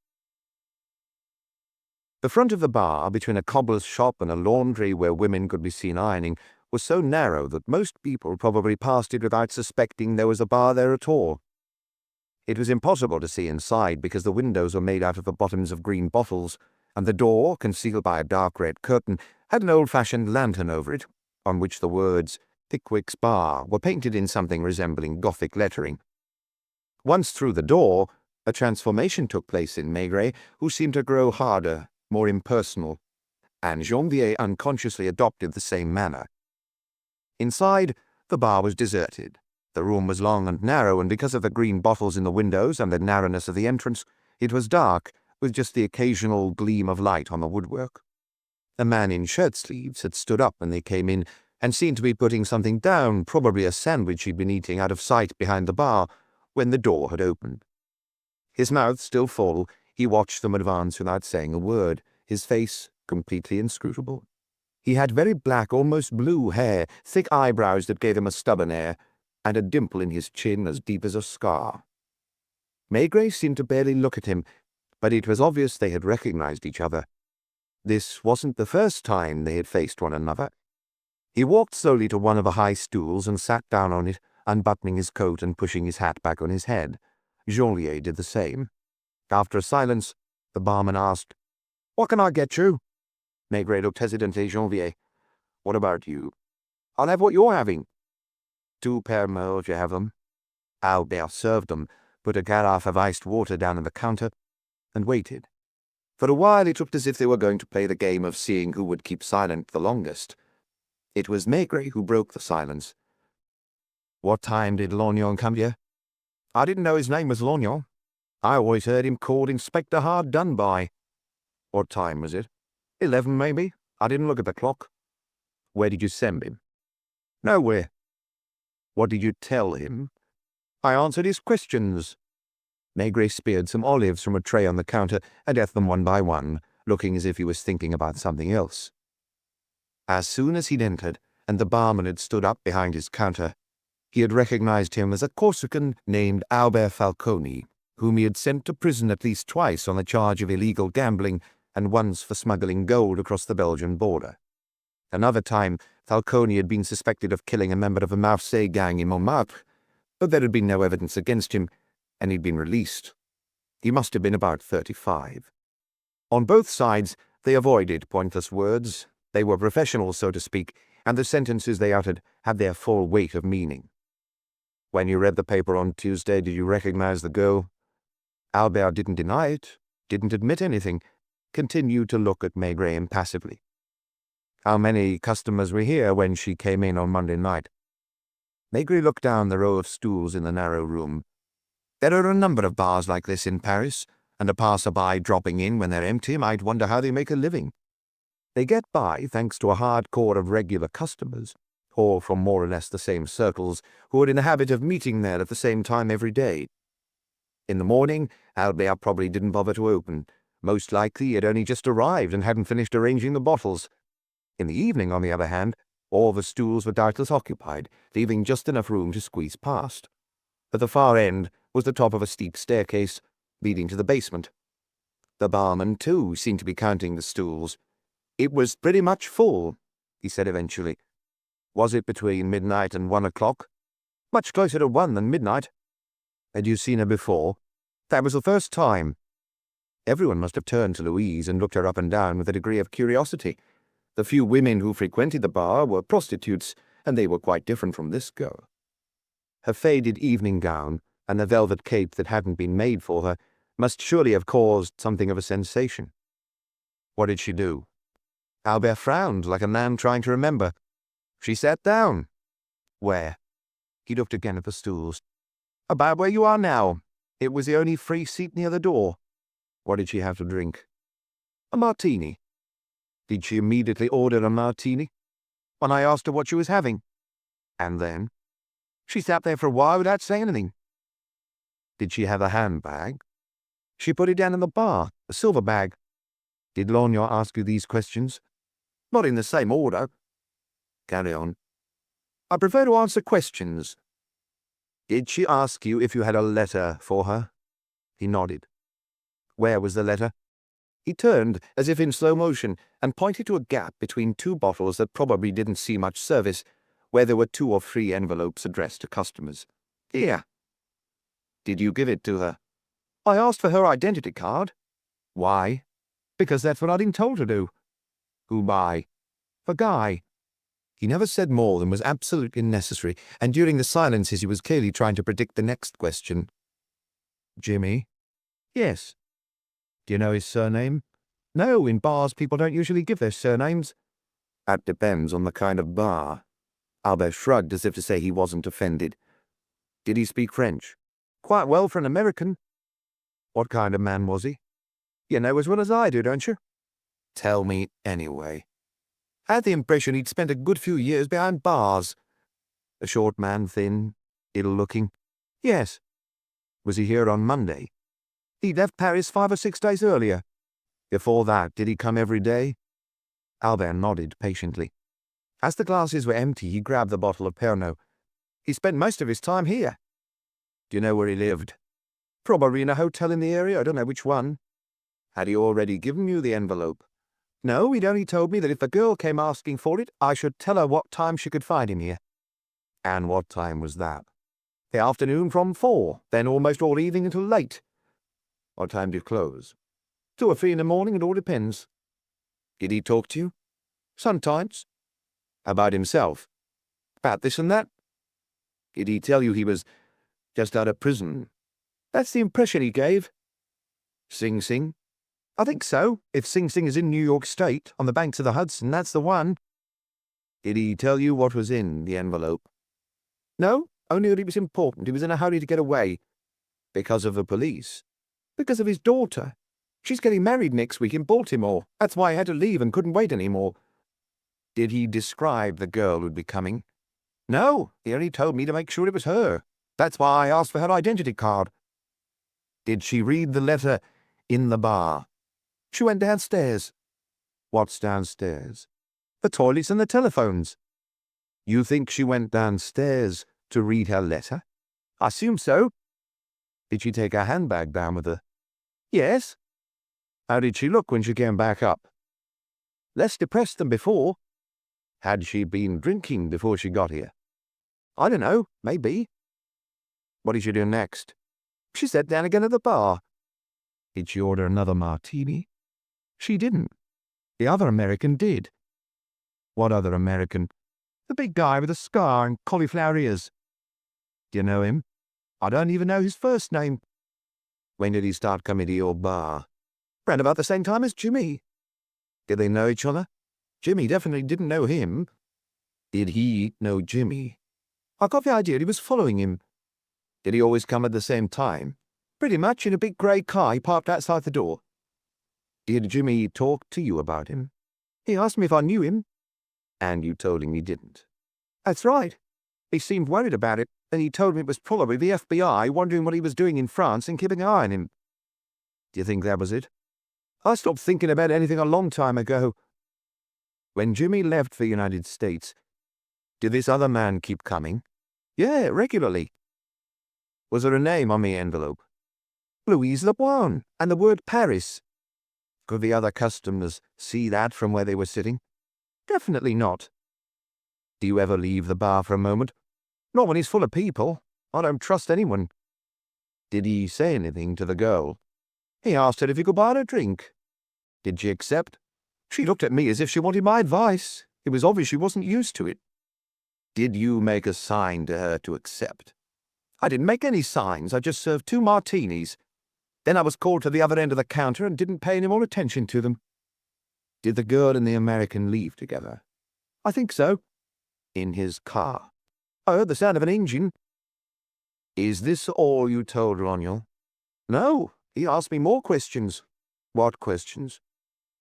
The front of the bar, between a cobbler's shop and a laundry where women could be seen ironing, was so narrow that most people probably passed it without suspecting there was a bar there at all. It was impossible to see inside because the windows were made out of the bottoms of green bottles, and the door, concealed by a dark red curtain, had an old-fashioned lantern over it, on which the words Pickwick's Bar were painted in something resembling Gothic lettering. Once through the door, a transformation took place in Maigret, who seemed to grow harder, more impersonal, and Janvier unconsciously adopted the same manner. Inside, the bar was deserted. The room was long and narrow, and because of the green bottles in the windows and the narrowness of the entrance, it was dark, with just the occasional gleam of light on the woodwork. A man in shirt-sleeves had stood up when they came in, and seemed to be putting something down, probably a sandwich he'd been eating, out of sight behind the bar, when the door had opened. His mouth still full, he watched them advance without saying a word, his face completely inscrutable. He had very black, almost blue hair, thick eyebrows that gave him a stubborn air, and a dimple in his chin as deep as a scar. Maigret seemed to barely look at him, but it was obvious they had recognized each other. This wasn't the first time they had faced one another. He walked slowly to one of the high stools and sat down on it, unbuttoning his coat and pushing his hat back on his head. Janvier did the same. After a silence, the barman asked, "What can I get you?" Maigret looked hesitantly at Janvier. "What about you?" "I'll have what you're having." "Two pair more if you have them." Albert served them, put a carafe of iced water down on the counter, and waited. For a while it looked as if they were going to play the game of seeing who would keep silent the longest. It was Maigret who broke the silence. "What time did Lognon come here?" "I didn't know his name was Lognon. I always heard him called Inspector Hard Done By." "What time was it?" 11, maybe. I didn't look at the clock." "Where did you send him?" "Nowhere." "What did you tell him?" "I answered his questions." Maigret speared some olives from a tray on the counter and ate them one by one, looking as if he was thinking about something else. As soon as he'd entered, and the barman had stood up behind his counter, he had recognized him as a Corsican named Albert Falconi, whom he had sent to prison at least twice on the charge of illegal gambling and once for smuggling gold across the Belgian border. Another time, Falconi had been suspected of killing a member of a Marseille gang in Montmartre, but there had been no evidence against him, and he'd been released. He must have been about 35. On both sides, they avoided pointless words. They were professionals, so to speak, and the sentences they uttered had their full weight of meaning. "When you read the paper on Tuesday, did you recognize the girl?" Albert didn't deny it, didn't admit anything, continued to look at Maigret impassively. "How many customers were here when she came in on Monday night?" Maigret looked down the row of stools in the narrow room. "There are a number of bars like this in Paris, and a passer-by dropping in when they're empty might wonder how they make a living. They get by thanks to a hard core of regular customers, or from more or less the same circles, who are in the habit of meeting there at the same time every day. In the morning, Albert probably didn't bother to open. Most likely he had only just arrived and hadn't finished arranging the bottles. In the evening, on the other hand, all the stools were doubtless occupied, leaving just enough room to squeeze past. At the far end was the top of a steep staircase leading to the basement. The barman, too, seemed to be counting the stools. "It was pretty much full," he said eventually. "Was it between midnight and 1 o'clock?" "Much closer to 1 than midnight." "Had you seen her before?" "That was the first time." Everyone must have turned to Louise and looked her up and down with a degree of curiosity. The few women who frequented the bar were prostitutes, and they were quite different from this girl. Her faded evening gown, and the velvet cape that hadn't been made for her, must surely have caused something of a sensation. "What did she do?" Albert frowned like a man trying to remember. "She sat down." "Where?" He looked again at the stools. "About where you are now. It was the only free seat near the door." "What did she have to drink?" "A martini." "Did she immediately order a martini?" "When I asked her what she was having." "And then?" "She sat there for a while without saying anything." "Did she have a handbag?" "She put it down in the bar, a silver bag." "Did Lognon ask you these questions?" "Not in the same order." "Carry on." "I prefer to answer questions." "Did she ask you if you had a letter for her?" He nodded. "Where was the letter?" He turned, as if in slow motion, and pointed to a gap between two bottles that probably didn't see much service, where there were 2 or 3 envelopes addressed to customers. "Here." "Did you give it to her?" "I asked for her identity card." "Why?" "Because that's what I'd been told to do." "Who by?" "For Guy." He never said more than was absolutely necessary, and during the silences he was clearly trying to predict the next question. "Jimmy?" "Yes." "Do you know his surname?" "No, in bars people don't usually give their surnames." "That depends on the kind of bar." Albert shrugged as if to say he wasn't offended. "Did he speak French?" "Quite well for an American." "What kind of man was he?" "You know as well as I do, don't you?" "Tell me anyway." "I had the impression he'd spent a good few years behind bars." "A short man, thin, ill-looking?" "Yes." "Was he here on Monday?" "He left Paris 5 or 6 days earlier." "Before that, did he come every day?" Albert nodded patiently. As the glasses were empty, he grabbed the bottle of Pernod. He spent most of his time here. Do you know where he lived? Probably in a hotel in the area. I don't know which one. Had he already given you the envelope? No, he'd only told me that if the girl came asking for it, I should tell her what time she could find him here. And what time was that? The afternoon from 4, then almost all evening until late. What time do you close? 2 or 3 in the morning, it all depends. Did he talk to you? Sometimes. About himself? About this and that? Did he tell you he was just out of prison? That's the impression he gave. Sing Sing? I think so. If Sing Sing is in New York State, on the banks of the Hudson, that's the one. Did he tell you what was in the envelope? No, only that it was important. He was in a hurry to get away. Because of the police? Because of his daughter. She's getting married next week in Baltimore. That's why I had to leave and couldn't wait any more. Did he describe the girl who'd be coming? No, he only told me to make sure it was her. That's why I asked for her identity card. Did she read the letter in the bar? She went downstairs. What's downstairs? The toilets and the telephones. You think she went downstairs to read her letter? I assume so. Did she take her handbag down with her? Yes. How did she look when she came back up? Less depressed than before. Had she been drinking before she got here? I don't know, maybe. What did she do next? She sat down again at the bar. Did she order another martini? She didn't. The other American did. What other American? The big guy with a scar and cauliflower ears. Do you know him? I don't even know his first name. When did he start coming to your bar? Around about the same time as Jimmy. Did they know each other? Jimmy definitely didn't know him. Did he know Jimmy? I got the idea he was following him. Did he always come at the same time? Pretty much, in a big grey car he parked outside the door. Did Jimmy talk to you about him? He asked me if I knew him. And you told him you didn't? That's right. He seemed worried about it, and he told me it was probably the FBI wondering what he was doing in France and keeping an eye on him. Do you think that was it? I stopped thinking about anything a long time ago. When Jimmy left for the United States, did this other man keep coming? Yeah, regularly. Was there a name on the envelope? Louise Lebrun, and the word Paris. Could the other customers see that from where they were sitting? Definitely not. Do you ever leave the bar for a moment? Not when he's full of people. I don't trust anyone. Did he say anything to the girl? He asked her if he could buy her a drink. Did she accept? She looked at me as if she wanted my advice. It was obvious she wasn't used to it. Did you make a sign to her to accept? I didn't make any signs. I just served 2 martinis. Then I was called to the other end of the counter and didn't pay any more attention to them. Did the girl and the American leave together? I think so. In his car. I heard the sound of an engine. Is this all you told Roniel? No, he asked me more questions. What questions?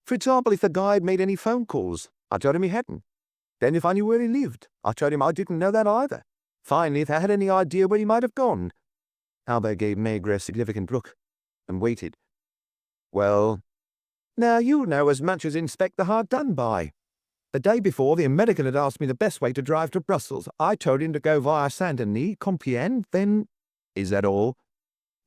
For example, if the guy had made any phone calls. I told him he hadn't. Then if I knew where he lived, I told him I didn't know that either. Finally, if I had any idea where he might have gone. Albert gave Maigret a significant look and waited. Well, now you know as much as Inspector hard done by. The day before, the American had asked me the best way to drive to Brussels. I told him to go via Saint-Denis, Compiègne, then... Is that all?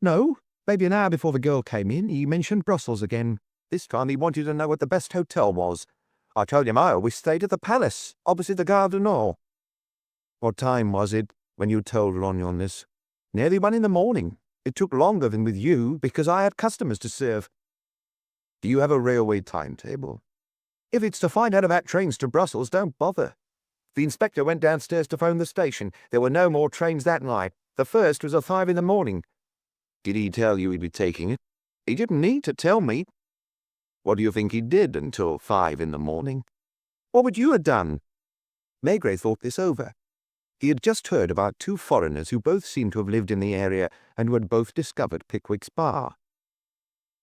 No, maybe an hour before the girl came in, he mentioned Brussels again. This time he wanted to know what the best hotel was. I told him I always stayed at the Palace, opposite the Gare du Nord. What time was it when you told Ronion this? Nearly 1 in the morning. It took longer than with you, because I had customers to serve. Do you have a railway timetable? If it's to find out about trains to Brussels, don't bother. The inspector went downstairs to phone the station. There were no more trains that night. The first was at 5 in the morning. Did he tell you he'd be taking it? He didn't need to tell me. What do you think he did until 5 in the morning? What would you have done? Maigret thought this over. He had just heard about 2 foreigners who both seemed to have lived in the area and who had both discovered Pickwick's bar.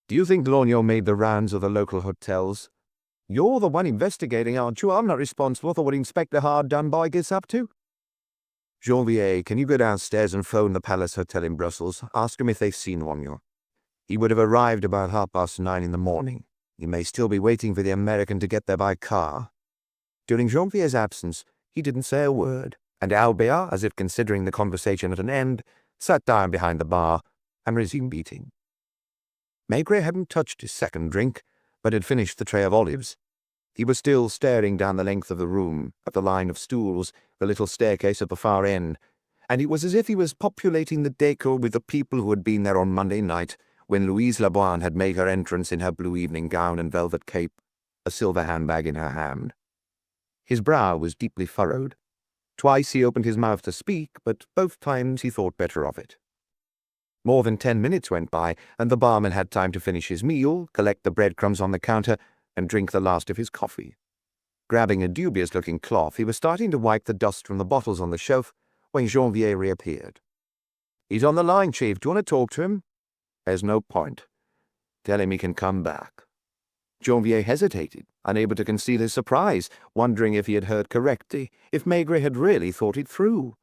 Do you think Lorgnon made the rounds of the local hotels? You're the one investigating, aren't you? I'm not responsible for what Inspector Hard Done By gets up to. Janvier, can you go downstairs and phone the Palace Hotel in Brussels? Ask him if they've seen Lorgnon. He would have arrived about 9:30 in the morning. You may still be waiting for the American to get there by car." During Janvier's absence, he didn't say a word, and Albert, as if considering the conversation at an end, sat down behind the bar and resumed eating. Maigret hadn't touched his second drink, but had finished the tray of olives. He was still staring down the length of the room, at the line of stools, the little staircase at the far end, and it was as if he was populating the decor with the people who had been there on Monday night, when Louise Laboine had made her entrance in her blue evening gown and velvet cape, a silver handbag in her hand. His brow was deeply furrowed. Twice he opened his mouth to speak, but both times he thought better of it. More than 10 minutes went by, and the barman had time to finish his meal, collect the breadcrumbs on the counter, and drink the last of his coffee. Grabbing a dubious-looking cloth, he was starting to wipe the dust from the bottles on the shelf when Janvier reappeared. "He's on the line, Chief. Do you want to talk to him?" "There's no point. Tell him he can come back." Janvier hesitated, unable to conceal his surprise, wondering if he had heard correctly, if Maigret had really thought it through.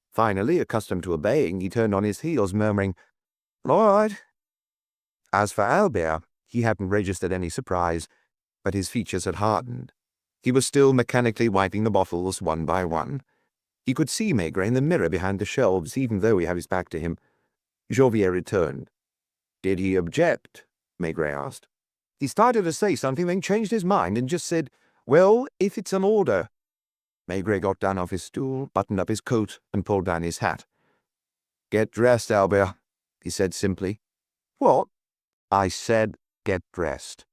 Finally, accustomed to obeying, he turned on his heels, murmuring, "All right." As for Albert, he hadn't registered any surprise, but his features had hardened. He was still mechanically wiping the bottles one by one. He could see Maigret in the mirror behind the shelves, even though he had his back to him. Janvier returned. "Did he object?" Maigret asked. "He started to say something, then changed his mind and just said, 'Well, if it's an order.'" Maigret got down off his stool, buttoned up his coat, and pulled down his hat. "Get dressed, Albert," he said simply. "What?" "I said, get dressed.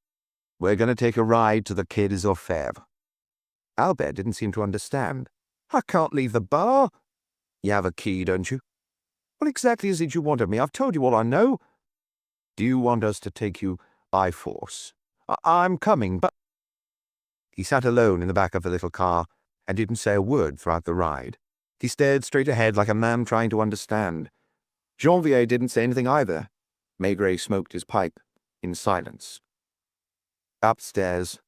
We're going to take a ride to the Quai des Orfèvres." Albert didn't seem to understand. "I can't leave the bar." "You have a key, don't you?" "What exactly is it you want of me? I've told you all I know." "Do you want us to take you by force?" I'm coming, but—" He sat alone in the back of the little car and didn't say a word throughout the ride. He stared straight ahead like a man trying to understand. Janvier didn't say anything either. Maigret smoked his pipe in silence. Upstairs.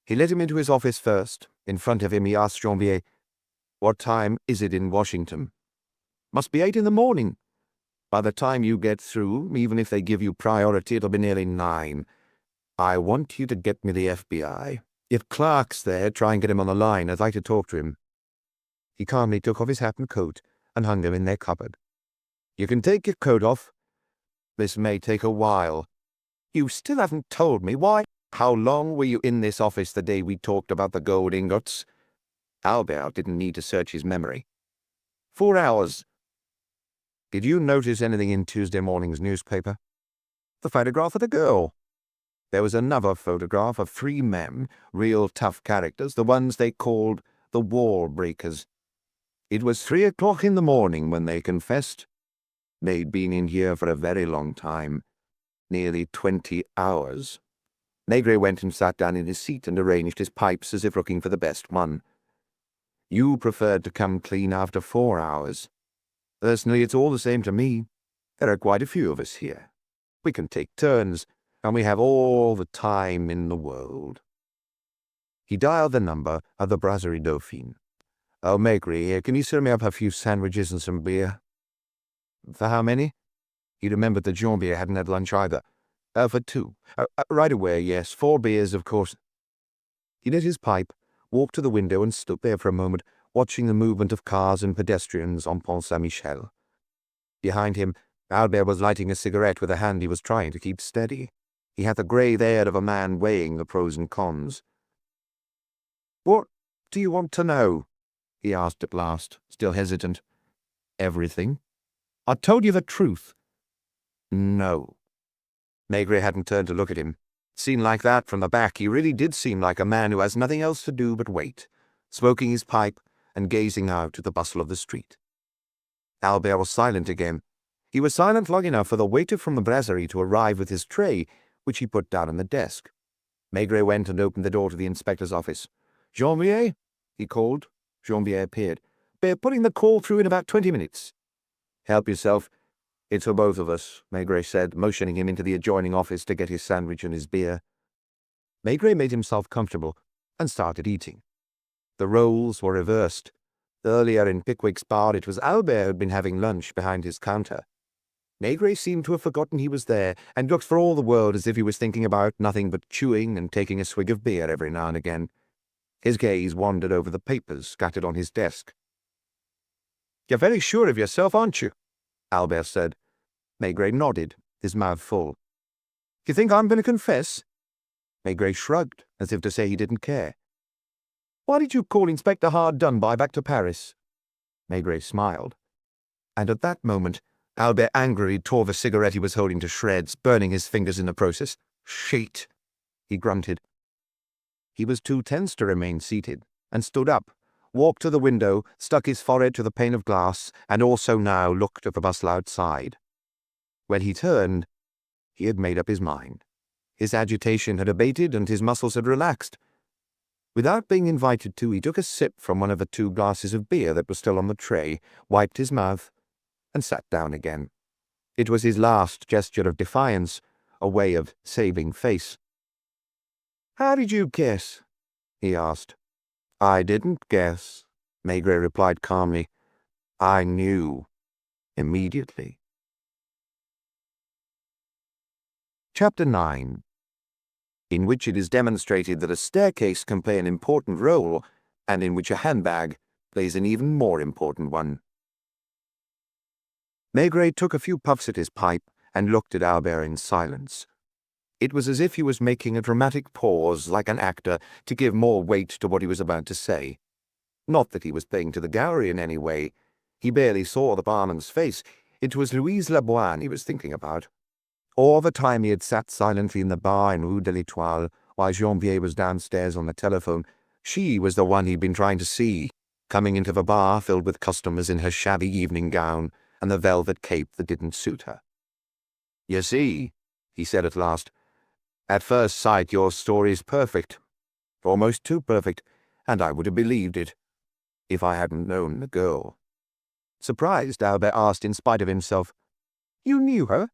He let him into his office first. In front of him he asked Janvier, "What time is it in Washington?" "Must be 8 in the morning." "By the time you get through, even if they give you priority, it'll be nearly 9. I want you to get me the FBI. If Clark's there, try and get him on the line. I'd like to talk to him." He calmly took off his hat and coat and hung them in their cupboard. "You can take your coat off. This may take a while. You still haven't told me why. How long were you in this office the day we talked about the gold ingots?" Albert didn't need to search his memory. 4 hours. "Did you notice anything in Tuesday morning's newspaper?" "The photograph of the girl." "There was another photograph of 3 men, real tough characters, the ones they called the wall breakers. It was 3 o'clock in the morning when they confessed. They'd been in here for a very long time, nearly 20 hours. Maigret went and sat down in his seat and arranged his pipes as if looking for the best one. "You preferred to come clean after 4 hours. Personally, it's all the same to me. There are quite a few of us here. We can take turns, and we have all the time in the world." He dialed the number of the Brasserie Dauphine. "Oh, Maigret here, can you serve me up a few sandwiches and some beer?" "For how many?" He remembered that Janvier hadn't had lunch either. For 2. Right away, yes. 4 beers, of course." He lit his pipe, walked to the window and stood there for a moment, watching the movement of cars and pedestrians on Pont Saint-Michel. Behind him, Albert was lighting a cigarette with a hand he was trying to keep steady. He had the grave air of a man weighing the pros and cons. "What do you want to know?" he asked at last, still hesitant. "Everything." "I told you the truth." "No." Maigret hadn't turned to look at him. Seen like that from the back, he really did seem like a man who has nothing else to do but wait, smoking his pipe and gazing out at the bustle of the street. Albert was silent again. He was silent long enough for the waiter from the brasserie to arrive with his tray, which he put down on the desk. Maigret went and opened the door to the inspector's office. "Janvier?" he called. Janvier appeared. "They're putting the call through in about 20 minutes. "Help yourself. It's for both of us," Maigret said, motioning him into the adjoining office to get his sandwich and his beer. Maigret made himself comfortable and started eating. The roles were reversed. Earlier in Pickwick's bar, it was Albert who had been having lunch behind his counter. Maigret seemed to have forgotten he was there, and looked for all the world as if he was thinking about nothing but chewing and taking a swig of beer every now and again. His gaze wandered over the papers scattered on his desk. "You're very sure of yourself, aren't you?" Albert said. Maigret nodded, his mouth full. "You think I'm going to confess?" Maigret shrugged, as if to say he didn't care. "Why did you call Inspector Hard-Done-By back to Paris?" Maigret smiled. And at that moment, Albert angrily tore the cigarette he was holding to shreds, burning his fingers in the process. "Shit," he grunted. He was too tense to remain seated, and stood up, walked to the window, stuck his forehead to the pane of glass, and also now looked at the bustle outside. When he turned, he had made up his mind. His agitation had abated and his muscles had relaxed. Without being invited to, he took a sip from one of the 2 glasses of beer that was still on the tray, wiped his mouth, and sat down again. It was his last gesture of defiance, a way of saving face. "How did you guess?" he asked. "I didn't guess," Maigret replied calmly. "I knew. Immediately." Chapter 9, in which it is demonstrated that a staircase can play an important role, and in which a handbag plays an even more important one. Maigret took a few puffs at his pipe and looked at Albert in silence. It was as if he was making a dramatic pause, like an actor, to give more weight to what he was about to say. Not that he was playing to the gallery in any way. He barely saw the barman's face. It was Louise Leboine he was thinking about. All the time he had sat silently in the bar in Rue de l'Étoile, while Janvier was downstairs on the telephone, she was the one he'd been trying to see, coming into the bar filled with customers in her shabby evening gown and the velvet cape that didn't suit her. "You see," he said at last, "at first sight your story's perfect. Almost too perfect, and I would have believed it, if I hadn't known the girl." Surprised, Albert asked in spite of himself, "You knew her?"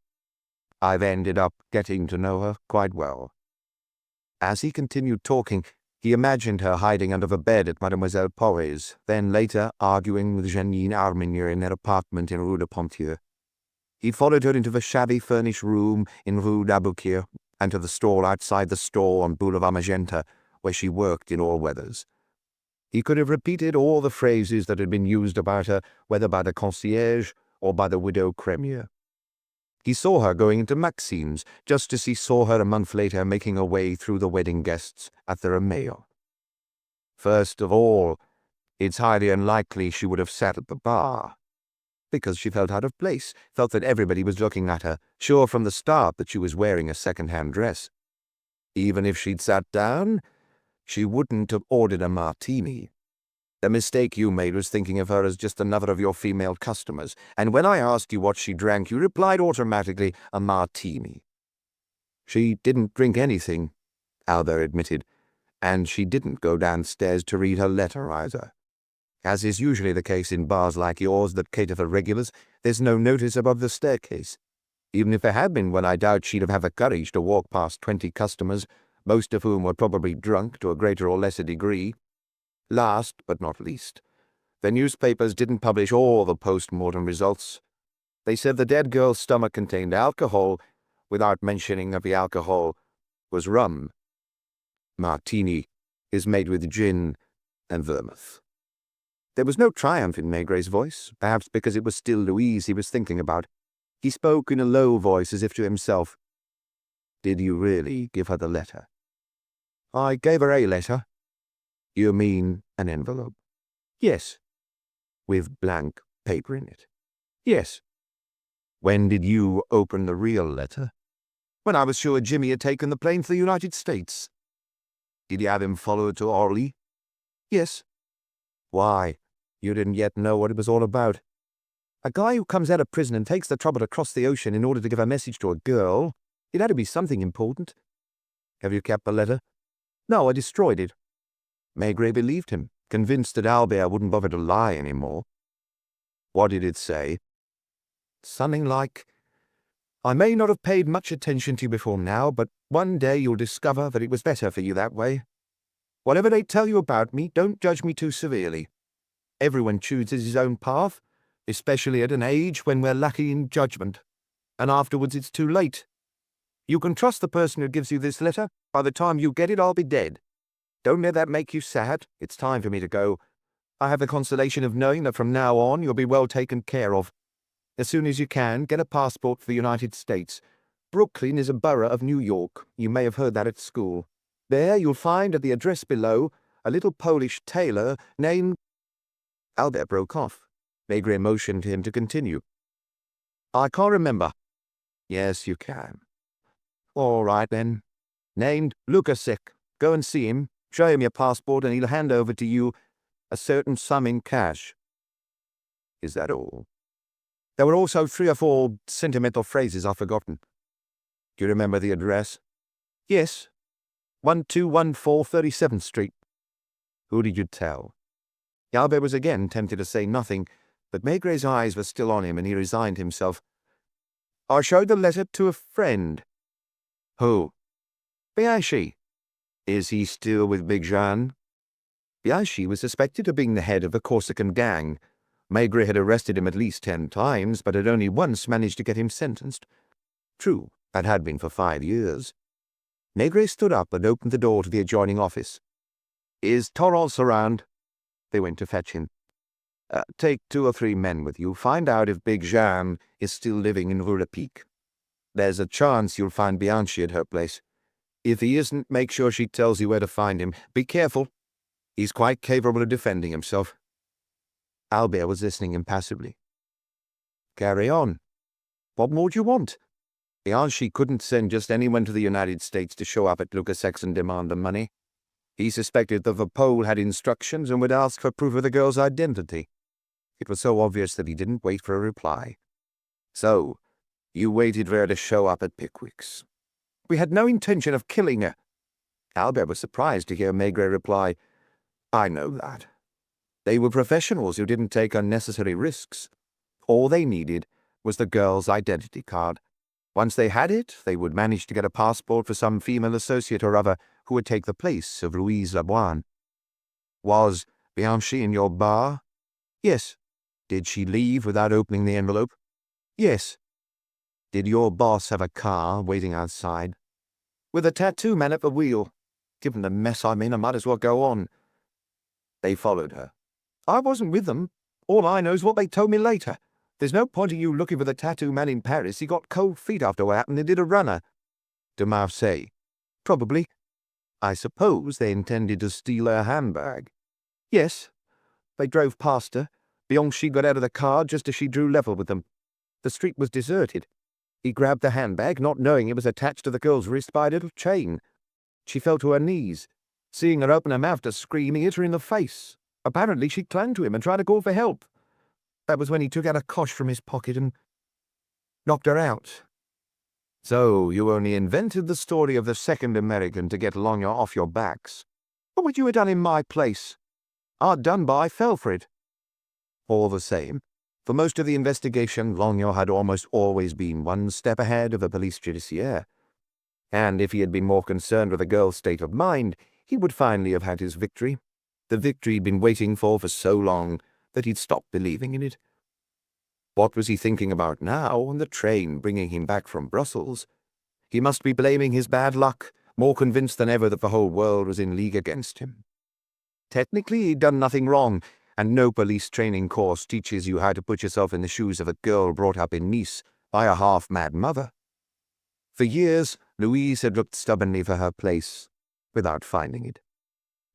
"I've ended up getting to know her quite well." As he continued talking, he imagined her hiding under the bed at Mademoiselle Paury's, then later arguing with Janine Arminier in their apartment in Rue de Ponthieu. He followed her into the shabby furnished room in Rue d'Aboukir and to the stall outside the store on Boulevard Magenta, where she worked in all weathers. He could have repeated all the phrases that had been used about her, whether by the concierge or by the widow Crémieux. He saw her going into Maxime's, just as he saw her a month later making her way through the wedding guests at the Romeo. First of all, it's highly unlikely she would have sat at the bar, because she felt out of place, felt that everybody was looking at her, sure from the start that she was wearing a second-hand dress. Even if she'd sat down, she wouldn't have ordered a martini. The mistake you made was thinking of her as just another of your female customers, and when I asked you what she drank, you replied automatically, a martini. She didn't drink anything, Albert admitted, and she didn't go downstairs to read her letter either. As is usually the case in bars like yours that cater for regulars, there's no notice above the staircase. Even if there had been one, I doubt she'd have had the courage to walk past 20 customers, most of whom were probably drunk to a greater or lesser degree. Last, but not least, the newspapers didn't publish all the post-mortem results. They said the dead girl's stomach contained alcohol, without mentioning that the alcohol was rum. Martini is made with gin and vermouth. There was no triumph in Maigret's voice, perhaps because it was still Louise he was thinking about. He spoke in a low voice as if to himself. "Did you really give her the letter?" "I gave her a letter." "You mean an envelope?" "Yes." "With blank paper in it?" "Yes." "When did you open the real letter?" "When I was sure Jimmy had taken the plane for the United States." "Did you have him followed to Orly?" "Yes." "Why? You didn't yet know what it was all about." "A guy who comes out of prison and takes the trouble to cross the ocean in order to give a message to a girl. It had to be something important." "Have you kept the letter?" "No, I destroyed it." Maigret believed him, convinced that Albert wouldn't bother to lie any more. "What did it say?" "Something like, 'I may not have paid much attention to you before now, but one day you'll discover that it was better for you that way. Whatever they tell you about me, don't judge me too severely. Everyone chooses his own path, especially at an age when we're lacking in judgment. and afterwards it's too late. You can trust the person who gives you this letter. By the time you get it, I'll be dead. Don't let that make you sad. It's time for me to go. I have the consolation of knowing that from now on you'll be well taken care of. As soon as you can, get a passport for the United States. Brooklyn is a borough of New York. You may have heard that at school. There you'll find at the address below a little Polish tailor named—" Albert broke off. Maigret motioned him to continue. "I can't remember." "Yes, you can." "All right, then. Named Lukasek. Go and see him, show him your passport, and he'll hand over to you a certain sum in cash." "Is that all?" "There were also 3 or 4 sentimental phrases I've forgotten." "Do you remember the address?" "Yes. 1214 37th Street. "Who did you tell?" Albert was again tempted to say nothing, but Maigret's eyes were still on him, and he resigned himself. "I showed the letter to a friend." "Who?" "Bianchi." "Is he still with Big Jean?" Bianchi was suspected of being the head of a Corsican gang. Maigret had arrested him at least 10 times, but had only once managed to get him sentenced. True, that had been for 5 years. Maigret stood up and opened the door to the adjoining office. "Is Torrance around?" They went to fetch him. "Take 2 or 3 men with you. Find out if Big Jean is still living in Rue Lepic. There's a chance you'll find Bianchi at her place. If he isn't, make sure she tells you where to find him. Be careful. He's quite capable of defending himself." Albert was listening impassively. "Carry on. What more do you want?" Bianchi couldn't send just anyone to the United States to show up at Lukasek's and demand the money. He suspected that the Pole had instructions and would ask for proof of the girl's identity. It was so obvious that he didn't wait for a reply. "So, you waited for her to show up at Pickwick's?" "We had no intention of killing her." Albert was surprised to hear Maigret reply, "I know that. They were professionals who didn't take unnecessary risks. All they needed was the girl's identity card. Once they had it, they would manage to get a passport for some female associate or other who would take the place of Louise Laboine." "Was Bianchi in your bar?" "Yes." "Did she leave without opening the envelope?" "Yes." "Did your boss have a car waiting outside?" "With a tattoo man at the wheel. Given the mess I'm in, I might as well go on." "They followed her?" "I wasn't with them. All I know is what they told me later. There's no point in you looking for the tattoo man in Paris. He got cold feet after what happened and did a runner." "To Marseille?" "Probably." "I suppose they intended to steal her handbag?" "Yes. They drove past her. Bianchi got out of the car just as she drew level with them. The street was deserted. He grabbed the handbag, not knowing it was attached to the girl's wrist by a little chain. She fell to her knees. Seeing her open her mouth to scream, he hit her in the face. Apparently she clung to him and tried to call for help. That was when he took out a cosh from his pocket and knocked her out." "So you only invented the story of the second American to get Lognan off your backs?" "What would you have done in my place? Art Dunbar fell for it." "All the same, for most of the investigation, Lognan had almost always been one step ahead of the police judiciaire. And if he had been more concerned with the girl's state of mind, he would finally have had his victory. The victory he'd been waiting for so long that he'd stopped believing in it. What was he thinking about now on the train bringing him back from Brussels? He must be blaming his bad luck, more convinced than ever that the whole world was in league against him. Technically, he'd done nothing wrong, and no police training course teaches you how to put yourself in the shoes of a girl brought up in Nice by a half-mad mother. For years, Louise had looked stubbornly for her place, without finding it.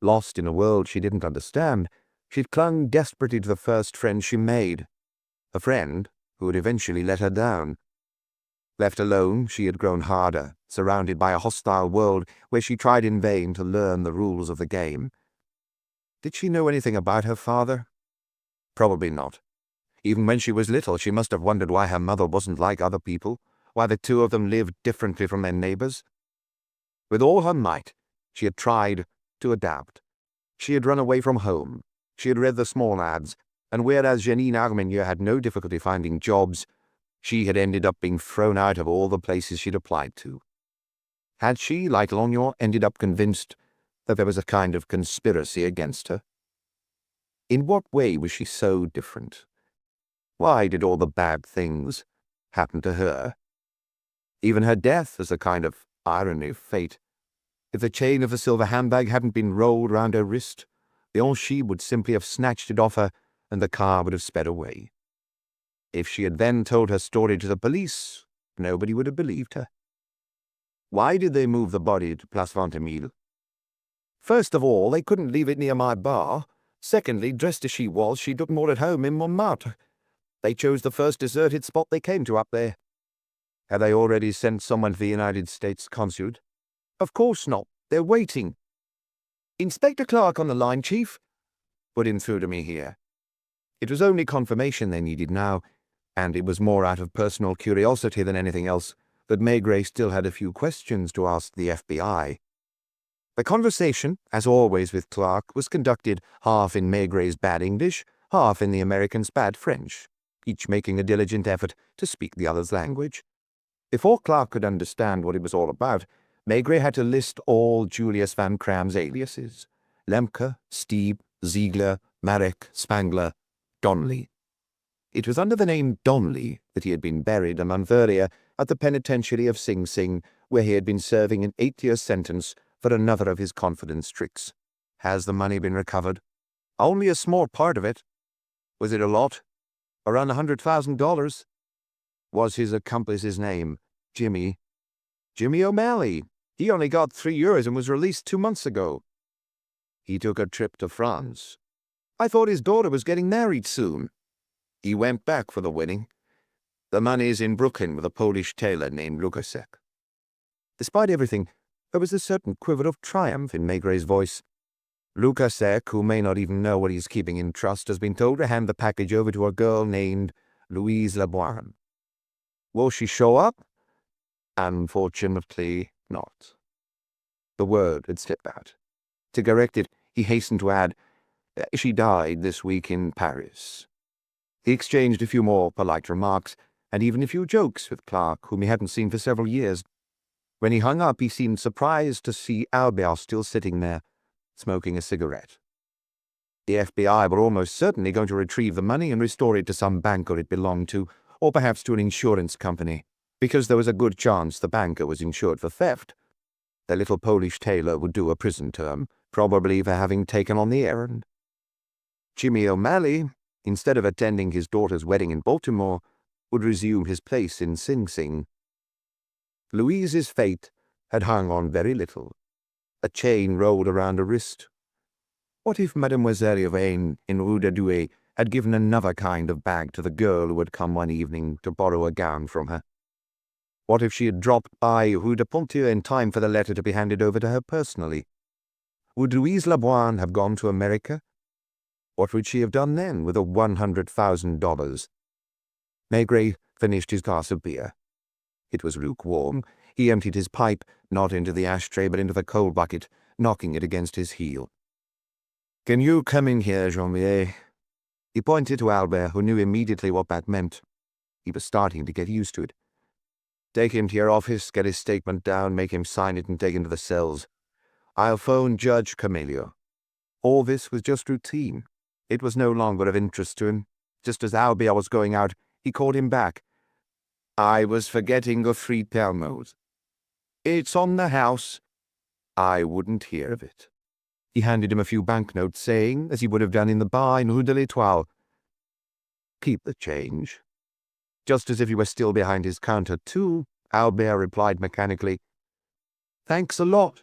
Lost in a world she didn't understand, she'd clung desperately to the first friend she made, a friend who would eventually let her down. Left alone, she had grown harder, surrounded by a hostile world where she tried in vain to learn the rules of the game. Did she know anything about her father? Probably not. Even when she was little, she must have wondered why her mother wasn't like other people, why the two of them lived differently from their neighbors. With all her might, she had tried to adapt. She had run away from home. She had read the small ads, and whereas Janine Armenier had no difficulty finding jobs, she had ended up being thrown out of all the places she'd applied to. Had she, like Lognan, ended up convinced that there was a kind of conspiracy against her? In what way was she so different? Why did all the bad things happen to her? Even her death is a kind of irony of fate. If the chain of the silver handbag hadn't been rolled round her wrist, the Banshee would simply have snatched it off her, and the car would have sped away. If she had then told her story to the police, nobody would have believed her. Why did they move the body to Place Ventimille? First of all, they couldn't leave it near my bar. Secondly, dressed as she was, she looked more at home in Montmartre. They chose the first deserted spot they came to up there. Had they already sent someone to the United States consulate? Of course not. They're waiting. Inspector Clark on the line, Chief. Put him through to me here. It was only confirmation they needed now, and it was more out of personal curiosity than anything else that Maigret still had a few questions to ask the FBI. The conversation, as always with Clark, was conducted half in Maigret's bad English, half in the American's bad French, each making a diligent effort to speak the other's language. Before Clark could understand what it was all about, Maigret had to list all Julius Van Cram's aliases: Lemke, Stieb, Ziegler, Marek, Spangler, Donnelly. It was under the name Donnelly that he had been buried a month earlier at the penitentiary of Sing Sing, where he had been serving an 8-year sentence for another of his confidence tricks. Has the money been recovered? Only a small part of it. Was it a lot? Around $100,000. Was his accomplice's name Jimmy O'Malley? He only got 3 years and was released 2 months ago. He took a trip to France. I thought his daughter was getting married soon. He went back for the wedding. The money's in Brooklyn with a Polish tailor named Lukasek. Despite everything, there was a certain quiver of triumph in Maigret's voice. Lukasek, who may not even know what he's keeping in trust, has been told to hand the package over to a girl named Louise Leboine. Will she show up? Unfortunately not. The word had slipped out. To correct it, he hastened to add, she died this week in Paris. He exchanged a few more polite remarks, and even a few jokes with Clark, whom he hadn't seen for several years. When he hung up, he seemed surprised to see Albert still sitting there, smoking a cigarette. The FBI were almost certainly going to retrieve the money and restore it to some banker it belonged to, or perhaps to an insurance company, because there was a good chance the banker was insured for theft. The little Polish tailor would do a prison term, probably for having taken on the errand. Jimmy O'Malley, instead of attending his daughter's wedding in Baltimore, would resume his place in Sing Sing. Louise's fate had hung on very little. A chain rolled around her wrist. What if Mademoiselle Irene in Rue de Douai had given another kind of bag to the girl who had come one evening to borrow a gown from her? What if she had dropped by Rue de Pontier in time for the letter to be handed over to her personally? Would Louise Leboine have gone to America? What would she have done then with the $100,000? Maigret finished his glass of beer. It was lukewarm. He emptied his pipe, not into the ashtray but into the coal bucket, knocking it against his heel. Can you come in here, Jean-Pierre? He pointed to Albert, who knew immediately what that meant. He was starting to get used to it. Take him to your office, get his statement down, make him sign it, and take him to the cells. I'll phone Judge Camelio. All this was just routine. It was no longer of interest to him. Just as Albert was going out, he called him back. I was forgetting the 3 Pelmos. It's on the house. I wouldn't hear of it. He handed him a few banknotes, saying, as he would have done in the bar in Rue de l'Étoile, keep the change. Just as if he were still behind his counter, too, Albert replied mechanically, Thanks a lot.